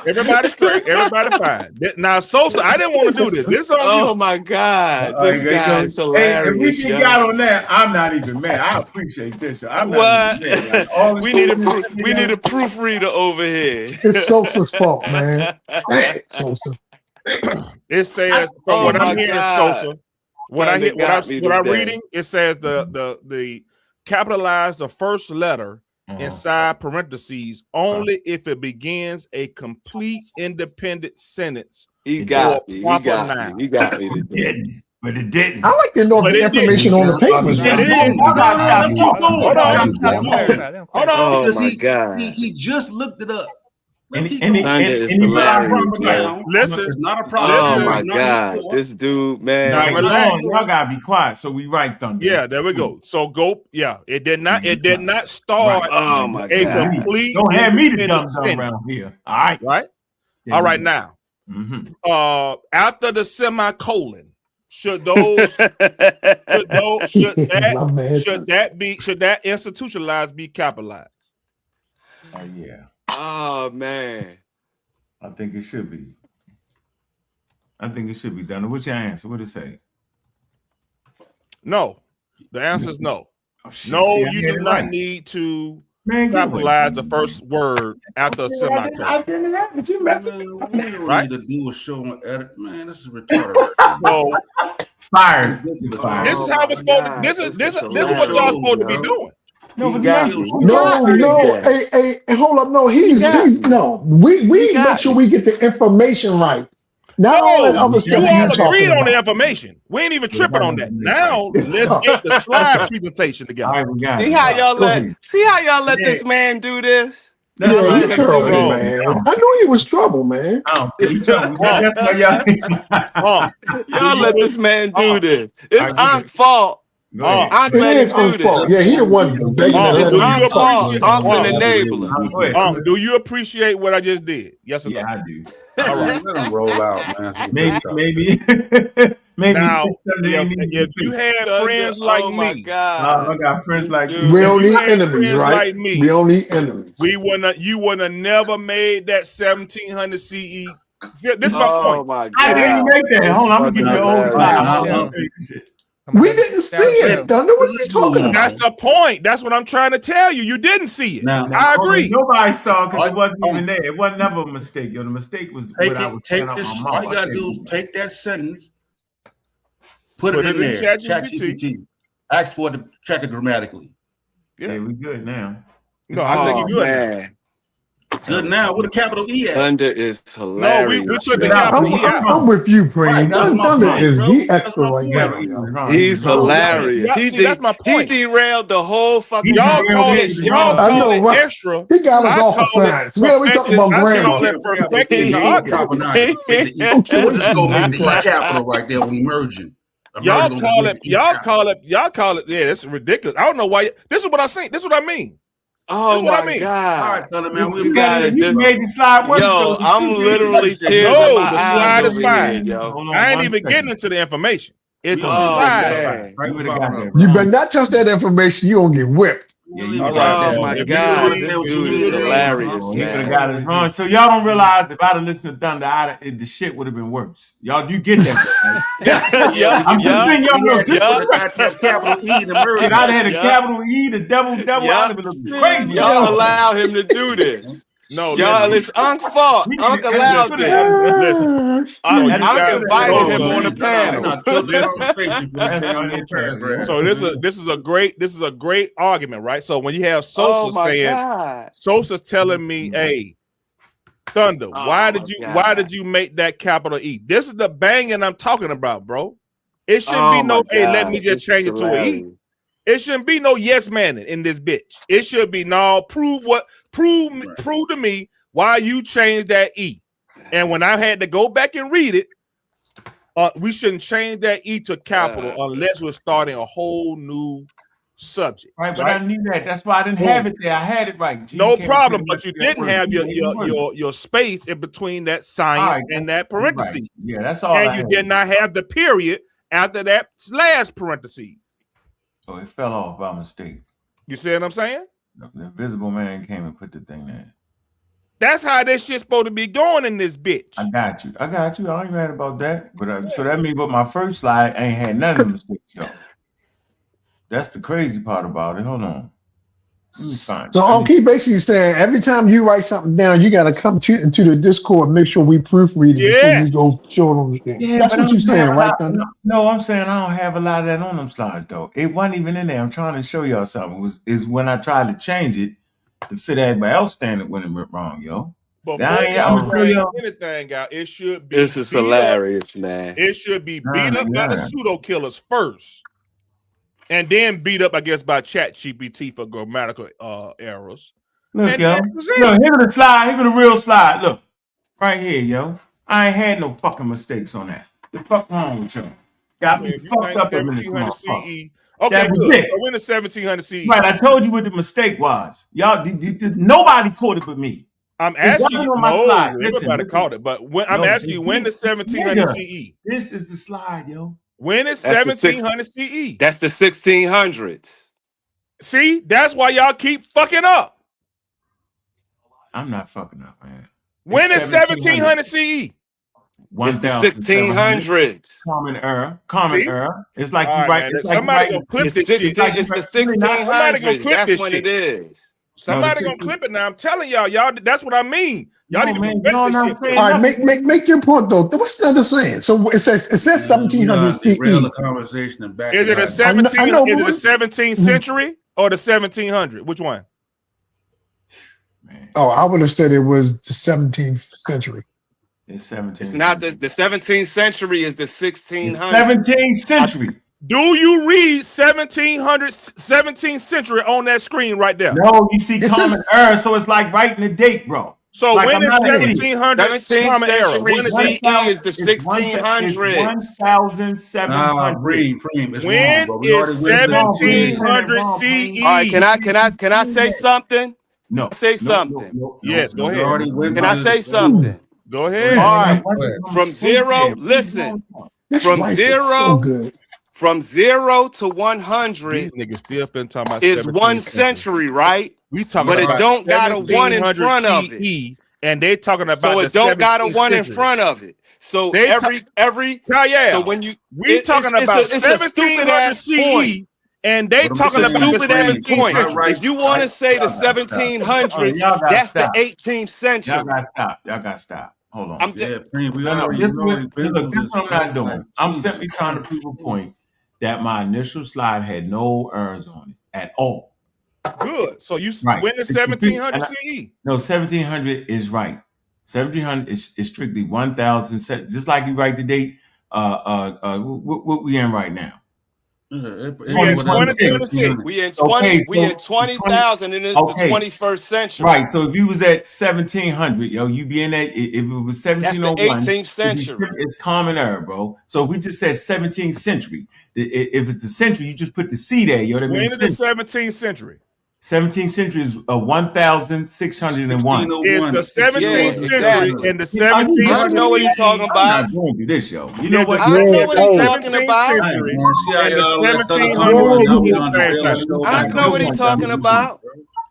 Everybody's straight. Everybody fine. Now, Sosa, I didn't want to do this. This on
oh
you.
my God, this guy is hilarious.
Hey, if we got on that, I'm not even mad. I appreciate this. I'm not even mad. Like,
we need a proofreader over here.
It's Sosa's fault, man. Sosa.
It says from what I'm hearing, Sosa. What I'm reading, it says the capitalize the first letter inside parentheses only if it begins a complete independent sentence.
He got me. He got me.
But it didn't.
I like to know the information on the papers.
Hold on.
Oh my God.
He just looked it up.
Listen,
it's
not a
problem. Oh my God, this dude, man.
Y'all gotta be quiet. So we right, Thunder.
Yeah, there we go. So go. Yeah, it did not start.
Oh my God.
Complete.
Don't have me to dumb around here. All right.
Right. All right now. After the semicolon, should that institutionalized be capitalized?
Yeah.
Oh man,
I think it should be. Done. What's your answer? What did it say?
No. The answer is no. No, you do not need to capitalize the first word after a semicolon.
I didn't have it. You messing
with me. Right? Need to do a show and edit. Man, this is retarded.
So
fired.
This is how it's supposed to. This is what y'all supposed to be doing.
No, hey, hold up. No, he's no. We make sure we get the information right. Not all that other stuff.
You all agreed on the information. We ain't even tripping on that. Now let's get the slide presentation together.
See how y'all let this man do this?
Yeah, he's terrible, man. I knew he was trouble, man.
That's why
y'all let this man do this. It's Ank's fault. I'm letting do this.
Yeah, he the one begging.
It's Ank's fault. Ank's an enabler.
Do you appreciate what I just did? Yes or no?
Yeah, I do.
All right, let him roll out, man.
Maybe.
Now, if you had friends like me,
I got friends like you.
We don't need enemies, right? We don't need enemies.
You would have never made that 1700 CE. This is my point.
My God.
I didn't make that. Hold on, I'm gonna give you an old slide.
We didn't see it, Thunder. What are you talking about?
That's the point. That's what I'm trying to tell you. You didn't see it.
Now,
I agree.
Nobody saw because it wasn't even there. It wasn't never a mistake. The mistake was
take this. All you gotta do is take that sentence, put it in there. ChatGPT. Ask for it to check it grammatically.
Yeah, we good now.
No, I think you're good.
Man.
Good now with a capital E.
Thunder is hilarious.
No, we took the capital E out.
I'm with you, Preem. Thunder is the extra right now.
He's hilarious. That's my point. He derailed the whole fucking.
Y'all call it extra.
He got us off of science. Man, we talking about grammar.
Let's go make the E capital right there when we merging.
Y'all call it. Yeah, that's ridiculous. I don't know why. This is what I'm saying. This is what I mean.
Oh my God!
All right, Thunder, man,
we got it.
You made the slide.
Yo, I'm literally tears in my eyes over here, yo.
I ain't even getting into the information. It's the slide.
You better not touch that information. You gonna get whipped.
Oh my God, this dude is hilarious,
He could have
man.
got us wrong. So y'all don't realize if I'd have listened to Thunder, the shit would have been worse. Y'all do get that?
Yeah,
I'm just saying y'all know this.
Capital E to murder.
If I'd have had a capital E, the devil, I'd have been looking crazy.
Y'all allow him to do this.
No,
y'all, it's Unc fault. Unc allowed this.
Listen,
Unc invited him on the panel.
So this is a great argument, right? So when you have Sosa saying, Sosa's telling me, hey, Thunder, why did you make that capital E? This is the banging I'm talking about, bro. It shouldn't be no, hey, let me just change it to an E. It shouldn't be no yes man in this bitch. It should be no, prove to me why you changed that E. And when I had to go back and read it, we shouldn't change that E to capital unless we're starting a whole new subject.
Right, but I knew that. That's why I didn't have it there. I had it right.
No problem, but you didn't have your space in between that science and that parentheses.
Right. Yeah, that's all.
And you did not have the period after that slash parentheses.
So it fell off by mistake.
You see what I'm saying?
The invisible man came and put the thing there.
That's how this shit's supposed to be going in this bitch.
I got you. I ain't mad about that. But so that means, but my first slide ain't had none of the mistakes though. That's the crazy part about it. Hold on. Let me find.
So he basically saying every time you write something down, you got to come into the Discord, make sure we proofread it before you go show it on the screen.
Yeah,
that's what you're saying, right, Thunder?
No, I'm saying I don't have a lot of that on them slides though. It wasn't even in there. I'm trying to show y'all something. Is when I tried to change it to fit everybody else standard when it went wrong, yo.
Before anything out, it should be.
This is hilarious, man.
It should be beat up by the pseudo killers first, and then beat up, I guess, by ChatGPT for grammatical errors.
Look, yo. Look, here the slide. Here the real slide. Look, right here, yo. I ain't had no fucking mistakes on that. The fuck wrong with y'all? Got me fucked up a minute.
1700 CE. Okay, good. So we're in the 1700 CE.
Right, I told you what the mistake was. Y'all, nobody caught it but me.
I'm asking you. No, everybody caught it, but I'm asking you when the 1700 CE.
This is the slide, yo.
When is 1700 CE?
That's the 1600s.
See, that's why y'all keep fucking up.
I'm not fucking up, man.
When is 1700 CE?
It's the 1600s.
Common error. It's like you write.
Somebody gonna clip this shit.
It's the 1600s. That's when it is.
Somebody gonna clip it now. I'm telling y'all, that's what I mean. Y'all need to
clip this shit. All right, make your point though. What's the other saying? So it says 1700 CE.
Is it a 17th century or the 1700? Which one?
Man. Oh, I would have said it was the 17th century.
It's 17th.
It's not the 17th century. Is the 1600s.
17th century.
Do you read 17th century on that screen right there?
No, you see common error, so it's like writing the date, bro.
So like when is 1700 common error?
When is the 1600s?
1700.
When is 1700 CE?
All right, can I say something?
No.
Say something.
Yes, go ahead.
Can I say something?
Go ahead.
All right. From zero, listen. From zero to 100
These niggas still been talking about
is 1 century, right?
We talking
but
about
it don't got a 1 in front of it.
And they talking about
so it don't got a 1 in front of it. So every so when you
talking about 1700 CE and they talking about
stupid ass point. If you want to say the 1700s, that's the 18th century.
Y'all gotta stop. Hold on.
This
is what I'm not doing. I'm simply trying to prove a point that my initial slide had no errors on it at all.
Good. So you when is 1700 CE?
No, 1700 is right. 1700 is strictly 1000. Just like you write the date. What we in right now?
We in 20,000 and it's the 21st century.
Right. So if you was at 1700, yo, you be in that. If it was 1701,
that's the 18th century.
It's common error, bro. So we just said 17th century. If it's the century, you just put the C there, yo.
When is the 17th century?
17th century is 1601.
It's the 17th century
exactly.
and the 1700s.
I know what he's talking
I'm not
about.
going through this, yo. You know what?
I know what he's
The
talking
17th
about.
century
See how
and the
y'all let Thunder come
1700s
on? Now
is
we
the
on the
same
Daily
thing.
Show.
I know what he's talking about.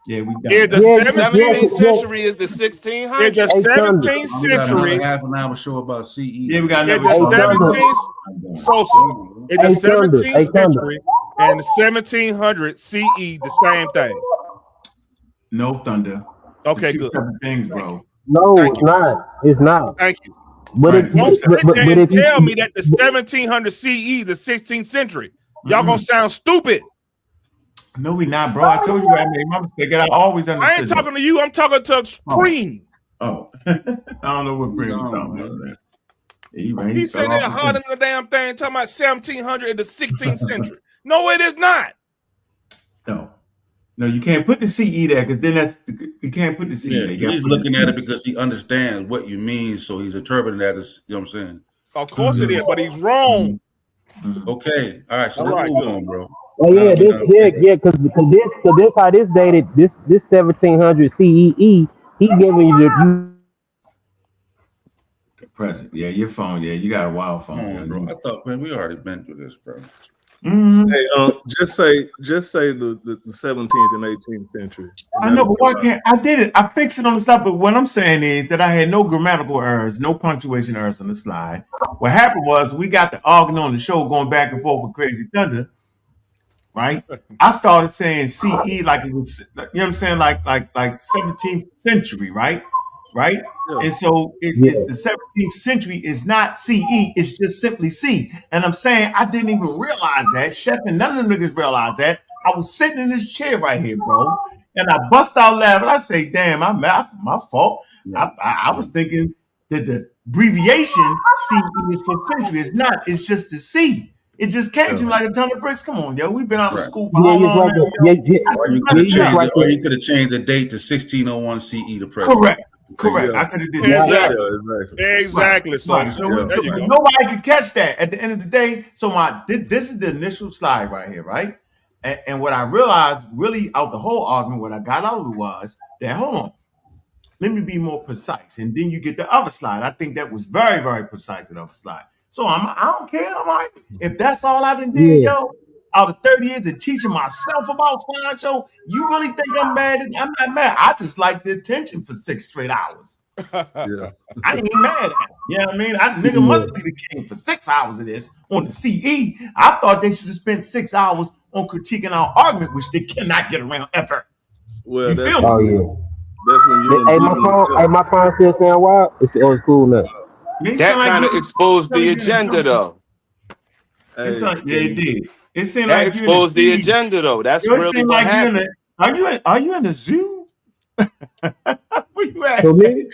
Yeah, we done.
In the
The
17th
17th century is the 1600s.
In the 17th
We got another
century,
half an hour show about CE.
Yeah, we got
in
another
the
show.
17th, Sosa, in the 17th century and the 1700 CE, the same thing.
No, Thunder.
Okay,
it's two
good.
separate things, bro.
No, it's not. It's not.
Thank you.
But
Right,
it's
Don't sit there
but
and
if you,
tell me that the 1700 CE, the 16th century, y'all gonna sound stupid.
No, we not, bro. I told you I made my mistake, and I always understood.
I ain't talking to you. I'm talking to Supreme.
Oh, I don't know what Supreme was talking about.
He said they're harder than the damn thing. Talking about 1700 in the 16th century. No, it is not.
No, you can't put the CE there because then you can't put the CE there.
He's looking at it because he understands what you mean, so he's interpreting that as, you know what I'm saying?
Of course it is, but he's wrong.
Okay, all right, so let's move on, bro.
Oh yeah, because this how this dated this 1700 CEE. He giving you the
present. Yeah, your phone. Yeah, you got a wild phone,
bro. I thought, man, we already been through this, bro.
Hey, just say the 17th and 18th century.
I know, but why can't I did it? I fixed it on the slide, but what I'm saying is that I had no grammatical errors, no punctuation errors on the slide. What happened was we got the arguing on the show going back and forth with Crazy Thunder, right? I started saying CE like it was, you know what I'm saying, like 17th century, right? Right? Yeah. And so the 17th century is not CE, it's just simply C. And I'm saying I didn't even realize that. Chef and none of the niggas realized that. I was sitting in this chair right here, bro. And I bust out laughing. I say, damn, my fault. Yeah. I was thinking that the abbreviation CE is for century. It's not, it's just the C. It just came to like a ton of bricks. Come on, yo. We've been out of school for how long?
Or you could have changed the date to 1601 CE to present.
Correct. I could have did that.
Exactly.
Right. So nobody could catch that at the end of the day. So this is the initial slide right here, right? And what I realized really out the whole argument, what I got out of it was that, hold on, let me be more precise. And then you get the other slide. I think that was very, very precise, the other slide. So I don't care. I'm like, if that's all I done did, yo, out of 30 years of teaching myself about slideshow, you really think I'm mad? I'm not mad. I just like the attention for 6 straight hours. I ain't mad at it. You know what I mean? Nigga must be the king for 6 hours of this on the CE. I thought they should have spent 6 hours on critiquing our argument, which they cannot get around ever.
Well,
you feel me?
Oh yeah. That's when you
my phone still saying wild. It's cool now.
That kind of exposed the agenda, though.
Yeah, it did. It seemed
that
like
exposed the agenda, though. That's really what happened.
Are you in the zoo? Where you at?
So me?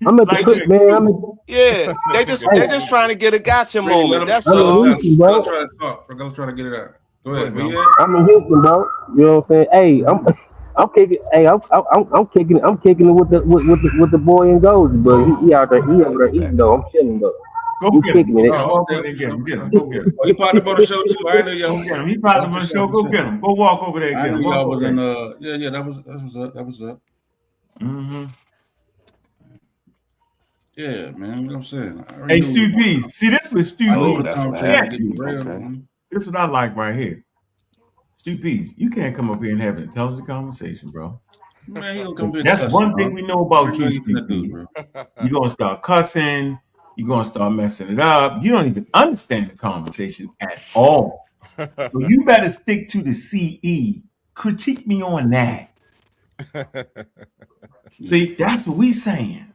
I'm at the cook, man.
Yeah, they're just trying to get a gotcha moment. That's all.
I'm trying to talk. I'm trying to get it out. Go ahead.
I'm in Houston, bro. You know what I'm saying? Hey, I'm kicking. Hey, I'm kicking it with the boy in gold, but he out there. He over there eating though. I'm chilling though.
Go get him. Go get him. Go get him.
He popped up on the show too. I know y'all.
Go get him. He popped up on the show. Go get him. Go walk over there.
I knew y'all was in. Yeah. That was up.
Mm-hmm.
Yeah, man. What I'm saying.
Hey, Stu P. See, this was Stu P.
Oh, that's what happened. Okay.
This is what I like right here. Stu P. You can't come up here and have an intelligent conversation, bro.
Man, he gonna come here.
That's one thing we know about you, Stu P. You're gonna start cussing. You're gonna start messing it up. You don't even understand the conversation at all. So you better stick to the CE. Critique me on that. See, that's what we saying.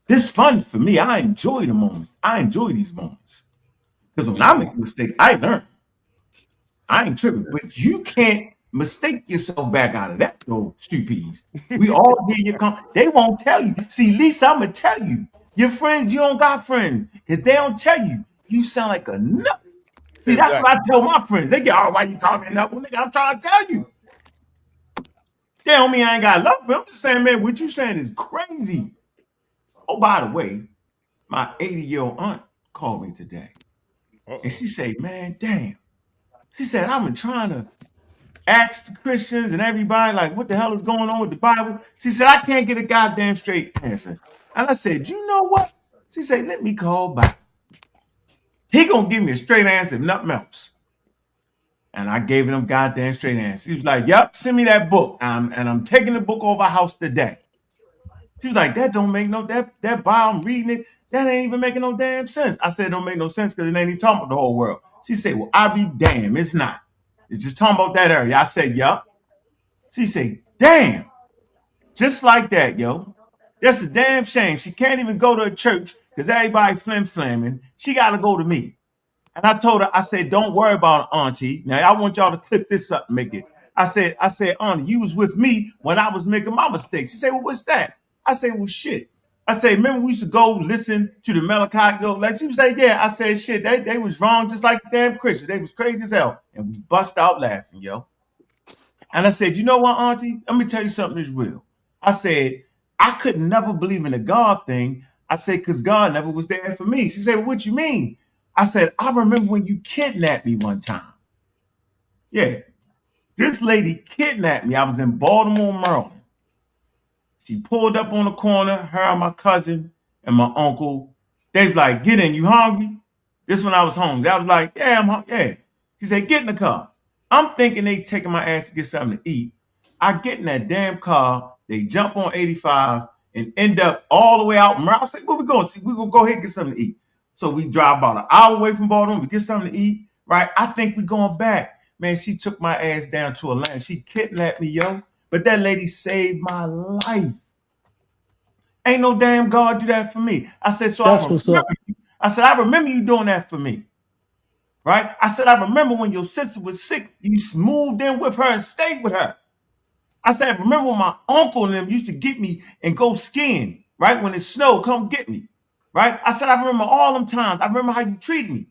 This is fun for me. I enjoy the moments. I enjoy these moments. Because when I make a mistake, I learn. I ain't tripping. But you can't mistake yourself back out of that, though, stupids. We all hear your they won't tell you. See, Lisa, I'm going to tell you. Your friends, you don't got friends. Because they don't tell you. You sound like a nut. See, that's what I tell my friends. They get, oh, why you call me a nut? Well, nigga, I'm trying to tell you. They don't mean I ain't got love for them. I'm just saying, man, what you saying is crazy. Oh, by the way, my 80-year-old aunt called me today. And she said, man, damn. She said, I've been trying to asked the Christians and everybody, like, what the hell is going on with the Bible? She said, I can't get a goddamn straight answer. And I said, you know what? She said, let me call back. He gonna give me a straight answer, if nothing else. And I gave him goddamn straight answer. He was like, yep, send me that book. And I'm taking the book over our house today. She was like, that don't make no, that Bible, I'm reading it, that ain't even making no damn sense. I said, it don't make no sense because it ain't even talking about the whole world. She said, well, I be damn, it's not. It's just talking about that area. I said, yup. She said, damn. Just like that, yo. That's a damn shame. She can't even go to a church because everybody flim-flamming. She got to go to me. And I told her, I said, don't worry about it, Auntie. Now, I want y'all to clip this up and make it. I said, Auntie, you was with me when I was making my mistakes. She said, well, what's that? I said, well, shit. I said, remember we used to go listen to the Malachi? Like she was like, yeah. I said, shit, they was wrong just like the damn Christians. They was crazy as hell. And we bust out laughing, yo. And I said, you know what, Auntie? Let me tell you something that's real. I said, I could never believe in the God thing. I said, because God never was there for me. She said, well, what you mean? I said, I remember when you kidnapped me one time. Yeah, this lady kidnapped me. I was in Baltimore, Maryland. She pulled up on the corner, her and my cousin and my uncle. They was like, get in, you hungry? This when I was home. I was like, yeah, I'm hungry. Yeah. She said, get in the car. I'm thinking they taking my ass to get something to eat. I get in that damn car. They jump on 85 and end up all the way out. I said, where we going? See, we're going to go ahead and get something to eat. So we drive about an hour away from Baltimore. We get something to eat, right? I think we're going back. Man, she took my ass down to Atlanta. She kidnapped me, yo. But that lady saved my life. Ain't no damn God do that for me. I said, so
That's
I
what's
remember
up.
you. I said, I remember you doing that for me. Right? I said, I remember when your sister was sick, you moved in with her and stayed with her. I said, I remember when my uncle and them used to get me and go skiing, right? When it snowed, come get me. Right? I said, I remember all them times. I remember how you treated me.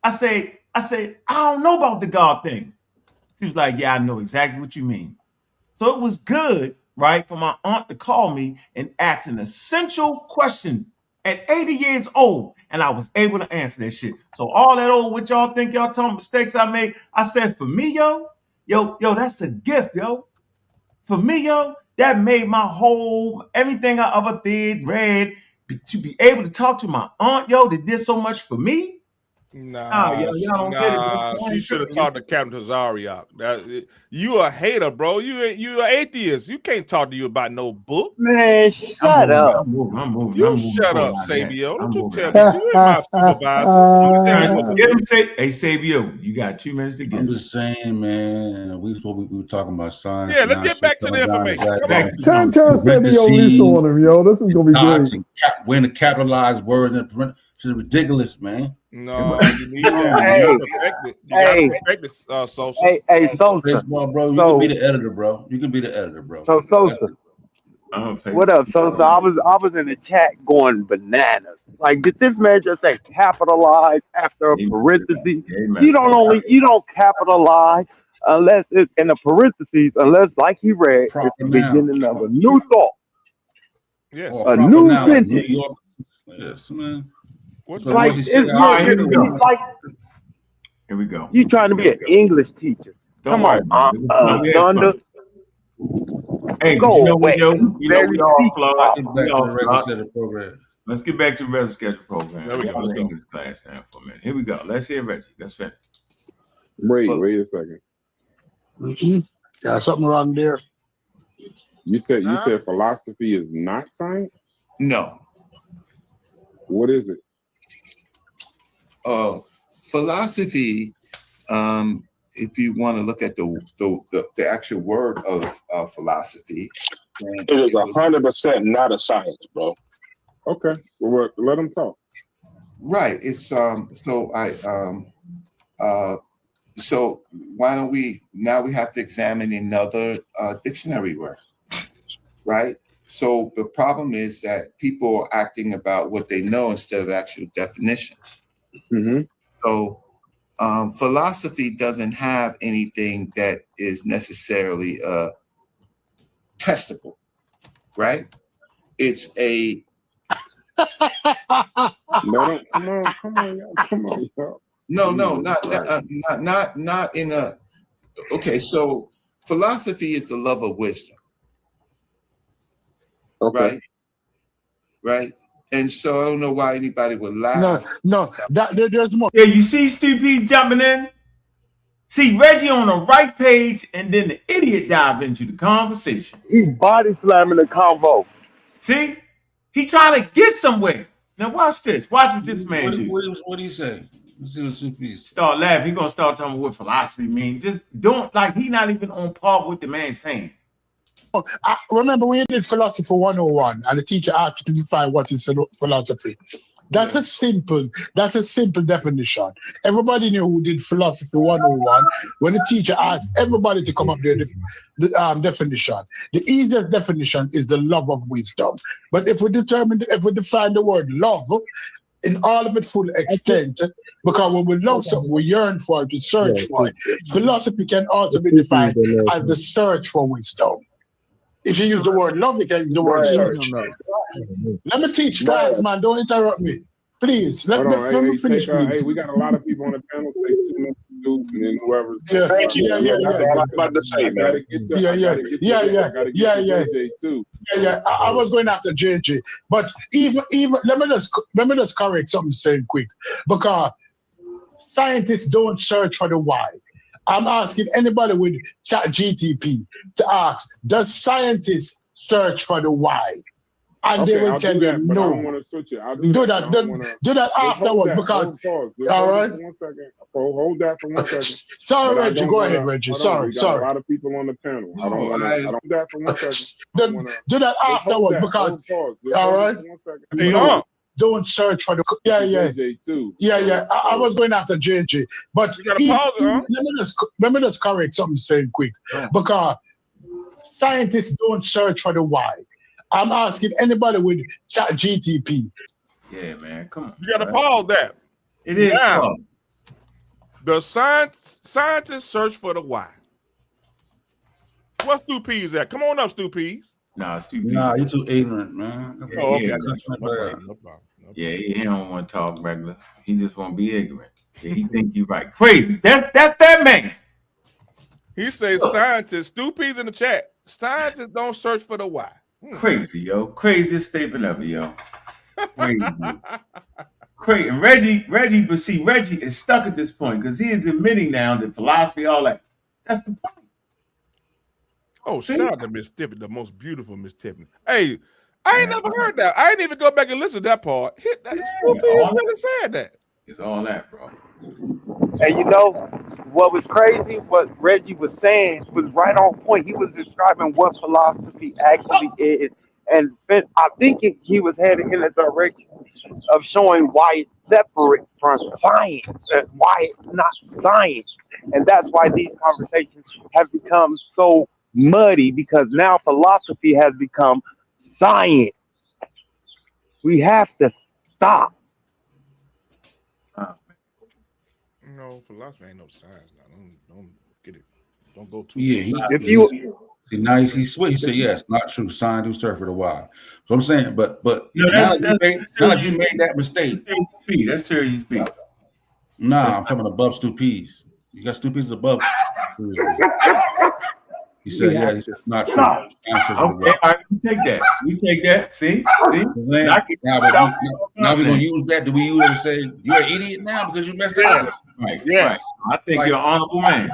I said, I don't know about the God thing. She was like, yeah, I know exactly what you mean. So it was good, right, for my aunt to call me and ask an essential question at 80 years old, and I was able to answer that shit. So all that old, what y'all think y'all talking mistakes I made, I said, for me, yo, that's a gift, yo. For me, yo, that made my whole, everything I ever did, read, to be able to talk to my aunt, yo, that did so much for me. Y'all don't get it, bro.
She should have talked to Captain Tazariak. You a hater, bro. You an atheist. You can't talk to you about no book.
Man, shut up.
I'm moving.
You shut up, Sabio. Don't you tell me. You ain't my supervisor.
Get him say, hey, Sabio, you got 2 minutes to get.
I'm just saying, man. We were talking about science.
Yeah, let's get back to the information.
Turn Sabio loose on him, yo. This is gonna be great.
When to capitalize words and it's ridiculous, man.
No, you need that. You gotta perfect it, Sosa.
Hey, Sosa.
Bro, you can be the editor, bro. You can be the editor, bro.
So Sosa. What up, Sosa? I was in the chat going bananas. Like, did this man just say capitalize after a parenthesis? You don't capitalize unless it's in the parentheses, unless, like he read, it's the beginning of a new thought.
Yes.
A new sentence.
Yes, man.
Like,
here we go.
You trying to be an English teacher? Come on, Thunder.
Hey,
go
you know
away.
We all flawed. Let's get back to the regular schedule program.
There we go. Let's go.
English class now for a minute. Here we go. Let's hear Reggie. Let's finish.
Wait a second.
Got something wrong there.
You said philosophy is not science?
No.
What is it?
Philosophy, if you want to look at the actual word of philosophy,
it is 100% not a science, bro.
Okay, well, let them talk.
Right. It's so why don't we have to examine another dictionary word, right? So the problem is that people are acting about what they know instead of actual definitions.
Mm-hmm.
So philosophy doesn't have anything that is necessarily testable, right? It's a
come on, y'all.
No, not in a Okay, so philosophy is the love of wisdom.
Okay.
Right. And so I don't know why anybody would laugh.
No, there's more.
Yeah, you see Stupid jumping in? See Reggie on the right page, and then the idiot dive into the conversation.
He body slamming the convo.
See? He trying to get somewhere. Now watch this. Watch what this man do.
What do you say? Let's see what Stupid
start laughing. He gonna start talking about what philosophy means. Just don't, like, he not even on par with the man saying.
I remember we did philosophy 101, and the teacher asked you to define what is philosophy. That's a simple definition. Everybody knew who did philosophy 101 when the teacher asked everybody to come up with the definition. The easiest definition is the love of wisdom. But if we define the word love in all of its full extent, because when we love something, we yearn for it, we search for it. Philosophy can also be defined as the search for wisdom. If you use the word love, you can use the word search. Let me teach class, man. Don't interrupt me. Please. Let me finish, please.
Hey, we got a lot of people on the panel. Take 2 minutes to do, and then whoever's...
Thank you. That's all I was about to say, man.
I was going after JJ. But even let me just correct something saying quick. Because scientists don't search for the why. I'm asking anybody with ChatGTP to ask, does scientists search for the why? And they will tell you no.
I don't want to switch it.
Do that afterwards, because all right.
One second. Hold that for 1 second.
Sorry, Reggie. Go ahead, Reggie. Sorry.
A lot of people on the panel. I don't want to. Do that for 1 second.
Do that afterwards, because all right.
No.
Don't search for the
JJ too.
I was going after JJ, but
you gotta pause it, huh?
let me just correct something saying quick, because scientists don't search for the why. I'm asking anybody with ChatGTP.
Yeah, man, come on.
You gotta pause that.
It is pause.
The scientists search for the why. What's Stu Peas at? Come on up, Stu Peas.
Nah, Stu Peas.
Nah, you too ignorant, man.
Oh, okay.
No problem. Yeah, he don't want to talk regular. He just want to be ignorant. Yeah, he think you right. Crazy. That's that man.
He says scientists. Stu Peas in the chat. Scientists don't search for the why.
Crazy, yo. Craziest statement ever, yo. Crazy. Crazy. And Reggie, but see, Reggie is stuck at this point because he is admitting now that philosophy, all that. That's the point.
Oh, shout out to Miss Tiffany, the most beautiful Miss Tiffany. Hey, I ain't never heard that. I ain't even go back and listen to that part. Hit that. Stupid really said that.
It's all that, bro.
And you know what was crazy? What Reggie was saying was right on point. He was describing what philosophy actually is, and I think he was heading in the direction of showing why it's separate from science, and why it's not science, and that's why these conversations have become so muddy, because now philosophy has become science. We have to stop.
No, philosophy ain't no science. Now, don't get it. Don't go too.
Now he switched. He said, "Yes, not true. Science do search for the why." So I'm saying, but
now
you made that mistake.
That's serious B.
Nah, I'm talking above Stu Peas. You got Stu Peas above. He said, "Yeah, it's not true."
Okay, all right, we take that. See?
Now we're gonna use that. Do we use it to say you're an idiot now because you messed up?
Right. Yes. Right. I think you're an honorable man.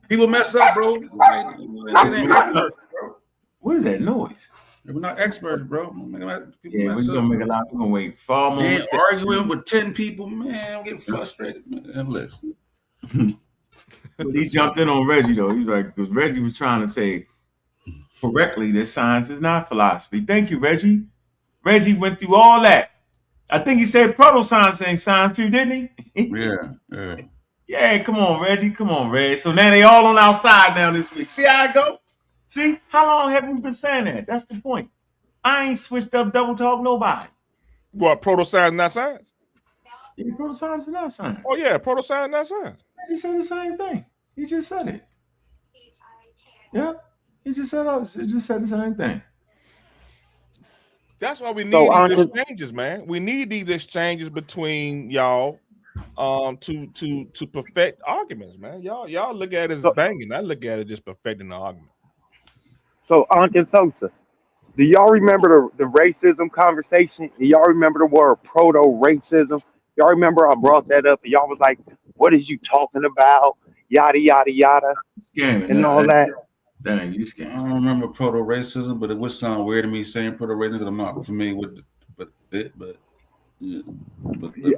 People mess up, bro.
What is that noise?
We're not experts, bro.
We're gonna make a lot. We're gonna wait far more.
Arguing with 10 people, man. I'm getting frustrated, man. Listen.
But he jumped in on Reggie though. He's like, because Reggie was trying to say correctly that science is not philosophy. Thank you, Reggie. Reggie went through all that. I think he said proto-science ain't science too, didn't
he? Yeah.
Yeah, come on, Reggie. Come on, Reg. So now they all on outside now this week. See how I go? See? How long have we been saying that? That's the point. I ain't switched up double talk nobody.
What, proto-science not science?
Yeah, proto-science is not science.
Oh yeah, proto-science not science.
He said the same thing. He just said it. Yeah, he just said the same thing.
That's why we need these exchanges, man. We need these exchanges between y'all to perfect arguments, man. Y'all look at it as banging. I look at it just perfecting the argument.
So Uncle Sosa, do y'all remember the racism conversation? Do y'all remember the word proto-racism? Y'all remember I brought that up and y'all was like, what is you talking about? Yada, yada, yada,
Scamming.
and all that.
That ain't you scamming.
I don't remember proto-racism, but it would sound weird to me saying proto-racism because I'm not familiar with it. But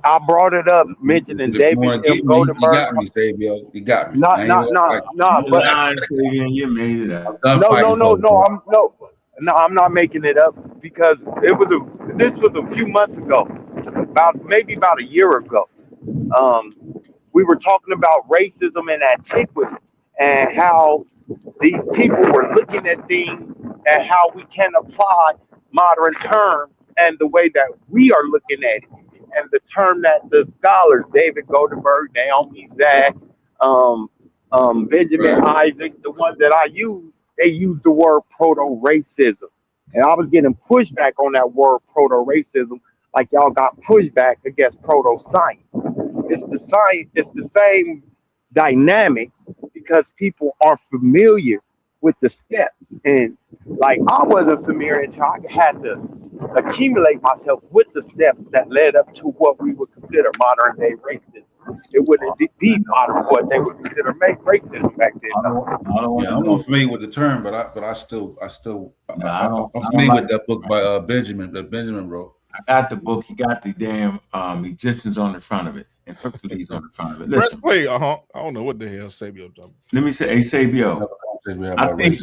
I brought it up, mentioning
if you
David
want to
M.
get me, you
Goldenberg.
got me, Sabio. You got me.
Not,
I ain't
not,
gonna
not,
fight.
not.
You're
But
lying, Sabian. You made it up.
I'm done
no, no,
fighting
no,
folks,
no.
bro.
I'm not making it up because this was a few months ago, maybe about a year ago. Um, we were talking about racism in antiquity and how these people were looking at things and how we can apply modern terms and the way that we are looking at it. And the term that the scholars, David Goldenberg, Naomi Zach, Benjamin Isaac, the ones that I use, they use the word proto-racism. And I was getting pushback on that word proto-racism, like y'all got pushback against proto-science. It's the same dynamic because people are familiar with the steps. And like I wasn't familiar until I had to accumulate myself with the steps that led up to what we would consider modern day racism. It wouldn't be modern what they would consider racism back then.
I'm not familiar with the term, but I'm familiar with that book by Benjamin that Benjamin wrote.
I got the book. He got the damn Egyptians on the front of it and Hercules on the front of it. Listen,
breastplate. I don't know what the hell Sabio talking.
Let me say, hey Sabio, I think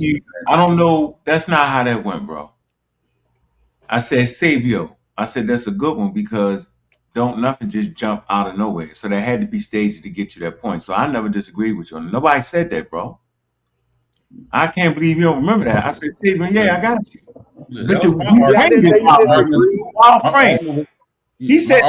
I don't know. That's not how that went, bro. I said Sabio. I said that's a good one because don't nothing just jump out of nowhere. So there had to be stages to get you that point. So I never disagreed with you. Nobody said that, bro. I can't believe you don't remember that. I said, Sabio, yeah, I got you. But the wild frame. He said,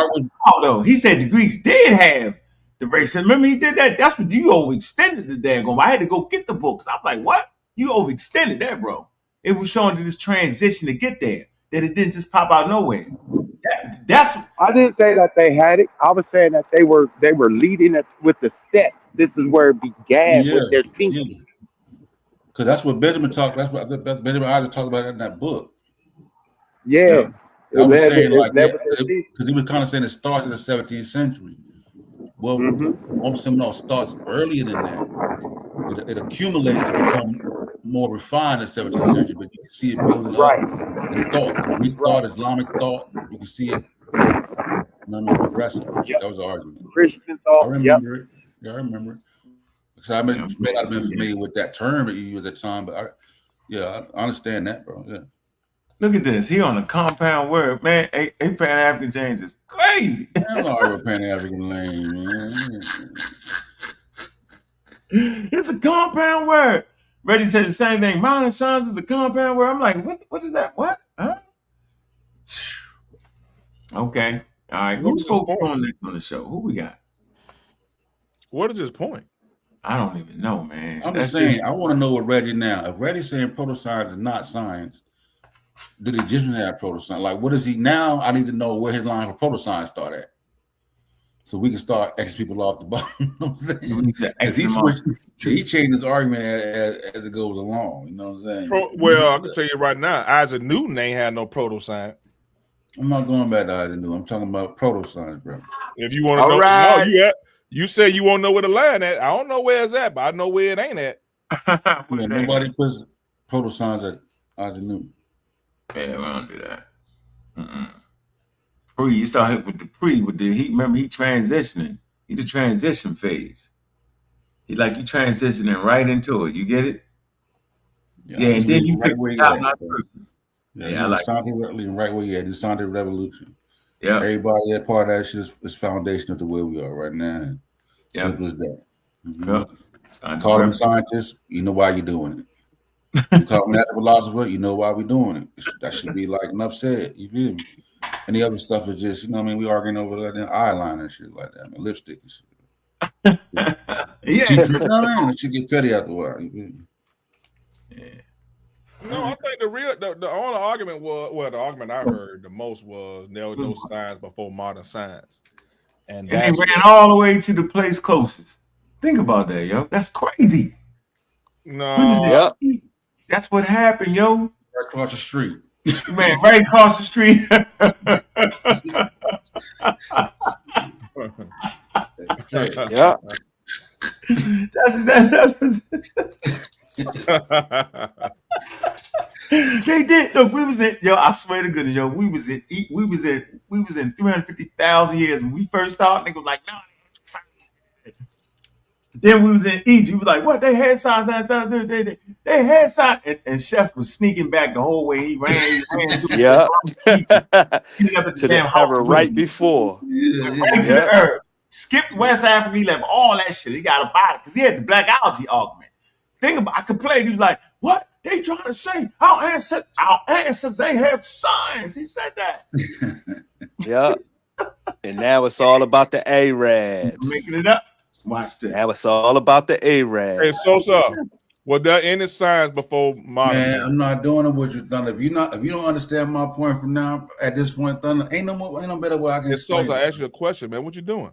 though, he said the Greeks did have the racism. Remember, he did that. That's what you overextended the daggone. I had to go get the books. I'm like, what? You overextended that, bro. It was showing this transition to get there. That it didn't just pop out nowhere. That's.
I didn't say that they had it. I was saying that they were leading it with the steps. This is where it began with their thinking.
Because that's what Benjamin talked. That's Benjamin Isaac talked about in that book.
Yeah.
I was saying because he was kind of saying it starts in the 17th century. Well, almost seminar starts earlier than that. It accumulates to become more refined in the 17th century, but you can see it building up in thought, Greek thought, Islamic thought. You can see it, progressing. That was the argument.
Christian thought.
I remember it. Yeah, I remember it. Because I may not have been familiar with that term that you used at the time, but I understand that, bro. Yeah.
Look at this. He on a compound word, man. A Pan-African James is crazy.
I'm not a Pan-African lane, man.
It's a compound word. Reddy said the same thing. Modern science is the compound word. I'm like, what is that? What? Huh? Okay. All right. Who's going next on the show? Who we got?
What is his point?
I don't even know, man.
I'm just saying, I want to know what Reddy now. If Reddy's saying proto-science is not science, did he just have proto-science? Like, what is he now? I need to know where his line for proto-science start at. So we can start X people off the bottom. You know what I'm saying? He changed his argument as it goes along. You know what I'm saying?
Well, I can tell you right now, Isaac Newton ain't had no proto-science.
I'm not going back to Isaac Newton. I'm talking about proto-science, bro.
If you want to know, no, you say you won't know where the line at. I don't know where it's at, but I know where it ain't at.
Nobody puts proto-science at Isaac Newton.
Yeah, we don't do that. You start hit with the he remember he transitioning. He the transition phase. He like you transitioning right into it. You get it? Yeah, and then you pick the top-notch person.
Yeah, I like right where you at. The Scientific Revolution.
Yeah.
Everybody that part of that shit is foundation of the way we are right now. Simple as that. You call them scientists, you know why you're doing it. You call them that philosopher, you know why we're doing it. That should be like enough said. You feel me? And the other stuff is just, we arguing over like eyeliner and shit like that. Lipstick and shit. It should get petty after a while. You feel me?
Yeah. No, I think the only argument was, the argument I heard the most was there was no science before modern science. And
they
that's
ran all the way to the place closest. Think about that, yo. That's crazy. We was
no.
in,
Yep.
that's what happened, yo.
Right across the street.
Man, right across the street.
Yep.
They did. Look, we was in. Yo, I swear to goodness, yo, we was in 350,000 years when we first started. Nigga was like, no. Then we was in Egypt. We was like, what? They had signs. They had signs. And Chef was sneaking back the whole way. He ran to
Yep.
Egypt. He left at the
To
damn
the
house
era
of
right
wisdom.
before.
Right to the earth. Skipped West Africa. He left all that shit. He got about it because he had the blackology argument. Think about. I complained. He was like, what? They trying to say our ancestors they have science. He said that.
Yep. And now it's all about the Arabs.
Making it up. Watch this.
Now it's all about the Arabs.
Hey, Sosa, was there any signs before modern?
Man, I'm not doing it with you, Thunder. If you don't understand my point from now at this point, Thunder, ain't no better way I can explain.
Sosa, I asked you a question, man. What you doing?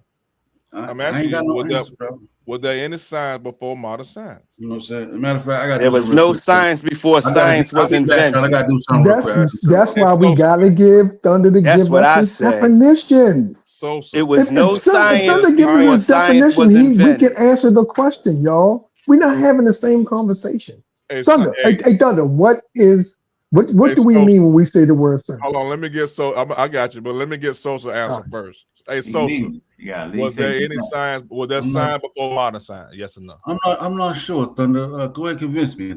I'm asking
I ain't got
you,
no answer, bro.
Was there any signs before modern science?
You know what I'm saying? As a matter of fact, I got
there was no science before science was invented.
I gotta do something real quick.
That's why we gotta give Thunder to
That's
give
what I
us his
say.
definition.
It was no
If
science
Thunder gives
before
his
science was
definition, we
invented.
can answer the question, y'all. We're not having the same conversation. Thunder, hey, Thunder, what do we mean when we say the word science?
Hold on, let me get I got you, but let me get Sosa answer first. Hey, Sosa, was there any science? Was there science before modern science? Yes or no?
I'm not sure, Thunder. Go ahead, convince me.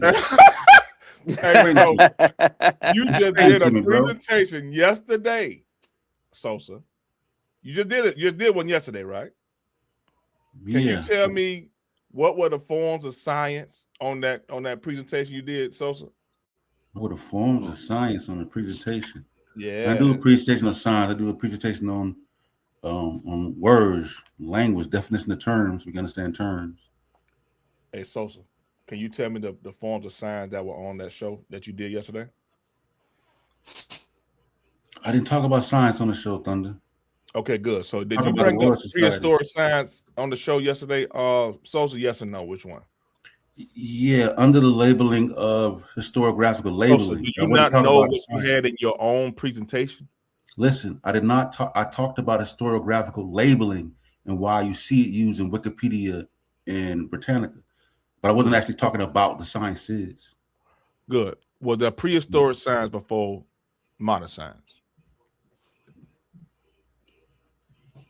Hey, you just did a presentation yesterday, Sosa. You just did it. You just did one yesterday, right? Can you tell me what were the forms of science on that presentation you did, Sosa?
What are the forms of science on the presentation?
Yeah,
I do a presentation on science. I do a presentation on words, language, definition of terms. We can understand terms.
Hey, Sosa, can you tell me the forms of science that were on that show that you did yesterday?
I didn't talk about science on the show, Thunder.
Okay, good. So did you bring up prehistoric science on the show yesterday? Sosa, yes or no? Which one?
Yeah, under the labeling of historiographical labeling.
Do you not know what you had in your own presentation?
Listen, I did not talk. I talked about historiographical labeling and why you see it used in Wikipedia and Britannica, but I wasn't actually talking about the sciences.
Good. Was there prehistoric science before modern science?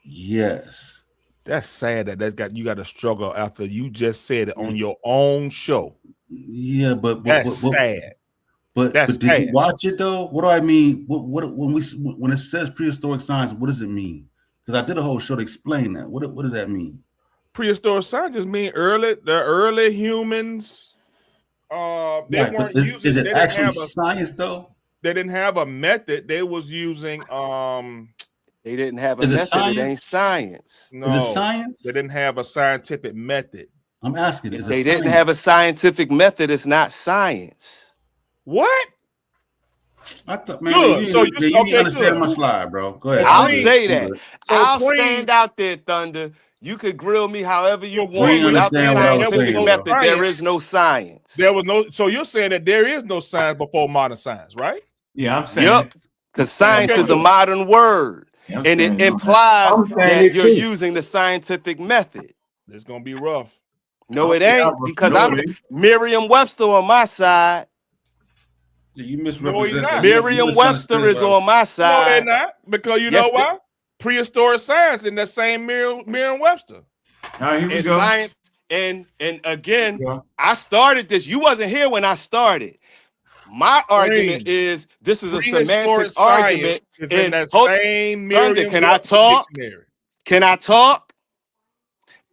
Yes.
That's sad that you got to struggle after you just said it on your own show.
Yeah, but
that's sad.
But did you watch it though? What do I mean? When it says prehistoric science, what does it mean? Because I did a whole show to explain that. What does that mean?
Prehistoric science just mean the early humans. They weren't using.
Is it actually science though?
They didn't have a method. They was using.
They didn't have a method. It ain't science.
No,
is it science?
They didn't have a scientific method.
I'm asking.
If they didn't have a scientific method, it's not science.
What?
I thought, man, you didn't understand my slide, bro. Go ahead.
I'll say that. I'll stand out there, Thunder. You could grill me however you want. Without the scientific method, there is no science.
There was no. So you're saying that there is no science before modern science, right?
Yeah, I'm saying.
Yep. Because science is a modern word. And it implies that you're using the scientific method.
It's gonna be rough.
No, it ain't, because I'm Merriam-Webster on my side.
You misrepresent.
Merriam-Webster is on my side.
No, they're not. Because you know why? Prehistoric science in that same Merriam-Webster.
Here we go.
Science, and again, I started this. You wasn't here when I started. My argument is this is a semantic argument.
In that same
Thunder, can I talk? Can I talk?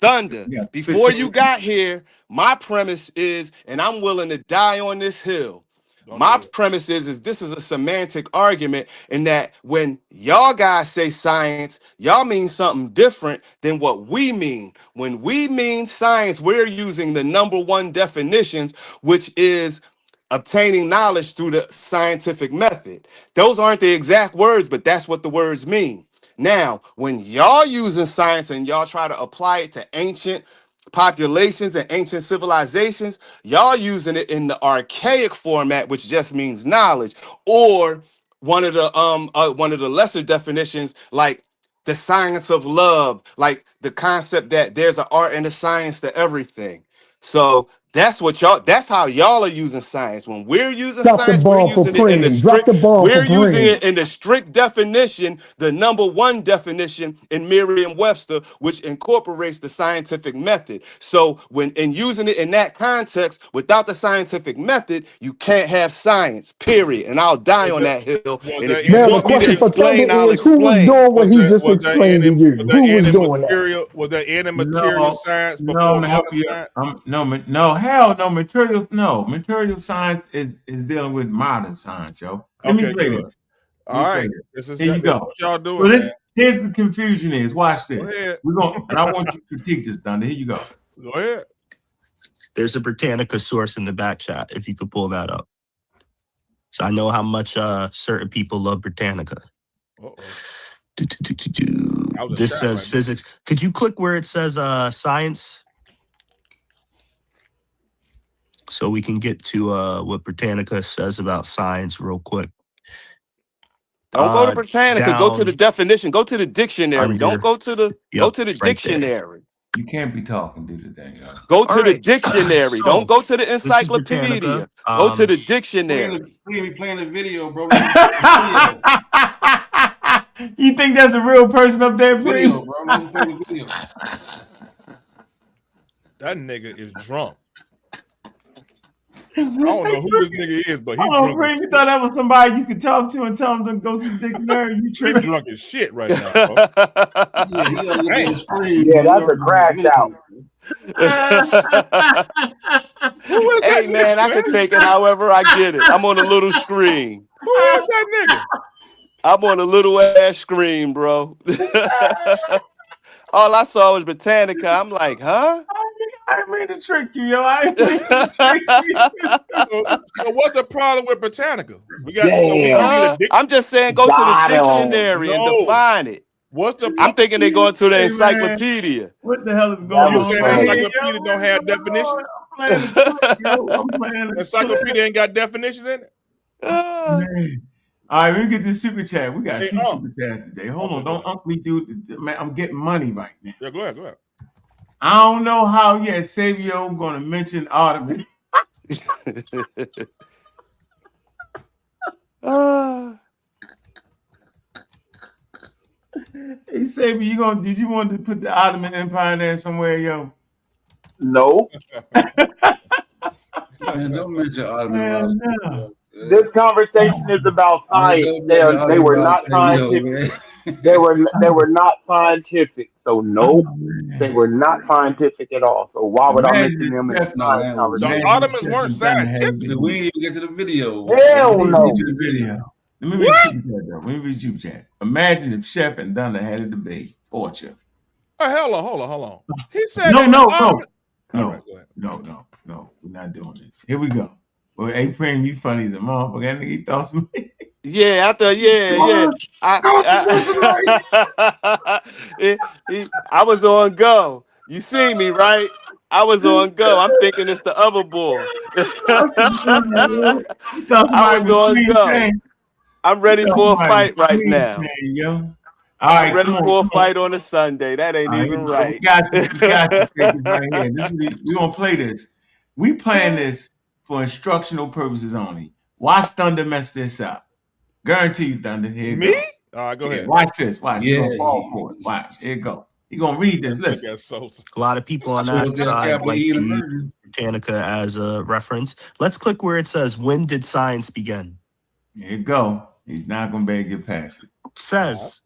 Thunder, before you got here, my premise is, and I'm willing to die on this hill. My premise is this is a semantic argument in that when y'all guys say science, y'all mean something different than what we mean. When we mean science, we're using the #1 definitions, which is obtaining knowledge through the scientific method. Those aren't the exact words, but that's what the words mean. Now, when y'all using science and y'all try to apply it to ancient populations and ancient civilizations, y'all using it in the archaic format, which just means knowledge, or one of the lesser definitions, like the science of love, like the concept that there's an art and a science to everything. So that's how y'all are using science. When we're using
Drop the
science, we're
ball for
using it in the
Preem. Drop
strict,
the ball for
we're using
Preem.
it in the strict definition, the number one definition in Merriam-Webster, which incorporates the scientific method. So when using it in that context, without the scientific method, you can't have science, period. And I'll die on that hill.
Was
And
there
if you
any
Now the
want me to
question for
material?
Thunder
explain, I'll
is, who was
explain.
doing what he just explained to you? Who was doing that?
Was there any material science
No, I'm
before
gonna help
modern
you.
science?
Hell no, material science is dealing with modern science, yo. Let me
Okay,
play
good.
this. Let
All
me play
right,
this.
this is
Here you go.
what y'all
So
doing, man.
here's the confusion is. Watch
Go
this.
ahead.
And I want you to critique this, Thunder. Here you go.
Go ahead.
There's a Britannica source in the back chat, if you could pull that up. So I know how much certain people love Britannica. This says physics. Could you click where it says science? So we can get to what Britannica says about science real quick.
Don't go to Britannica. Go to the definition. Go to the dictionary. Don't go to the dictionary.
You can't be talking to the thing, yo.
Go to the dictionary. Don't go to the encyclopedia. Go to the dictionary.
We playing the video, bro.
You think that's a real person up there,
video, bro? Let me play the video.
That nigga is drunk. I don't know who this nigga is, but he's drunk.
Preem, you thought that was somebody you could talk to and tell him to go to the dictionary? You tripping?
He's drunk as shit right now, bro.
Yeah, that's a crash out.
Hey man, I can take it however I get it. I'm on a little screen.
Who is that nigga?
I'm on a little ass screen, bro. All I saw was Britannica. I'm like, huh?
I didn't mean to trick you, yo. I didn't mean to trick you.
So what's the problem with Britannica?
I'm just saying, go to the dictionary and define it.
What's the?
I'm thinking they're going to the encyclopedia.
What the hell is going on?
You saying encyclopedia don't have definitions? Encyclopedia ain't got definitions in it.
Man. All right, let me get this super chat. We got two super chats today. Hold on, don't Uncle dude. Man, I'm getting money right now.
Yeah, go ahead, go ahead.
I don't know how yet Savio gonna mention Ottoman. Hey Savio, did you want to put the Ottoman Empire there somewhere, yo?
No.
Man, don't mention Ottoman.
This conversation is about science. They were not scientific. They were not scientific. So no, they were not scientific at all. So why would I mention them in a science conversation?
The Ottomans weren't scientific.
We didn't even get to the video.
Hell no.
Let me read super chat though. Let me read super chat. Imagine if Chef and Thunder had a debate. Torture.
Hold on. He said
No. We're not doing this. Here we go. Well, hey, Preem, you funny as a motherfucker. That nigga, he thought some.
Yeah, I thought, I was on go. You see me, right? I was on go. I'm thinking it's the other boy. I was on go. I'm ready for a fight right now. I'm ready for a fight on a Sunday. That ain't even right.
We got to take this right here. We're going to play this. We playing this for instructional purposes only. Watch Thunder mess this up. Guarantee you, Thunder. Here you
Me?
go.
All right, go ahead.
Watch this. Watch. He's going to fall for it. Watch. Here you go. He's going to read this. Listen.
A lot of people on that side like to use Britannica as a reference. Let's click where it says, when did science begin?
Here you go. He's not going to be able to get past it.
It says,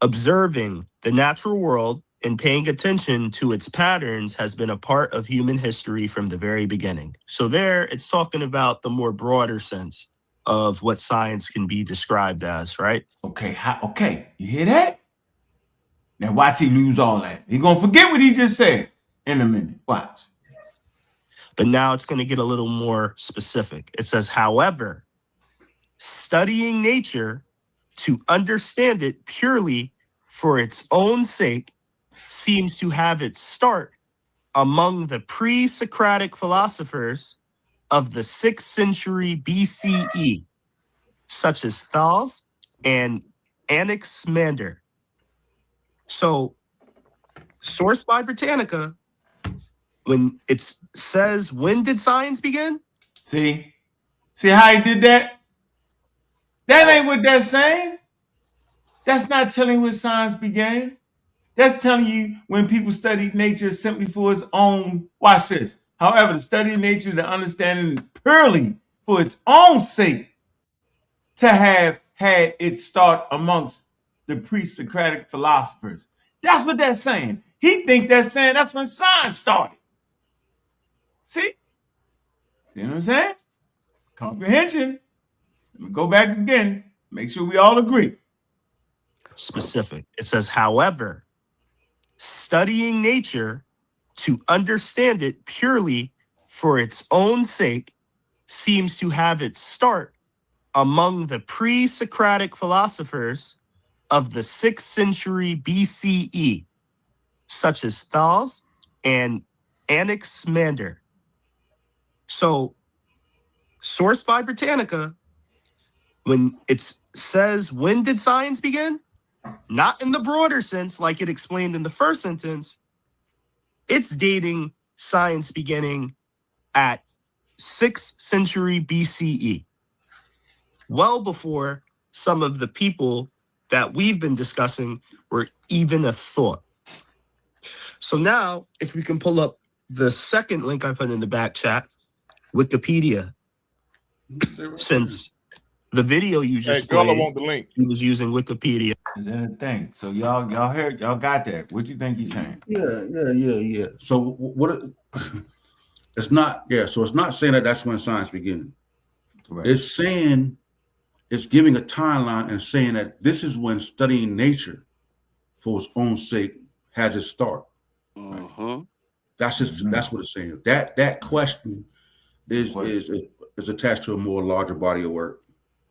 observing the natural world and paying attention to its patterns has been a part of human history from the very beginning. So there, it's talking about the more broader sense of what science can be described as, right?
Okay, you hear that? Now watch he lose all that. He gonna forget what he just said in a minute. Watch.
But now it's gonna get a little more specific. It says, however, studying nature to understand it purely for its own sake seems to have its start among the pre-Socratic philosophers of the 6th century BCE, such as Thales and Anaximander. So, sourced by Britannica, when it says, when did science begin?
See how he did that? That ain't what that's saying. That's not telling when science began. That's telling you when people studied nature simply for its own, watch this. However, the study of nature, the understanding purely for its own sake, to have had its start amongst the pre-Socratic philosophers. That's what that's saying. He think that's saying that's when science started. See what I'm saying? Comprehension. Let me go back again. Make sure we all agree.
Specific. It says, however, studying nature to understand it purely for its own sake seems to have its start among the pre-Socratic philosophers of the 6th century BCE, such as Thales and Anaximander. So, sourced by Britannica, when it says, when did science begin? Not in the broader sense, like it explained in the first sentence. It's dating science beginning at 6th century BCE, well before some of the people that we've been discussing were even a thought. So now, if we can pull up the second link I put in the back chat, Wikipedia, since the video you just played,
I want the link.
He was using Wikipedia.
Is that a thing? So y'all heard, y'all got that. What you think he's saying?
Yeah. So what? It's not. Yeah. So it's not saying that that's when science began. Correct. It's saying, it's giving a timeline and saying that this is when studying nature for its own sake has its start. That's just that's what it's saying. That question is attached to a more larger body of work.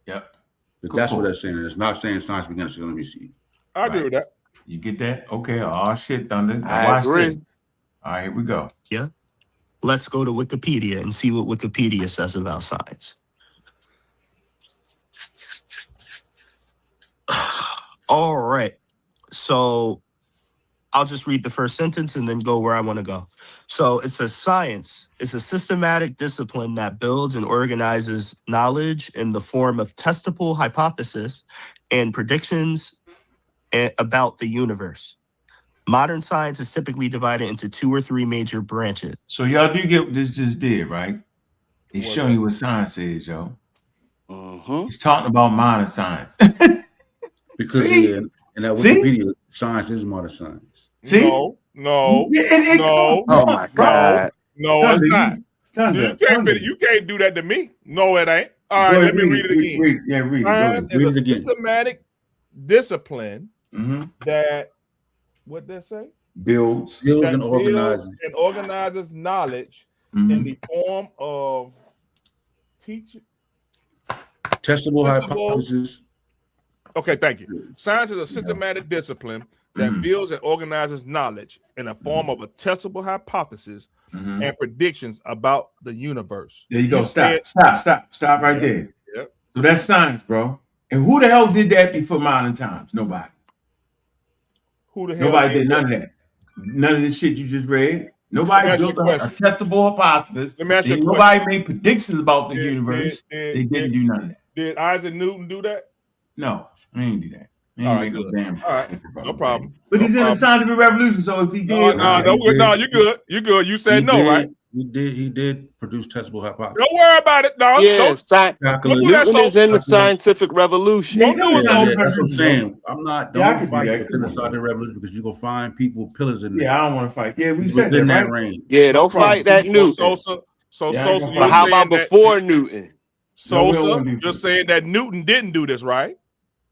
Yep.
But that's what that's saying. It's not saying science began to BC.
I agree with that.
You get that? Okay. Oh shit, Thunder. Now
I agree.
This. All right, here we go.
Yeah. Let's go to Wikipedia and see what Wikipedia says about science. All right. So I'll just read the first sentence and then go where I want to go. So it says science is a systematic discipline that builds and organizes knowledge in the form of testable hypotheses and predictions about the universe. Modern science is typically divided into 2 or 3 major branches.
So y'all do get what this just did, right? He's showing you what science is, yo. He's talking about modern science.
Because in that Wikipedia, science is modern science.
See?
No.
Oh my God.
No, it's not. You can't do that to me. No, it ain't. All right, let me read it again.
Read
it. It's a systematic discipline that, what did that say?
Builds
and
organizes knowledge in the form of
testable hypotheses.
Okay, thank you. Science is a systematic discipline that builds and organizes knowledge in the form of a testable hypothesis and predictions about the universe.
There you go. Stop right there.
Yep.
So that's science, bro. And who the hell did that before modern times? Nobody.
Who the hell?
Nobody did none of that. None of this shit you just read. Nobody built a testable hypothesis.
Let me ask you a question.
Nobody made predictions about the universe. They didn't do none of that.
Did Isaac Newton do that?
No, he didn't do that.
All right, good. All right, no problem.
But he's in the scientific revolution, so if he did,
no, you're good. You're good. You said no, right?
He did produce testable hypotheses.
Don't worry about it. No,
Newton is in the scientific revolution.
That's what I'm saying. I'm not. Don't fight within the scientific revolution because you're gonna find people pillars in there.
Yeah, I don't want to fight. Yeah, we said that, right?
Range.
Yeah, don't fight that Newton.
But
how about before Newton?
Sosa, you're saying that Newton didn't do this, right?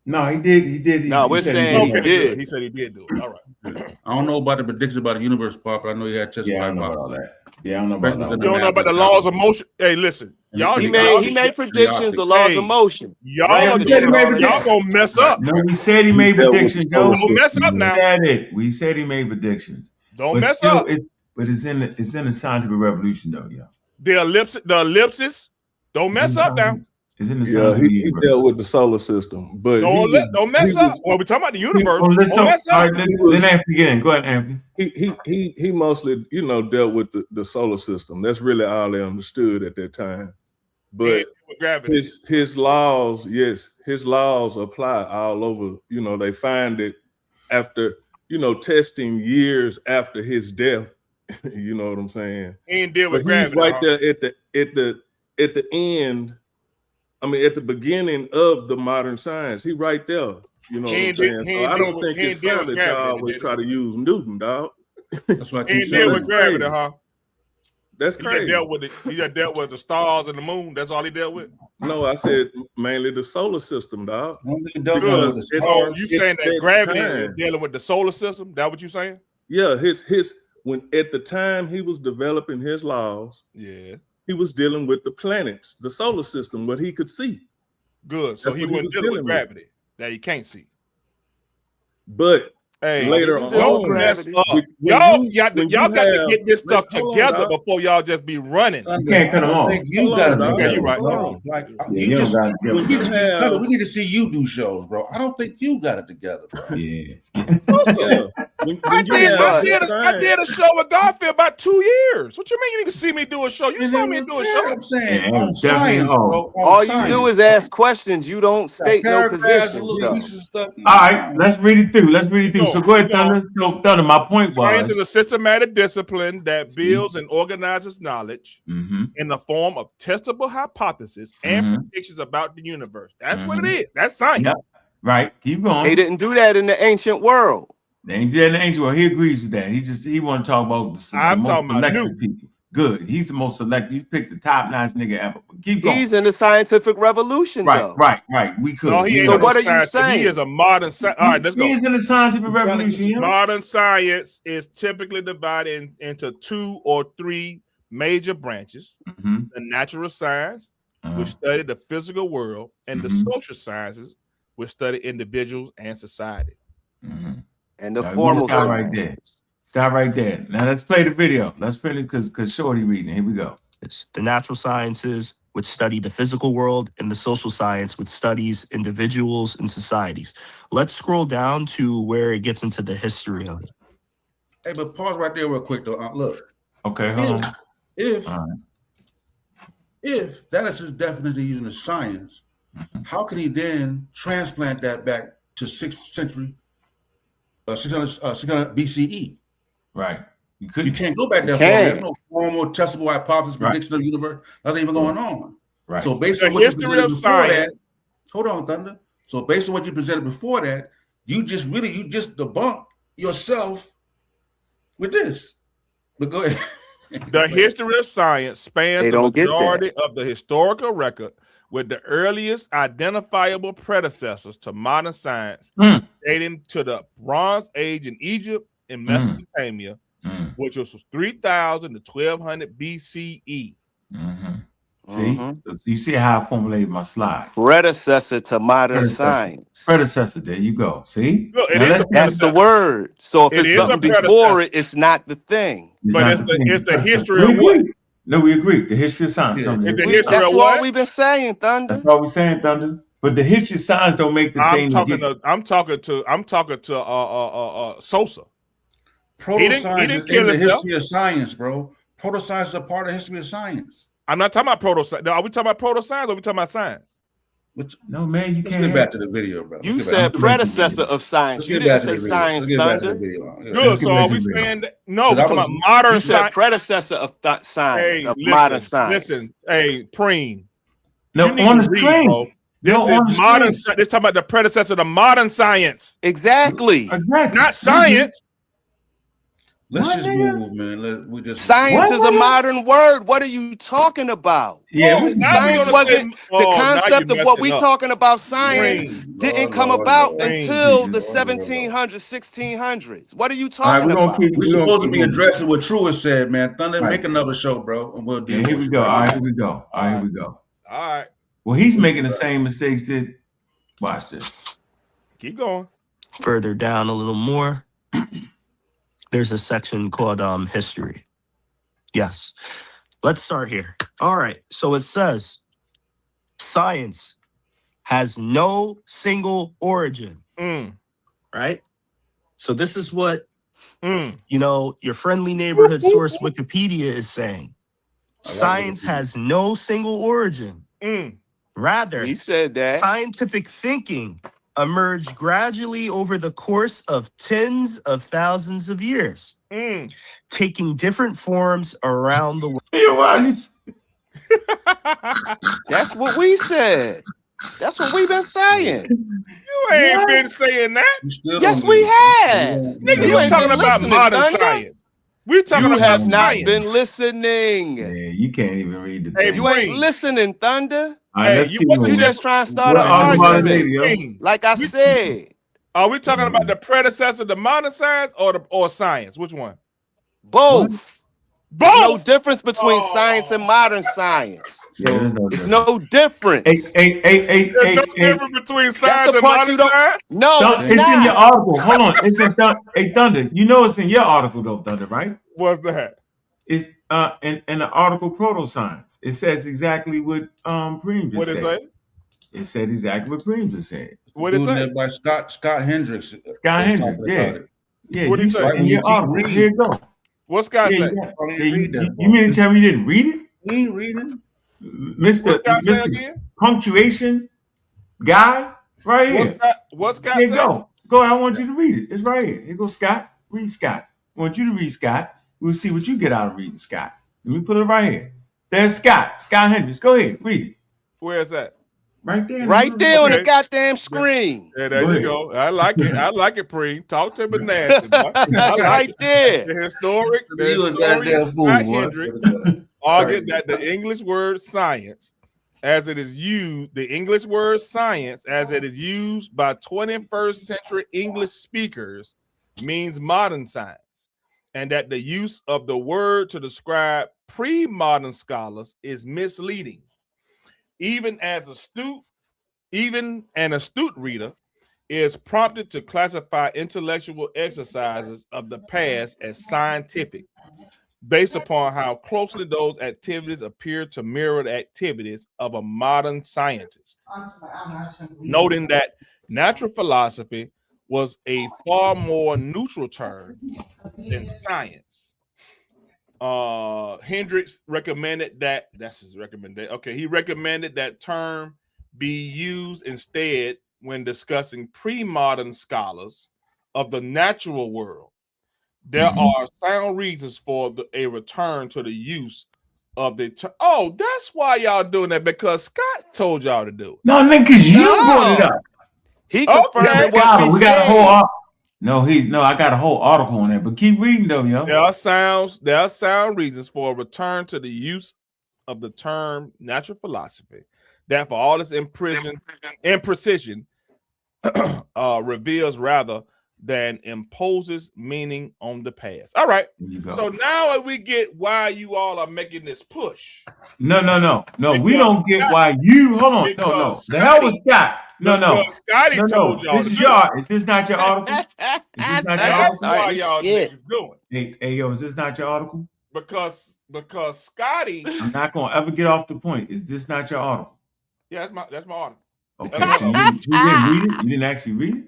No, he did.
No, we're saying he did.
He said he did do it. All right.
I don't know about the predictions about the universe part, but I know he had testable hypotheses.
Yeah, I don't know about all that.
You don't know about the laws of motion. Hey, listen. Y'all
He made predictions, the laws of motion.
Y'all gonna mess up.
No, we said he made predictions, Joe.
Don't mess up now.
We said it. We said he made predictions.
Don't mess up.
It's in the scientific revolution, though, yeah.
The ellipsis. Don't mess up now.
It's in the scientific
he dealt with the solar system, but
don't mess up. Well, we're talking about the universe. Don't mess up.
All right, let Anthony get in. Go ahead, Anthony.
He mostly, dealt with the solar system. That's really all they understood at that time. But his laws, his laws apply all over. They find it after, testing years after his death. You know what I'm saying?
He ain't deal with gravity.
He's right there at the end. I mean, at the beginning of the modern science, he right there. You know what I'm saying? So I don't think it's fair that y'all always try to use Newton, dog.
That's what I
keep saying. He deal with gravity, huh?
That's crazy.
He just dealt with the stars and the moon. That's all he dealt with.
No, I said mainly the solar system, dog.
Because you saying that gravity is dealing with the solar system? That what you saying?
Yeah, when at the time he was developing his laws, he was dealing with the planets, the solar system, what he could see.
Good. So he wasn't dealing with gravity that you can't see.
But later on,
don't mess up. Y'all got to get this stuff together before y'all just be running.
You can't cut them off.
You got to.
Okay, you're right.
We need to see you do shows, bro. I don't think you got it together, bro.
Yeah.
I did a show with Garfield about 2 years. What you mean you need to see me do a show? You saw me do a show.
I'm saying on science, bro.
All you do is ask questions. You don't state no positions.
All right, let's read it through. So go ahead, Thunder. So Thunder, my point was
science is a systematic discipline that builds and organizes knowledge in the form of testable hypotheses and predictions about the universe. That's what it is. That's science.
Yep. Right. Keep going.
They didn't do that in the ancient world.
They ain't did in the ancient world. He agrees with that. He want to talk about the most selective people. Good. He's the most selective. He's picked the top notch nigga ever. Keep going.
He's in the scientific revolution, though.
Right. We could.
No,
so what are you saying?
He is a modern science. All right, let's go.
He's in the scientific revolution.
Modern science is typically divided into 2 or 3 major branches. The natural science, which study the physical world, and the social sciences, which study individuals and society.
And the formal science.
Stop right there. Now let's play the video. Let's finish because Shorty reading. Here we go.
It's the natural sciences, which study the physical world, and the social science, which studies individuals and societies. Let's scroll down to where it gets into the history of it.
Hey, but pause right there real quick, though. Look.
Okay, hold on.
If that is his definition using the science, how can he then transplant that back to 6th century, 600 BCE?
Right.
You can't go back that far. There's no formal testable hypothesis prediction of the universe. Nothing even going on.
Right.
So based on what you presented before that, hold on, Thunder. So based on what you presented before that, you just debunk yourself with this. But go ahead.
The history of science spans the majority of the historical record, with the earliest identifiable predecessors to modern science dating to the Bronze Age in Egypt and Mesopotamia, which was 3000 to 1200 BCE.
See, so you see how I formulated my slide.
Predecessor to modern science.
Predecessor. There you go. See,
that's the word. So if it's something before it, it's not the thing.
But it's the history of what?
No, we agree. The history of science.
That's what we've been saying, Thunder.
That's what we're saying, Thunder. But the history of science don't make the thing.
I'm talking to Sosa.
Proto-science is in the history of science, bro. Proto-science is a part of the history of science.
I'm not talking about proto-science. Are we talking about proto-science or are we talking about science?
No, man, you can't.
Get back to the video, bro.
You said predecessor of science. You didn't say science, Thunder.
Good. So are we saying that? No, we're talking about modern science.
You said predecessor of science, of modern science.
Listen, Preem.
No, on the screen.
This is modern. This talking about the predecessor to modern science.
Exactly.
Not science.
Let's just move, man.
Science is a modern word. What are you talking about?
Yeah,
science wasn't the concept of what we talking about. Science didn't come about until the 1700s, 1600s. What are you talking about?
We're supposed to be addressing what Truist said, man. Thunder, make another show, bro, and we'll deal with it.
Here we go. All right, here we go. All right, here we go.
All right.
Well, he's making the same mistakes that. Watch this.
Keep going.
Further down a little more, there's a section called history. Yes. Let's start here. All right. So it says science has no single origin. Right? So this is what, your friendly neighborhood source Wikipedia is saying. Science has no single origin. Rather,
he said that
scientific thinking emerged gradually over the course of tens of thousands of years, taking different forms around the world.
That's what we said. That's what we've been saying.
You ain't been saying that.
Yes, we have.
Nigga, you talking about modern science. We talking about
have not
science.
been listening.
Yeah, you can't even read the
thing. You ain't listening, Thunder.
Right,
you just trying to start an argument. Like I said.
Are we talking about the predecessor to modern science or science? Which one?
Both. There's no difference between science and modern science. There's no difference.
There's
no difference between science and modern science?
No,
it's in your article. Hold on. It's in Thunder. You know it's in your article though, Thunder, right?
What's that?
It's in the article Proto-science. It says exactly what Preem just said. What it say? It said exactly what Preem just said.
What it say?
By Scott Hendricks.
Scott Hendricks, yeah. What you say? In your article. Here you go.
What's Scott say?
You mean to tell me you didn't read it?
He ain't reading.
Mr. Punctuation guy, right here.
What's Scott
say?
Go.
I want you to read it. It's right here. Here goes Scott. Read Scott. I want you to read Scott. We'll see what you get out of reading Scott. Let me put it right here. There's Scott Hendricks. Go ahead, read it.
Where is that?
Right there.
Right there on the goddamn screen.
Yeah, there you go. I like it. I like it, Preem. Talk to me nasty.
Right there.
The historic Scott Hendricks argued that the English word science, as it is used, by 21st century English speakers, means modern science, and that the use of the word to describe pre-modern scholars is misleading. Even an astute reader is prompted to classify intellectual exercises of the past as scientific, based upon how closely those activities appear to mirror the activities of a modern scientist. Noting that natural philosophy was a far more neutral term than science. Hendricks recommended that, that's his recommendation. Okay, he recommended that term be used instead when discussing pre-modern scholars of the natural world. There are sound reasons for a return to the use of the term. Oh, that's why y'all doing that, because Scott told y'all to do it.
No, nigga, because you brought it up.
He confirmed what we
got a whole I got a whole article on that, but keep reading though, yo.
There are sound reasons for a return to the use of the term natural philosophy that, for all its imprecision reveals rather than imposes meaning on the past. All right. So now we get why you all are making this push.
No. We don't get why you. Hold on. No. The hell was Scott? No.
Scotty told y'all.
This is Is this not your article? Is this not your article?
That's why y'all niggas doing.
Hey, yo, is this not your article?
Because Scotty.
I'm not gonna ever get off the point. Is this not your article?
Yeah, that's my article.
Okay, so you didn't read it? You didn't actually read it?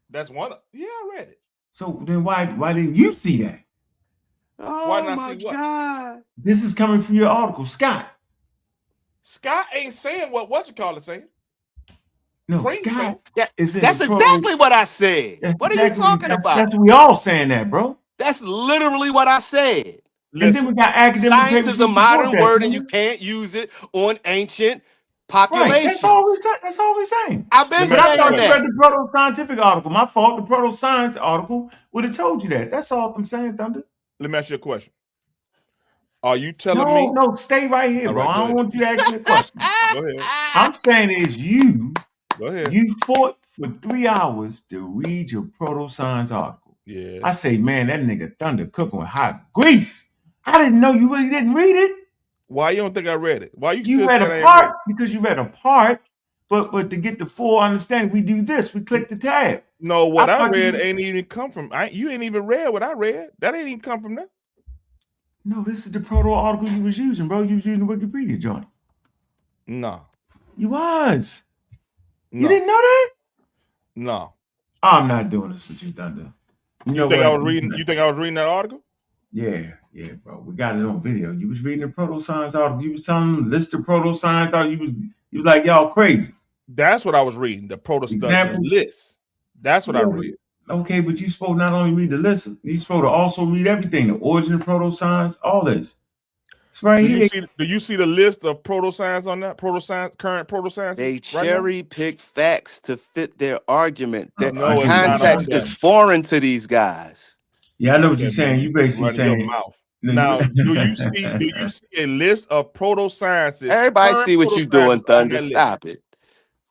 That's one. Yeah, I read it.
So then why didn't you see that?
Why not see what?
God.
This is coming from your article, Scott.
Scott ain't saying what you call it saying.
No, Scott.
That's exactly what I said. What are you talking about?
That's we all saying that, bro.
That's literally what I said.
And then we got academic.
Science is a modern word, and you can't use it on ancient populations.
Right. That's all we're saying.
I've been saying that.
I thought you read the proto-scientific article. My fault. The proto-science article would have told you that. That's all I'm saying, Thunder.
Let me ask you a question. Are you telling me?
No, stay right here, bro.
Right,
I don't want you to ask me a question.
Go ahead.
I'm saying is you.
Go ahead.
You fought for 3 hours to read your proto-science article.
Yeah.
I say, man, that nigga Thunder cooking with hot grease. I didn't know you really didn't read it.
Why you don't think I read it? Why
you read a part? Because you read a part, but to get the full understanding, we do this. We click the tab.
No, what I read ain't even come from. You ain't even read what I read. That ain't even come from that.
No, this is the proto article you was using, bro. You was using the Wikipedia joint.
No.
You was.
No.
You didn't know that?
No.
I'm not doing this with you, Thunder.
You think I was reading? You think I was reading that article?
Yeah, bro. We got it on video. You was reading the proto-science article. You was telling them list of proto-science article. You was like, y'all crazy.
That's what I was reading. The proto-study list. That's what I read.
Okay, but you supposed not only read the list, you supposed to also read everything, the origin of proto-science, all this. It's right here.
Do you see the list of proto-science on that? Proto-science, current proto-science?
They cherry pick facts to fit their argument. That
No,
context is foreign to these guys.
Yeah, I know what you're saying. You basically saying
your mouth. Now, do you see a list of proto-sciences?
Everybody see what you're doing, Thunder. Stop it.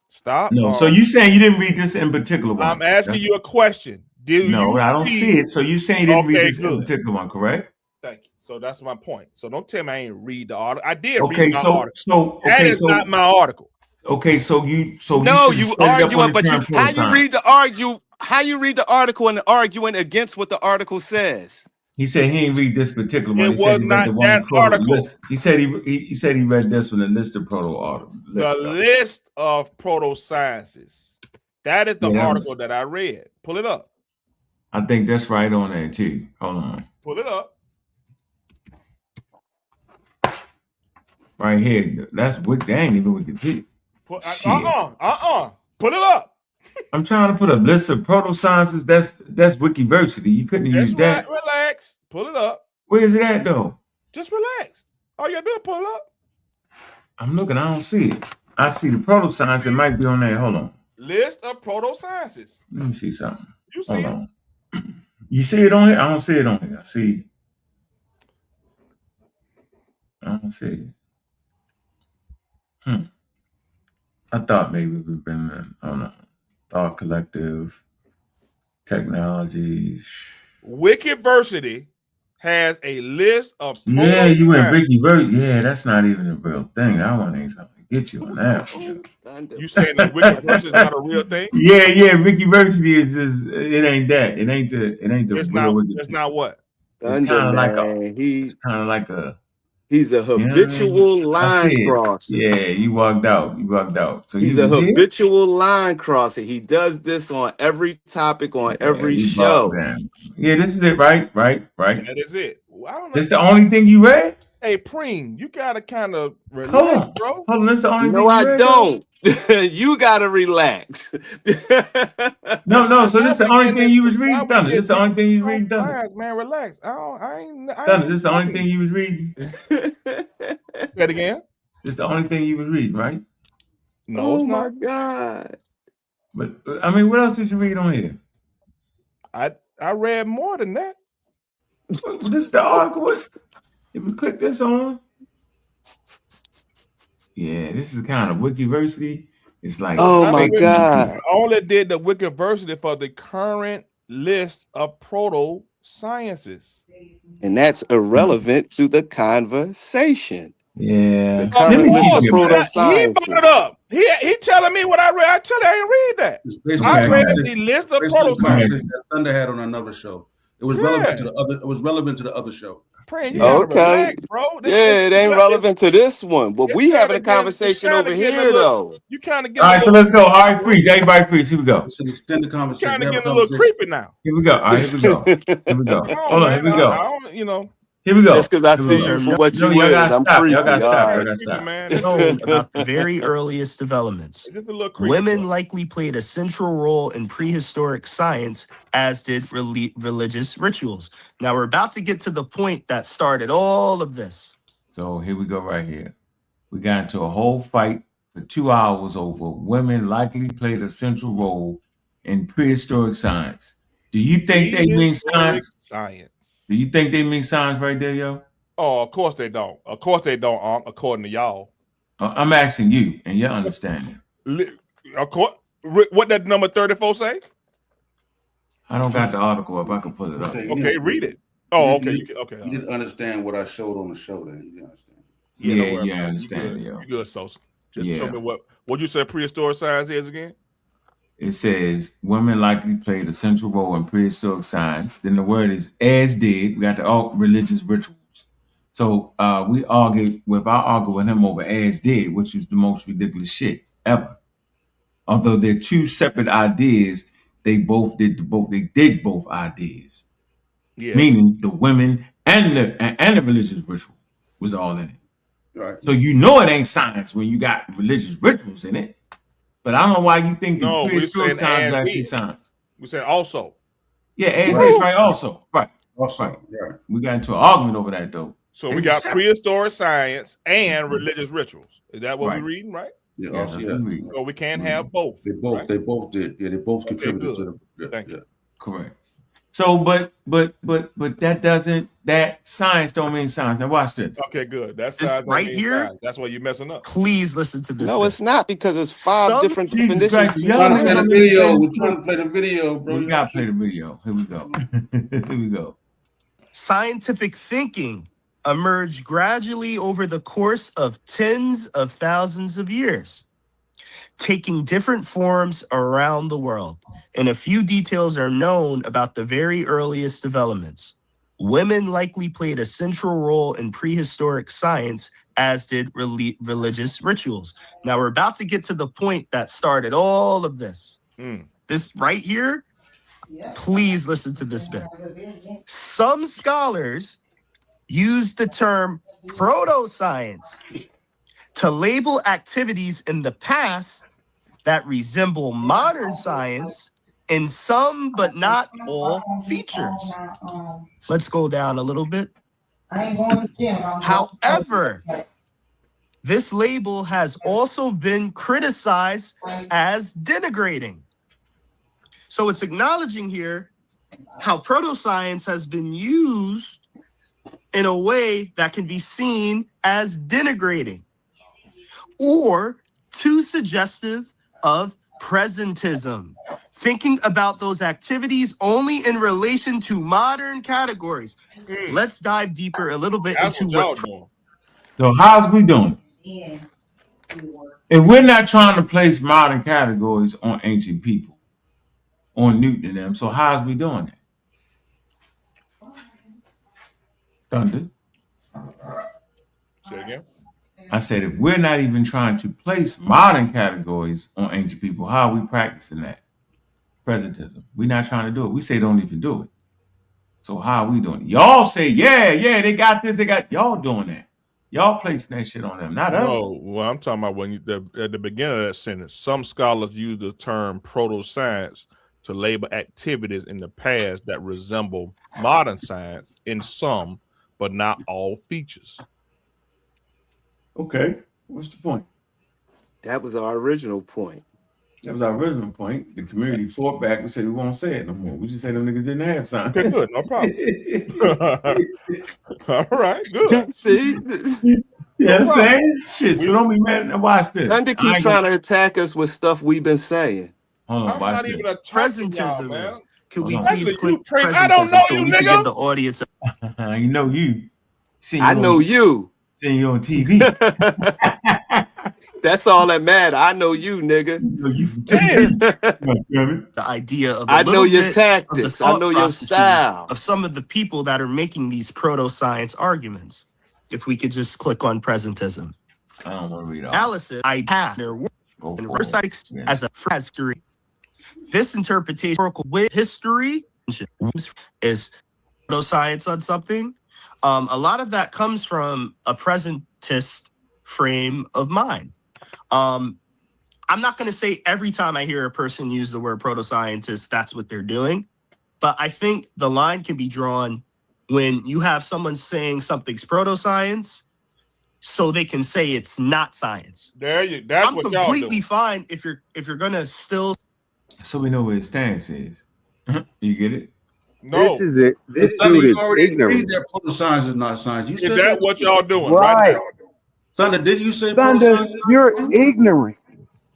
Stop.
No, so you saying you didn't read this in particular one?
I'm asking you a question.
No, I don't see it. So you saying you didn't read this in particular one, correct?
Thank you. So that's my point. So don't tell me I ain't read the article. I did
read
my article. That is not my article.
Okay, so you
arguing, but how you read the article and arguing against what the article says.
He said he didn't read this particular one.
It was not that article.
He said he read this one, the list of proto articles.
The list of proto-sciences. That is the article that I read. Pull it up.
I think that's right on there too. Hold on.
Pull it up.
Right here. That's what they ain't even Wikipedia.
Pull it up.
I'm trying to put a list of proto-sciences. That's Wikiversity. You couldn't use that.
Relax. Pull it up.
Where is it at though?
Just relax. All you gotta do is pull it up.
I'm looking. I don't see it. I see the proto-science. It might be on there. Hold on.
List of proto-sciences.
Let me see something.
You see it?
On. You see it on here? I don't see it on here. I don't see it. I thought maybe we've been Thought Collective, Technologies.
Wikiversity has a list of
Yeah, you went Wikiversity. Yeah, that's not even a real thing. That one ain't trying to get you on that.
You saying that Wikiversity is not a real thing?
Yeah, Wikiversity is just it ain't that. It ain't the
it's
real
Wikiversity. It's not what?
It's kind of like a
He's a habitual line crosser.
Yeah, you walked out. So
he's a habitual line crosser. He does this on every topic, on every show.
Yeah, this is it, right?
That is it. Well, I don't know.
This the only thing you read?
Hey, Preem, you gotta kind of relax, bro.
Hold on, that's the only thing
you read? No, I don't. You gotta relax.
No. So this is the only thing you was reading, Thunder. This is the only thing you was reading, Thunder.
Man, relax.
Thunder, this is the only thing you was reading.
Say it again.
This is the only thing you was reading, right?
No, it's
not. My God.
But I mean, what else did you read on here?
I read more than that.
This is the article. If we click this on. Yeah, this is kind of Wikiversity. It's like,
oh my God.
I only did the Wikiversity for the current list of proto-sciences.
And that's irrelevant to the conversation.
Yeah.
He brought it up. He telling me what I read. I tell you, I ain't read that. I read the list of proto-sciences.
Thunder had on another show. It was relevant to the other. It was relevant to the other show.
You relax, bro.
It ain't relevant to this one, but we having a conversation over here, though.
You kind of get.
All right, so let's go. All right, freeze. Everybody freeze. Here we go.
It's an extended conversation.
Kind of getting a little creepy now.
Here we go. All right, here we go. Hold on. Here we go. Here we go.
Just because I see you for what you is, I'm creepy.
Y'all gotta stop.
About the very earliest developments. Women likely played a central role in prehistoric science, as did religious rituals. Now we're about to get to the point that started all of this.
So here we go right here. We got into a whole fight for 2 hours over women likely played a central role in prehistoric science. Do you think they mean science? Do you think they mean science right there, yo?
Oh, of course they don't. Of course they don't, according to y'all.
I'm asking you and your understanding.
Of course, what that number 34 say?
I don't got the article up. I can pull it up.
Okay, read it. Oh, okay. Okay.
You didn't understand what I showed on the show. Then you didn't understand.
Yeah, I understand.
You good, Sosa. Just
yeah.
show me what you said prehistoric science is again.
It says women likely played a central role in prehistoric science. Then the word is as did. We got the all religious rituals. So we argued with him over as did, which is the most ridiculous shit ever. Although they're two separate ideas, they did both ideas. Yes. Meaning the women and the religious ritual was all in it. Right. So you know it ain't science when you got religious rituals in it. But I don't know why you think the prehistoric science is actually science.
We said also.
Yeah, as is right also. Right. Also, right. We got into an argument over that though.
So we got prehistoric science and religious rituals. Is that what we're reading, right?
Yeah,
So we can't have both.
They both
right?
they both did. Yeah, they both contributed to the
Thank you.
Correct. So but that science don't mean science. Now watch this.
Okay, good. That's right here. Science. That's why you're messing up.
Please listen to this.
No, it's not because it's five different definitions.
We're trying to play the video. We're trying to play the video, bro.
We gotta play the video. Here we go. Here we go.
Scientific thinking emerged gradually over the course of tens of thousands of years, taking different forms around the world. And a few details are known about the very earliest developments. Women likely played a central role in prehistoric science, as did religious rituals. Now we're about to get to the point that started all of this. This right here, please listen to this bit. Some scholars use the term proto-science to label activities in the past that resemble modern science in some but not all features. Let's go down a little bit. However, this label has also been criticized as denigrating. So it's acknowledging here how proto-science has been used in a way that can be seen as denigrating or too suggestive of presentism, thinking about those activities only in relation to modern categories. Let's dive deeper a little bit into what.
So how's we doing? If we're not trying to place modern categories on ancient people, on Newton and them, so how's we doing that? Thunder.
Say again.
I said, if we're not even trying to place modern categories on ancient people, how are we practicing that? Presentism. We're not trying to do it. We say don't even do it. So how are we doing it? Y'all say, yeah, they got this, they got y'all doing that. Y'all placing that shit on them, not us.
No, well, I'm talking about when at the beginning of that sentence, some scholars use the term proto-science to label activities in the past that resemble modern science in some, but not all features.
Okay, what's the point?
That was our original point.
That was our original point. The community fought back. We said we won't say it no more. We just say them niggas didn't have science.
Okay, good, no problem. All right, good.
See?
Yeah, I'm saying? Shit, so don't be mad and watch this.
Thunder keep trying to attack us with stuff we've been saying.
Hold on,
I'm not even a
presentism is. Can we
please
click presentism
I don't know
so
you,
we
nigga.
can give the audience
you know you.
I know you.
Seeing you on TV.
That's all that matters. I know you, nigga.
The idea of
I know your tactics. I know your style.
Of some of the people that are making these proto-science arguments. If we could just click on presentism.
I don't want to read all.
Analysis, I have their work in versimilitude as a history. This interpretation with history is proto-science on something. A lot of that comes from a presentist frame of mind. I'm not going to say every time I hear a person use the word proto-scientist, that's what they're doing. But I think the line can be drawn when you have someone saying something's proto-science so they can say it's not science.
That's
I'm
what y'all
completely
do.
fine if you're going to still.
So we know where his stance is. You get it?
No.
This is it. This
Thunder,
dude
you
is
already agreed
ignorant.
that proto-science is not science. You
Is
said
that
that
what
too.
y'all doing right
Right.
now?
Thunder, did you say
Thunder,
proto-science is not
you're
science?
ignorant.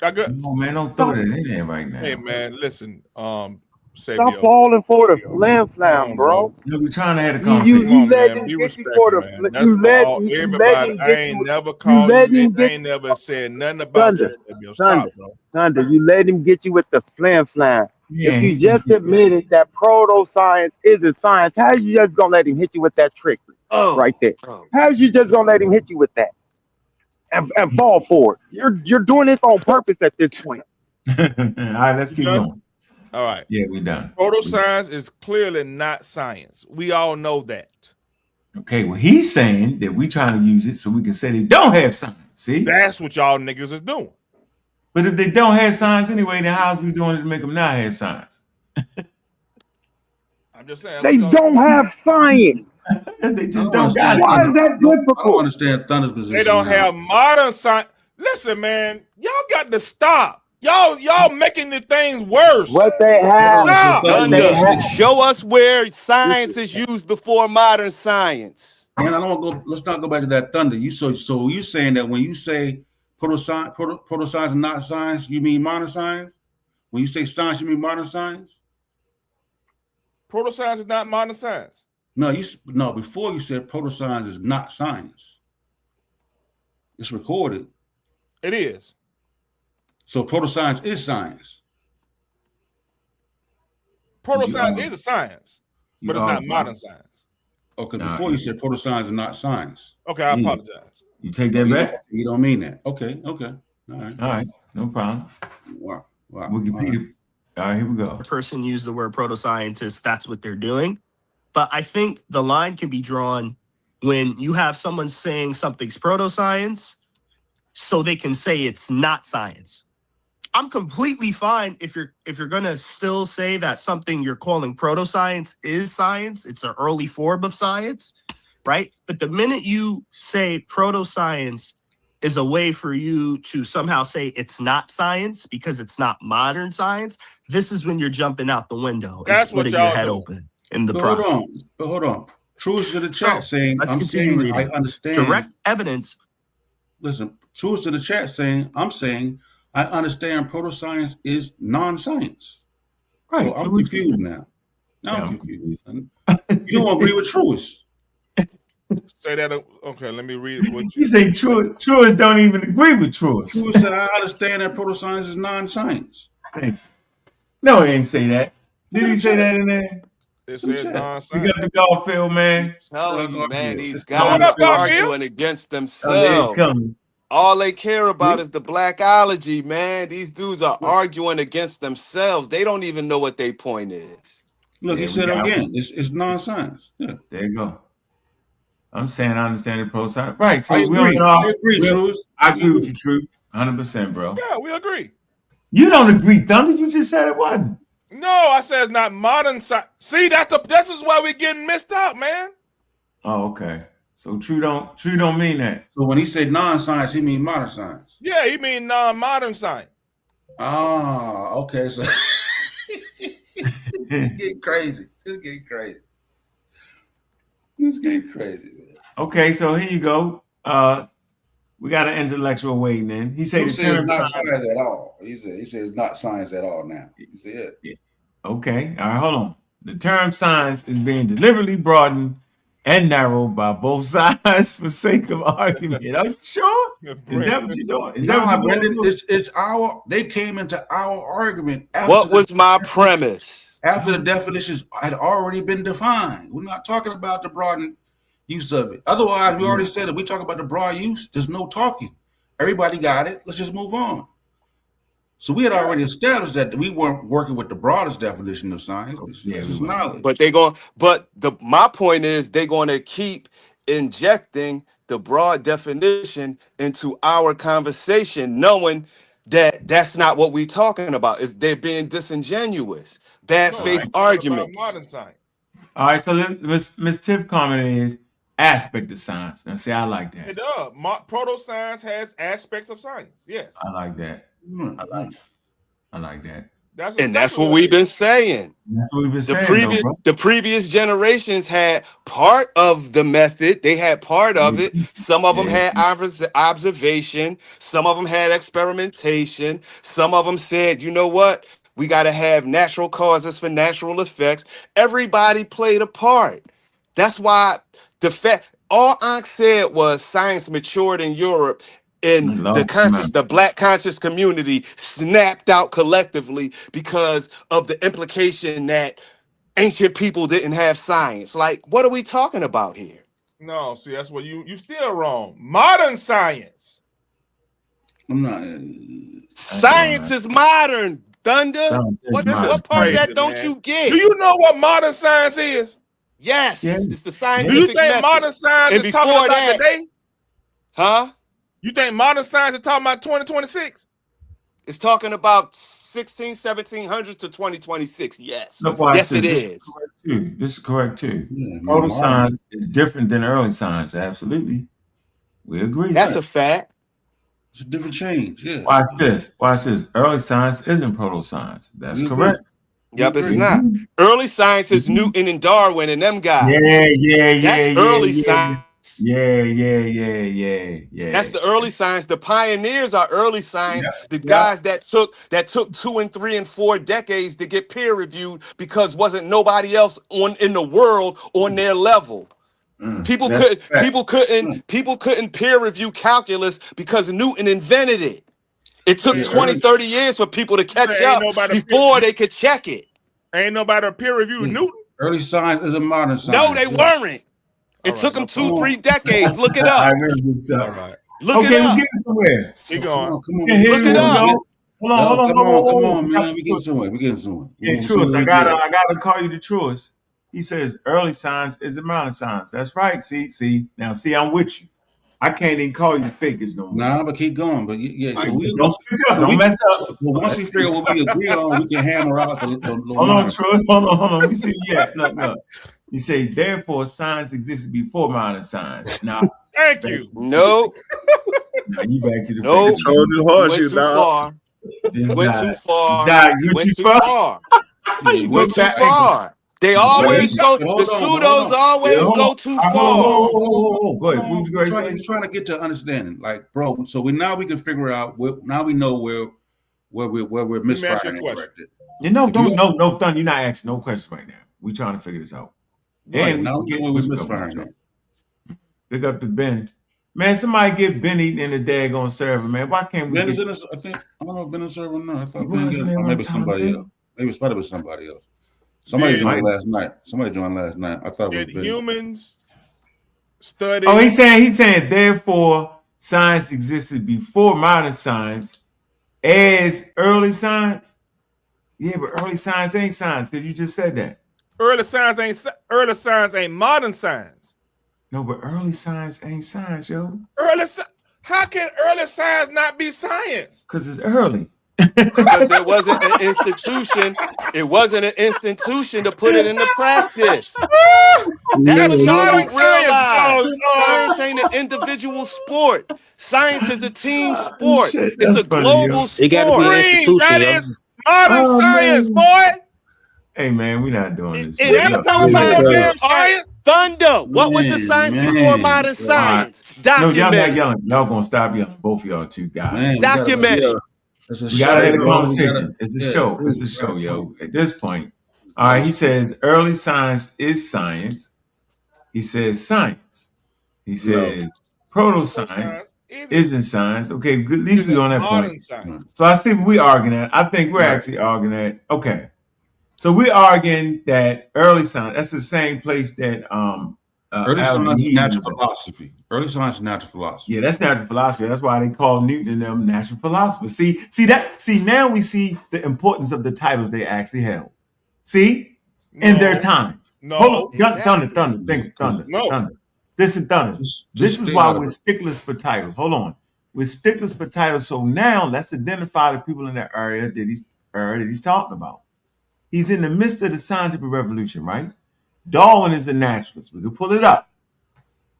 I got.
No, man, don't throw
Stop,
that in there right now.
Hey man, listen,
stop
Sabio.
falling for the flam
Come
flam,
on, bro.
bro.
No, we're trying to have a
You you
conversation.
Come
you
on,
let
man.
him
Be
get you for
respectful, man.
the
That's for all
you let
everybody.
him
I
get
ain't
you
never
you
called
let
you.
him
I
get
ain't never said nothing about you,
Thunder,
Sabio.
Thunder,
Stop, bro.
Thunder. You let him get you with the flam flam. If
Yeah,
you
he gonna
just
get that.
admitted that proto science isn't science, how you just gonna let him hit you with that trick right there?
Oh.
How's you just gonna let him hit you with that and fall for it? You're doing this on purpose at this point.
All right, let's
You
keep
done?
going.
All right.
Yeah, we done.
Proto-science is clearly not science. We all know that.
Okay, well, he's saying that we trying to use it so we can say they don't have science. See?
That's what y'all niggas is doing.
But if they don't have science anyway, then how's we doing it to make them not have science?
I'm just saying.
They
What y'all
don't have science.
They
I
just
don't
don't got
understand
it.
Why
Thunder.
is that
I don't
difficult?
understand Thunder's
They
position
don't
now.
have modern science. Listen, man, y'all got to stop. Y'all making the things worse.
What they have,
Hold on, so
Stop.
Thunder,
what
you
they
Thunder,
have.
saying,
show us where science
Listen,
is used before modern science.
and I don't want to go. Let's not go back to that Thunder. So you saying that when you say proto-science and not science, you mean modern science? When you say science, you mean modern science?
Proto-science is not modern science.
No. Before you said proto-science is not science. It's recorded.
It is.
So proto-science is science.
Proto-science is a science, but it's not modern science.
Okay, before you said proto-science is not science.
Okay, I apologize.
You take that back?
You don't mean that. Okay. All right.
All right, no problem.
Wow.
Wikipedia. All right, here we go.
A person used the word proto-scientist, that's what they're doing. But I think the line can be drawn when you have someone saying something's proto-science so they can say it's not science. I'm completely fine if you're gonna still say that something you're calling proto-science is science, it's an early form of science, right? But the minute you say proto-science is a way for you to somehow say it's not science because it's not modern science, this is when you're jumping out the window and
That's what
splitting your
y'all
head
doing.
open in the
But
process.
hold on. Truth to the chat
So
saying,
let's
I'm
continue
saying I
reading.
understand.
Direct evidence.
Listen, truth to the chat saying, I'm saying I understand proto-science is non-science.
Right.
So I'm confused now. I'm confused. You don't agree with Truist.
Say that. Okay, let me read it.
You say Truist don't even agree with Truist.
Truist said, I understand that proto-science is non-science.
No, he didn't say that. Did he say that in there?
It said
We
non-science.
got the Garfield, man.
Telling you, man, these
Oh, what
guys
up,
are
Garfield?
arguing against
Oh, there it's
themselves.
coming.
All they care about is the blackology, man. These dudes are arguing against themselves. They don't even know what their point is.
Look, he said again, it's non-science. Yeah.
There you go. I'm saying I understand the pro side. Right. So
I
we don't
agree.
know.
I agree, Truist.
I agree with you, True. 100%, bro.
Yeah, we agree.
You don't agree, Thunder. You just said it wasn't.
No, I said it's not modern science. See, this is why we're getting missed out, man.
Oh, okay. So True don't mean that.
So when he said non-science, he mean modern science.
Yeah, he mean non-modern science.
Ah, okay. So it's getting crazy. It's getting crazy. It's getting crazy, man.
Okay, so here you go. We got an intellectual waiting then. He said
the term not science at all. He said it's not science at all now. You see it?
Yeah. Okay. All right, hold on. The term science is being deliberately broadened and narrowed by both sides for sake of argument. Are you sure? Is that what you're doing? Is that what you're doing?
It's our. They came into our argument after.
What was my premise?
After the definitions had already been defined. We're not talking about the broadened use of it. Otherwise, we already said it. We talk about the broad use. There's no talking. Everybody got it. Let's just move on. So we had already established that we weren't working with the broadest definition of science. It's just knowledge.
But my point is they're going to keep injecting the broad definition into our conversation, knowing that that's not what we're talking about. Is they're being disingenuous, bad faith arguments.
Modern science.
All right, so Miss Tiff comment is aspect of science. Now, see, I like that.
It does. Proto-science has aspects of science. Yes.
I like that. I like that.
That's what we've been saying.
That's what we've been saying, though, bro.
The previous generations had part of the method. They had part of it. Some of them had observation. Some of them had experimentation. Some of them said, you know what? We got to have natural causes for natural effects. Everybody played a part. That's why all Ankh said was science matured in Europe, and the black conscious community snapped out collectively because of the implication that ancient people didn't have science. Like, what are we talking about here?
No, see, that's what you still wrong. Modern science.
I'm not.
Science is modern. Thunder. What part of that don't you get?
Do you know what modern science is?
Yes, it's the scientific
method. Do you think
method.
modern science is talking about today?
Huh?
You think modern science is talking about 2026?
It's talking about 1700s to 2026. Yes.
Look,
yes, it is.
This is correct too. Proto-science is different than early science. Absolutely. We agree.
That's a fact.
It's a different change. Yeah.
Watch this. Watch this. Early science isn't proto-science. That's correct.
Yep, it's not. Early science is Newton and Darwin and them guys. That's early science. That's the early science. The pioneers are early science. The guys that took 2 and 3 and 4 decades to get peer reviewed because wasn't nobody else in the world on their level. People couldn't peer review calculus because Newton invented it. It took 20, 30 years for people to catch up before they could check it.
Ain't nobody peer reviewed Newton.
Early science is a modern science.
No, they weren't. It took them 2-3 decades. Look it up.
All right.
Look it up.
We're getting somewhere.
Keep going.
Look it up.
Hold on,
man. We're getting somewhere.
Yeah, truest. I gotta call you the truest. He says early science is a modern science. That's right. See, I'm with you. I can't even call you figures no more.
Nah, but keep going. But yeah, so we
don't switch up. Don't mess up.
Well, once we figure what we agree on, we can hammer out the
hold on, Troy. Hold on. Let me see. Yeah, no. You say therefore science existed before modern science. Now,
thank you.
No.
Now you back to the
went too far. Went too far. Went too far. Went too far. They always go. The pseudos always go too far.
Go ahead. What was you saying?
He's trying to get to understanding, like, bro. So we can figure out. Now we know where we're misfiring.
No, Thun. You're not asking no questions right now. We're trying to figure this out.
Right, now we know where we're misfiring.
Pick up the Ben. Man, somebody get Benny in the daggone server, man. Why can't we?
Ben is in this, I don't know if Ben is serving or not. I thought maybe somebody else. Maybe it's probably somebody else. Somebody joined last night. I thought it was Ben.
Humans study.
Oh, he's saying therefore science existed before modern science as early science. Yeah, but early science ain't science because you just said that.
Early science ain't modern science.
No, but early science ain't science, yo.
How can early science not be science?
Because it's early.
Because there wasn't an institution. It wasn't an institution to put it into practice. That's what y'all don't realize. Science ain't an individual sport. Science is a team sport. It's a global sport.
It got to be an institution.
That is modern science, boy.
Hey man, we're not doing this.
It ain't talking about damn science. Thunder. What was the science before modern science?
No, y'all not yelling. Y'all gonna stop yelling. Both of y'all two guys.
Documented.
We gotta have a conversation. It's a show. It's a show, yo. At this point, all right. He says early science is science. He says science. He says proto-science isn't science. Okay, good. At least we on that point. So I see we arguing that. I think we're actually arguing that. Okay. So we're arguing that early science, that's the same place that
early science is natural philosophy. Early science is natural philosophy.
Yeah, that's natural philosophy. That's why they call Newton and them natural philosophers. See, now we see the importance of the titles they actually held. See? In their times.
No.
Thunder. This is Thunder. This is why we're sticklers for titles. Hold on. We're sticklers for titles. So now let's identify the people in that area that he's talking about. He's in the midst of the scientific revolution, right? Darwin is a naturalist. We can pull it up.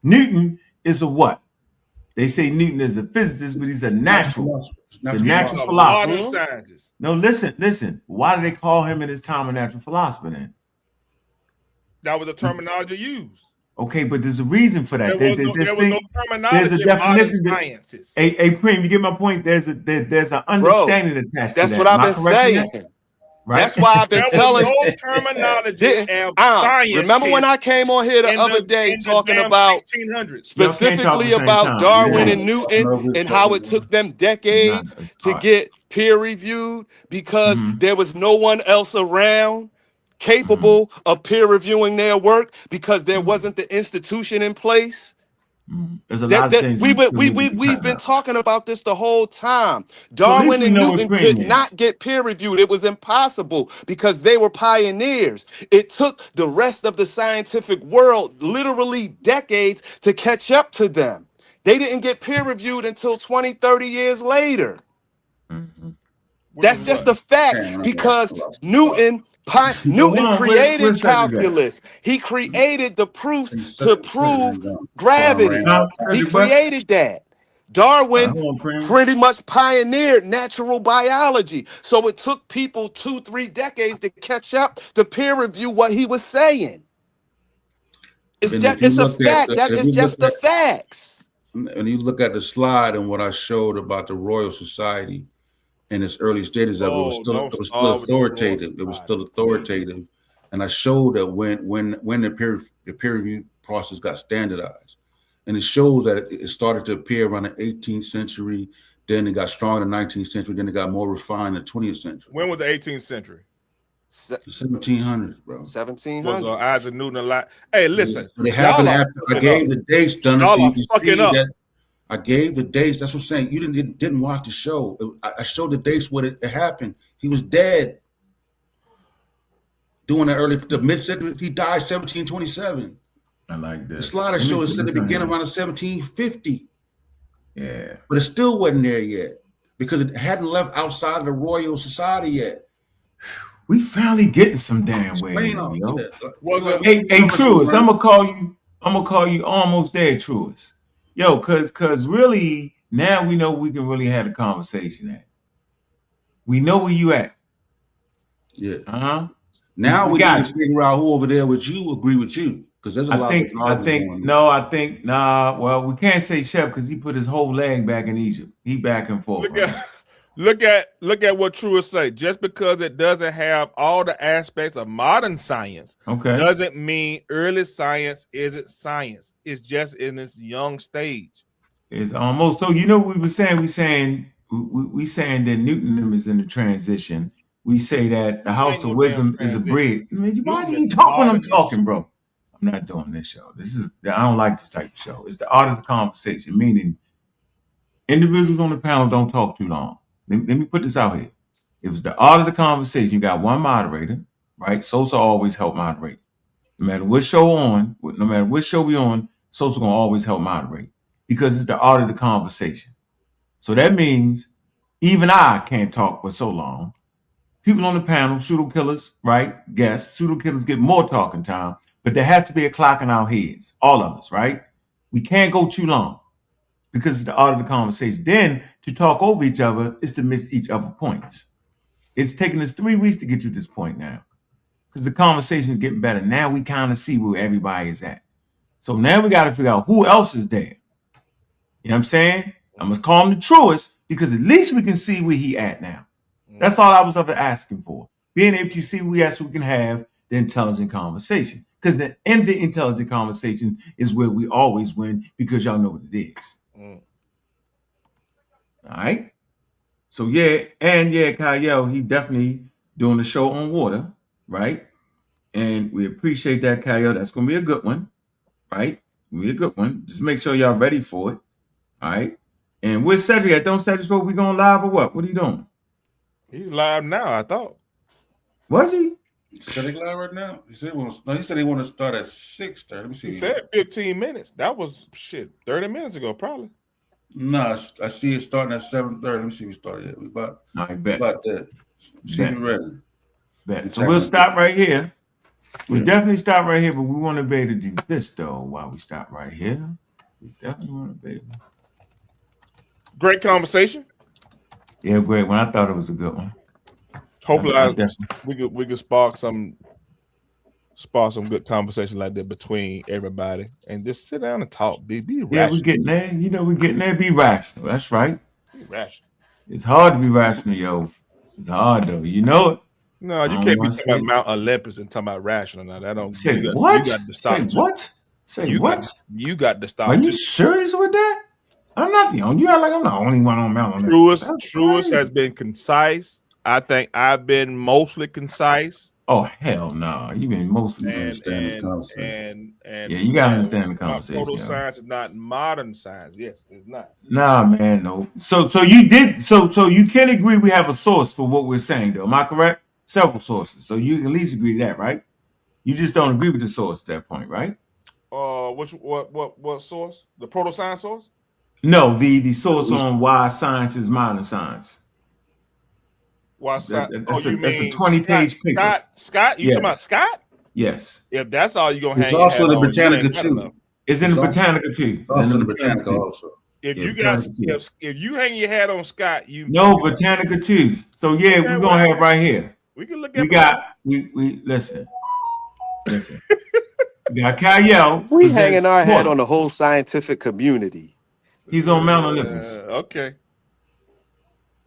Newton is a what? They say Newton is a physicist, but he's a natural. He's a natural
a
philosopher.
modern scientist.
No, listen. Why do they call him in his time a natural philosopher then?
That was the terminology used.
Okay, but there's a reason for that.
There was no terminology.
There's a definition.
Sciences.
Hey, Preem, you get my point? There's an understanding attached to that.
That's what I've been saying. Right? That's why I've been telling.
There was no terminology of science.
Remember when I came on here the other day talking about specifically about Darwin and Newton and how it took them decades to get peer reviewed because there was no one else around capable of peer reviewing their work because there wasn't the institution in place.
There's a lot of things
we've been talking about this the whole time. Darwin and Newton could not get peer reviewed. It was impossible because they were pioneers. It took the rest of the scientific world literally decades to catch up to them. They didn't get peer reviewed until 20, 30 years later. That's just a fact because Newton created calculus. He created the proofs to prove gravity. He created that. Darwin pretty much pioneered natural biology. So it took people 2-3 decades to catch up to peer review what he was saying. It's a fact. That is just the facts.
And you look at the slide and what I showed about the Royal Society in its early stages of it was still authoritative. It was still authoritative, and I showed that when the peer review process got standardized, and it shows that it started to appear around the 18th century. Then it got strong in the 19th century. Then it got more refined in the 20th century.
When was the 18th century?
1700s, bro.
1700s.
Was Isaac Newton a lot? Hey, listen.
It happened after I gave the dates, Dunn, so you can see that. I gave the dates. That's what I'm saying. You didn't watch the show. I showed the dates when it happened. He was dead. During the mid-century, he died 1727.
I like this.
The slider show is said to begin around 1750.
Yeah.
But it still wasn't there yet because it hadn't left outside of the Royal Society yet.
We finally getting some damn way. Hey, Truist, I'm gonna call you almost there, Truist. Yo, cause really now we know we can really have a conversation at. We know where you at.
Yeah. Now we got to figure out who over there with you agree with you. Because there's a lot of
well, we can't say Chef because he put his whole leg back in Egypt. He back and forth.
Look at what Truist say. Just because it doesn't have all the aspects of modern science, doesn't mean early science isn't science. It's just in its young stage.
It's almost so. You know, we saying that Newton is in the transition. We say that the House of Wisdom is a bridge. I mean, why do you talk when I'm talking, bro? I'm not doing this show. I don't like this type of show. It's the art of the conversation, meaning individuals on the panel don't talk too long. Let me put this out here. If it's the art of the conversation, you got one moderator, right? Sosa always help moderate. No matter what show we on, Sosa gonna always help moderate because it's the art of the conversation. So that means even I can't talk for so long. People on the panel, pseudo killers, right? Guests, pseudo killers get more talking time, but there has to be a clock in our heads, all of us, right? We can't go too long because it's the art of the conversation. Then to talk over each other is to miss each other's points. It's taken us 3 weeks to get to this point now because the conversation is getting better. Now we kind of see where everybody is at. So now we got to figure out who else is there. You know what I'm saying? I must call him the Truist because at least we can see where he at now. That's all I was ever asking for. Being able to see where we can have the intelligent conversation. Because in the intelligent conversation is where we always win because y'all know what it is. All right. So Kyle, he definitely doing the show on water, right? And we appreciate that, Kyle. That's gonna be a good one, right? Be a good one. Just make sure y'all ready for it. All right. And where's Cedric at? Don't Cedric we going live or what? What are you doing?
He's live now, I thought.
Was he?
Cedric live right now? He said he want to start at 6:30. Let me see.
He said 15 minutes. That was 30 minutes ago, probably.
No, I see it starting at 7:30. Let me see if we started yet.
I bet.
About that. See if we're ready.
Bet. So we'll stop right here. We'll definitely stop right here, but we want to be able to do this though while we stop right here. We definitely want to be able
Great conversation.
Yeah, great one. I thought it was a good one.
Hopefully, we could spark some good conversation like that between everybody, and just sit down and talk. Be rational.
Yeah, we're getting there. You know, we're getting there. Be rational. That's right.
Be rational.
It's hard to be rational, yo. It's hard though. You know it.
No, you can't be talking about Mount Olympus and talking about rational. Now that don't
say
you
what?
You got to stop
say
too.
What? Say
you
what?
You got to stop.
Are you serious with that? I'm not the only. You act like I'm the only one on Mount Olympus.
Truist has been concise. I think I've been mostly concise.
Oh hell no! You've been mostly
understand this conversation. And
yeah, you gotta understand the conversation.
Proto-science is not modern science. Yes, it's not.
Nah, man, no. So you did. So you can agree we have a source for what we're saying, though. Am I correct? Several sources. So you can at least agree to that, right? You just don't agree with the source at that point, right?
What source? The proto-science source?
No, the source on why science is modern science.
Why science? That's a
20-page paper.
Scott? You talking about Scott?
Yes.
If that's all you're gonna
hang your hat on, it's also the Britannica too.
It's in the Britannica too.
It's in the Britannica also.
If you hang your hat on Scott,
Britannica too. So yeah, we're gonna have right here.
We can look at
we listen. We got Kyle.
We hanging our hat on the whole scientific community.
He's on Mount Olympus.
Okay.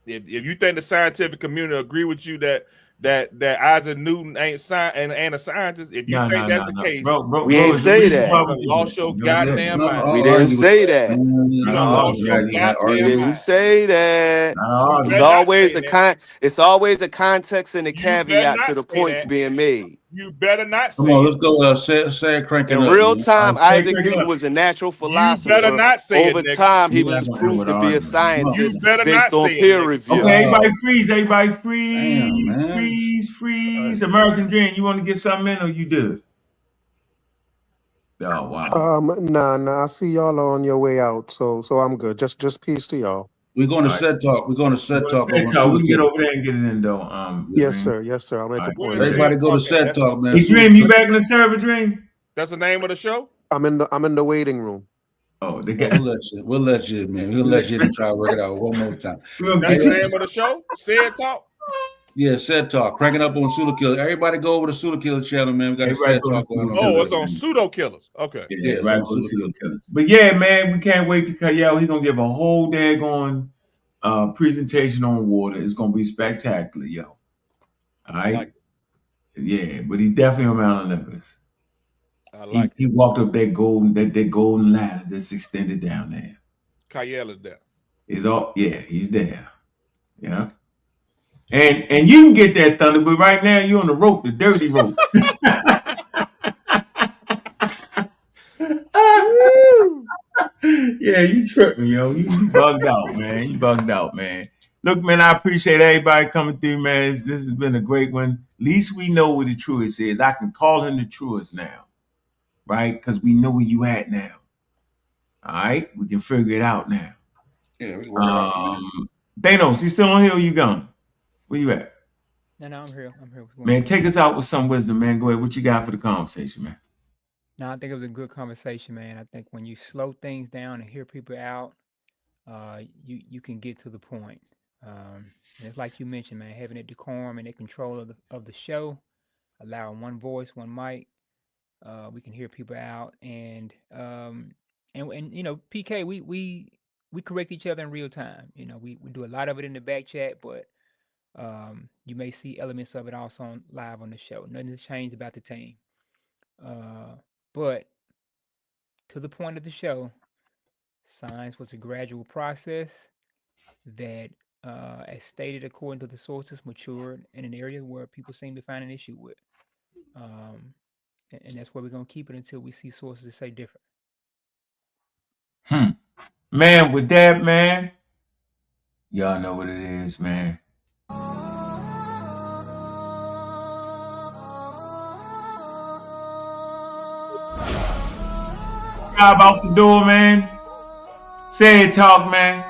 If you think the scientific community agree with you that Isaac Newton ain't a scientist, if you think that's the case,
we ain't say that.
You lost your goddamn mind.
We didn't say that.
You lost your goddamn mind.
We didn't say that. It's always a context and a caveat to the points being made.
You better not say.
Come on, let's go. Say it, crank it
up. In real time, Isaac Newton was a natural philosopher.
You better not say
Over time, he was proved to be a scientist based on peer review.
Okay, everybody freeze. Freeze. American Dream. You want to get something in, or you do? Oh wow.
Nah. I see y'all are on your way out, so I'm good. Just peace to y'all.
We're going to set talk. We can
get over there and get it in though.
Yes, sir. I'll make a point.
Everybody go to set talk, man.
Hey, Dream, you back in the server, Dream?
That's the name of the show.
I'm in the waiting room.
Oh,
we'll let you, man. We'll let you try to work it out one more time.
That's the name of the show. Said talk.
Yeah, Set Talk. Cranking up on Pseudo Killer. Everybody go over to Pseudo Killer channel, man. We got Set Talk going on.
Oh, it's on Pseudo Killers. Okay.
Yeah, right on Pseudo Killers. But yeah, man, we can't wait to cut you out. He's gonna give a whole daggone presentation on water. It's gonna be spectacular, yo. All right. Yeah, but he's definitely on Mount Olympus. He walked up that golden ladder that's extended down there.
Kyle is there.
He's there. Yeah. And you can get that thunder, but right now you're on the rope, the dirty rope. Yeah, you tripping, yo. You bugged out, man. Look, man, I appreciate everybody coming through, man. This has been a great one. At least we know where the truest is. I can call him the truest now, right? Because we know where you at now. All right? We can figure it out now.
Yeah, we can work it out.
Thanos, you still on here or you gone? Where you at?
No, I'm here.
Man, take us out with some wisdom, man. Go ahead. What you got for the conversation, man?
No, I think it was a good conversation, man. I think when you slow things down and hear people out, you can get to the point. And it's like you mentioned, man, having a decorum and a control of the show, allowing one voice, one mic. We can hear people out, and you know, PK, we correct each other in real time. You know, we do a lot of it in the back chat, but you may see elements of it also live on the show. Nothing has changed about the team. But to the point of the show, science was a gradual process that, as stated according to the sources, matured in an area where people seem to find an issue with. And that's where we're going to keep it until we see sources that say different.
Man, with that, man, y'all know what it is, man. Out the door, man. Say it, talk, man.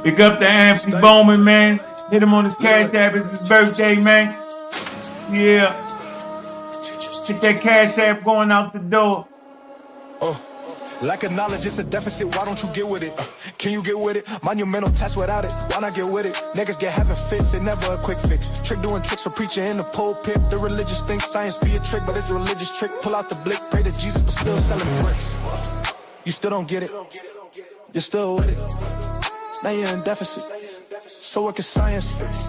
Pick up the Anthony Bowman, man. Hit him on his cash app. It's his birthday, man. Yeah. Get that cash app going out the door.
Lack of knowledge, it's a deficit, why don't you get with it? Can you get with it? Monumental test without it, why not get with it? Niggas get having fits, it never a quick fix. Trick doing tricks for preaching in the pulpit. The religious think science be a trick, but it's a religious trick. Pull out the blick, pray to Jesus, but still selling bricks. You still don't get it, you're still with it. Now you're in deficit, so what can science fix?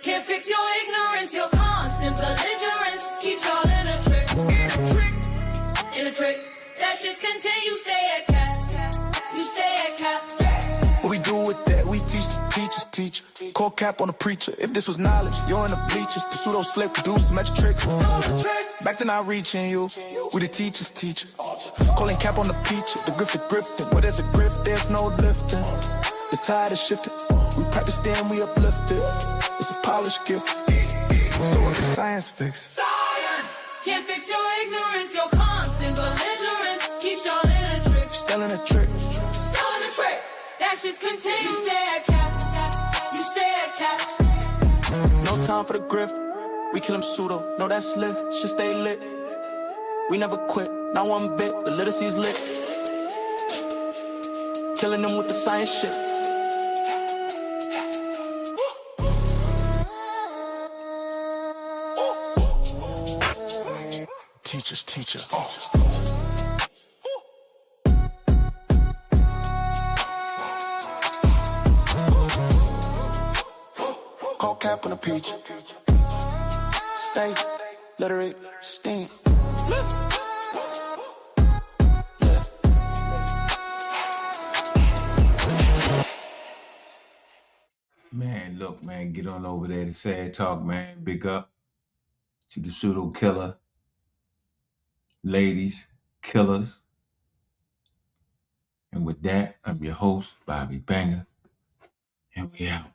Can't fix your ignorance, your constant belligerence keeps y'all in a trick. In a trick. That shit's continue, stay at cap. You stay at cap.
What we do with that? We teach the teachers teach. Call cap on the preacher. If this was knowledge, you're in the bleachers. The pseudo slick, do some extra tricks. Back to not reaching you. We the teachers teach. Calling cap on the preacher. The grift of grifting. Where there's a grift, there's no lifting. The tide is shifting. We practice then we uplifted. It's a polished gift. So what can science fix?
Science can't fix your ignorance, your constant belligerence keeps y'all in a trick.
Still in a trick.
Still in a trick. That shit's continue. You stay at cap. You stay at cap.
No time for the grift. We kill them pseudo. No, that's lit. Shit stay lit. We never quit. Not one bit. The literacy's lit. Killing them with the science shit. Teachers, teacher. Call cap on a peach. Stay, literate, steam.
Man, look, man, get on over there to Sad Talk, man. Big up to the pseudo killer. Ladies, killers. And with that, I'm your host, Bobby Banger. And we out.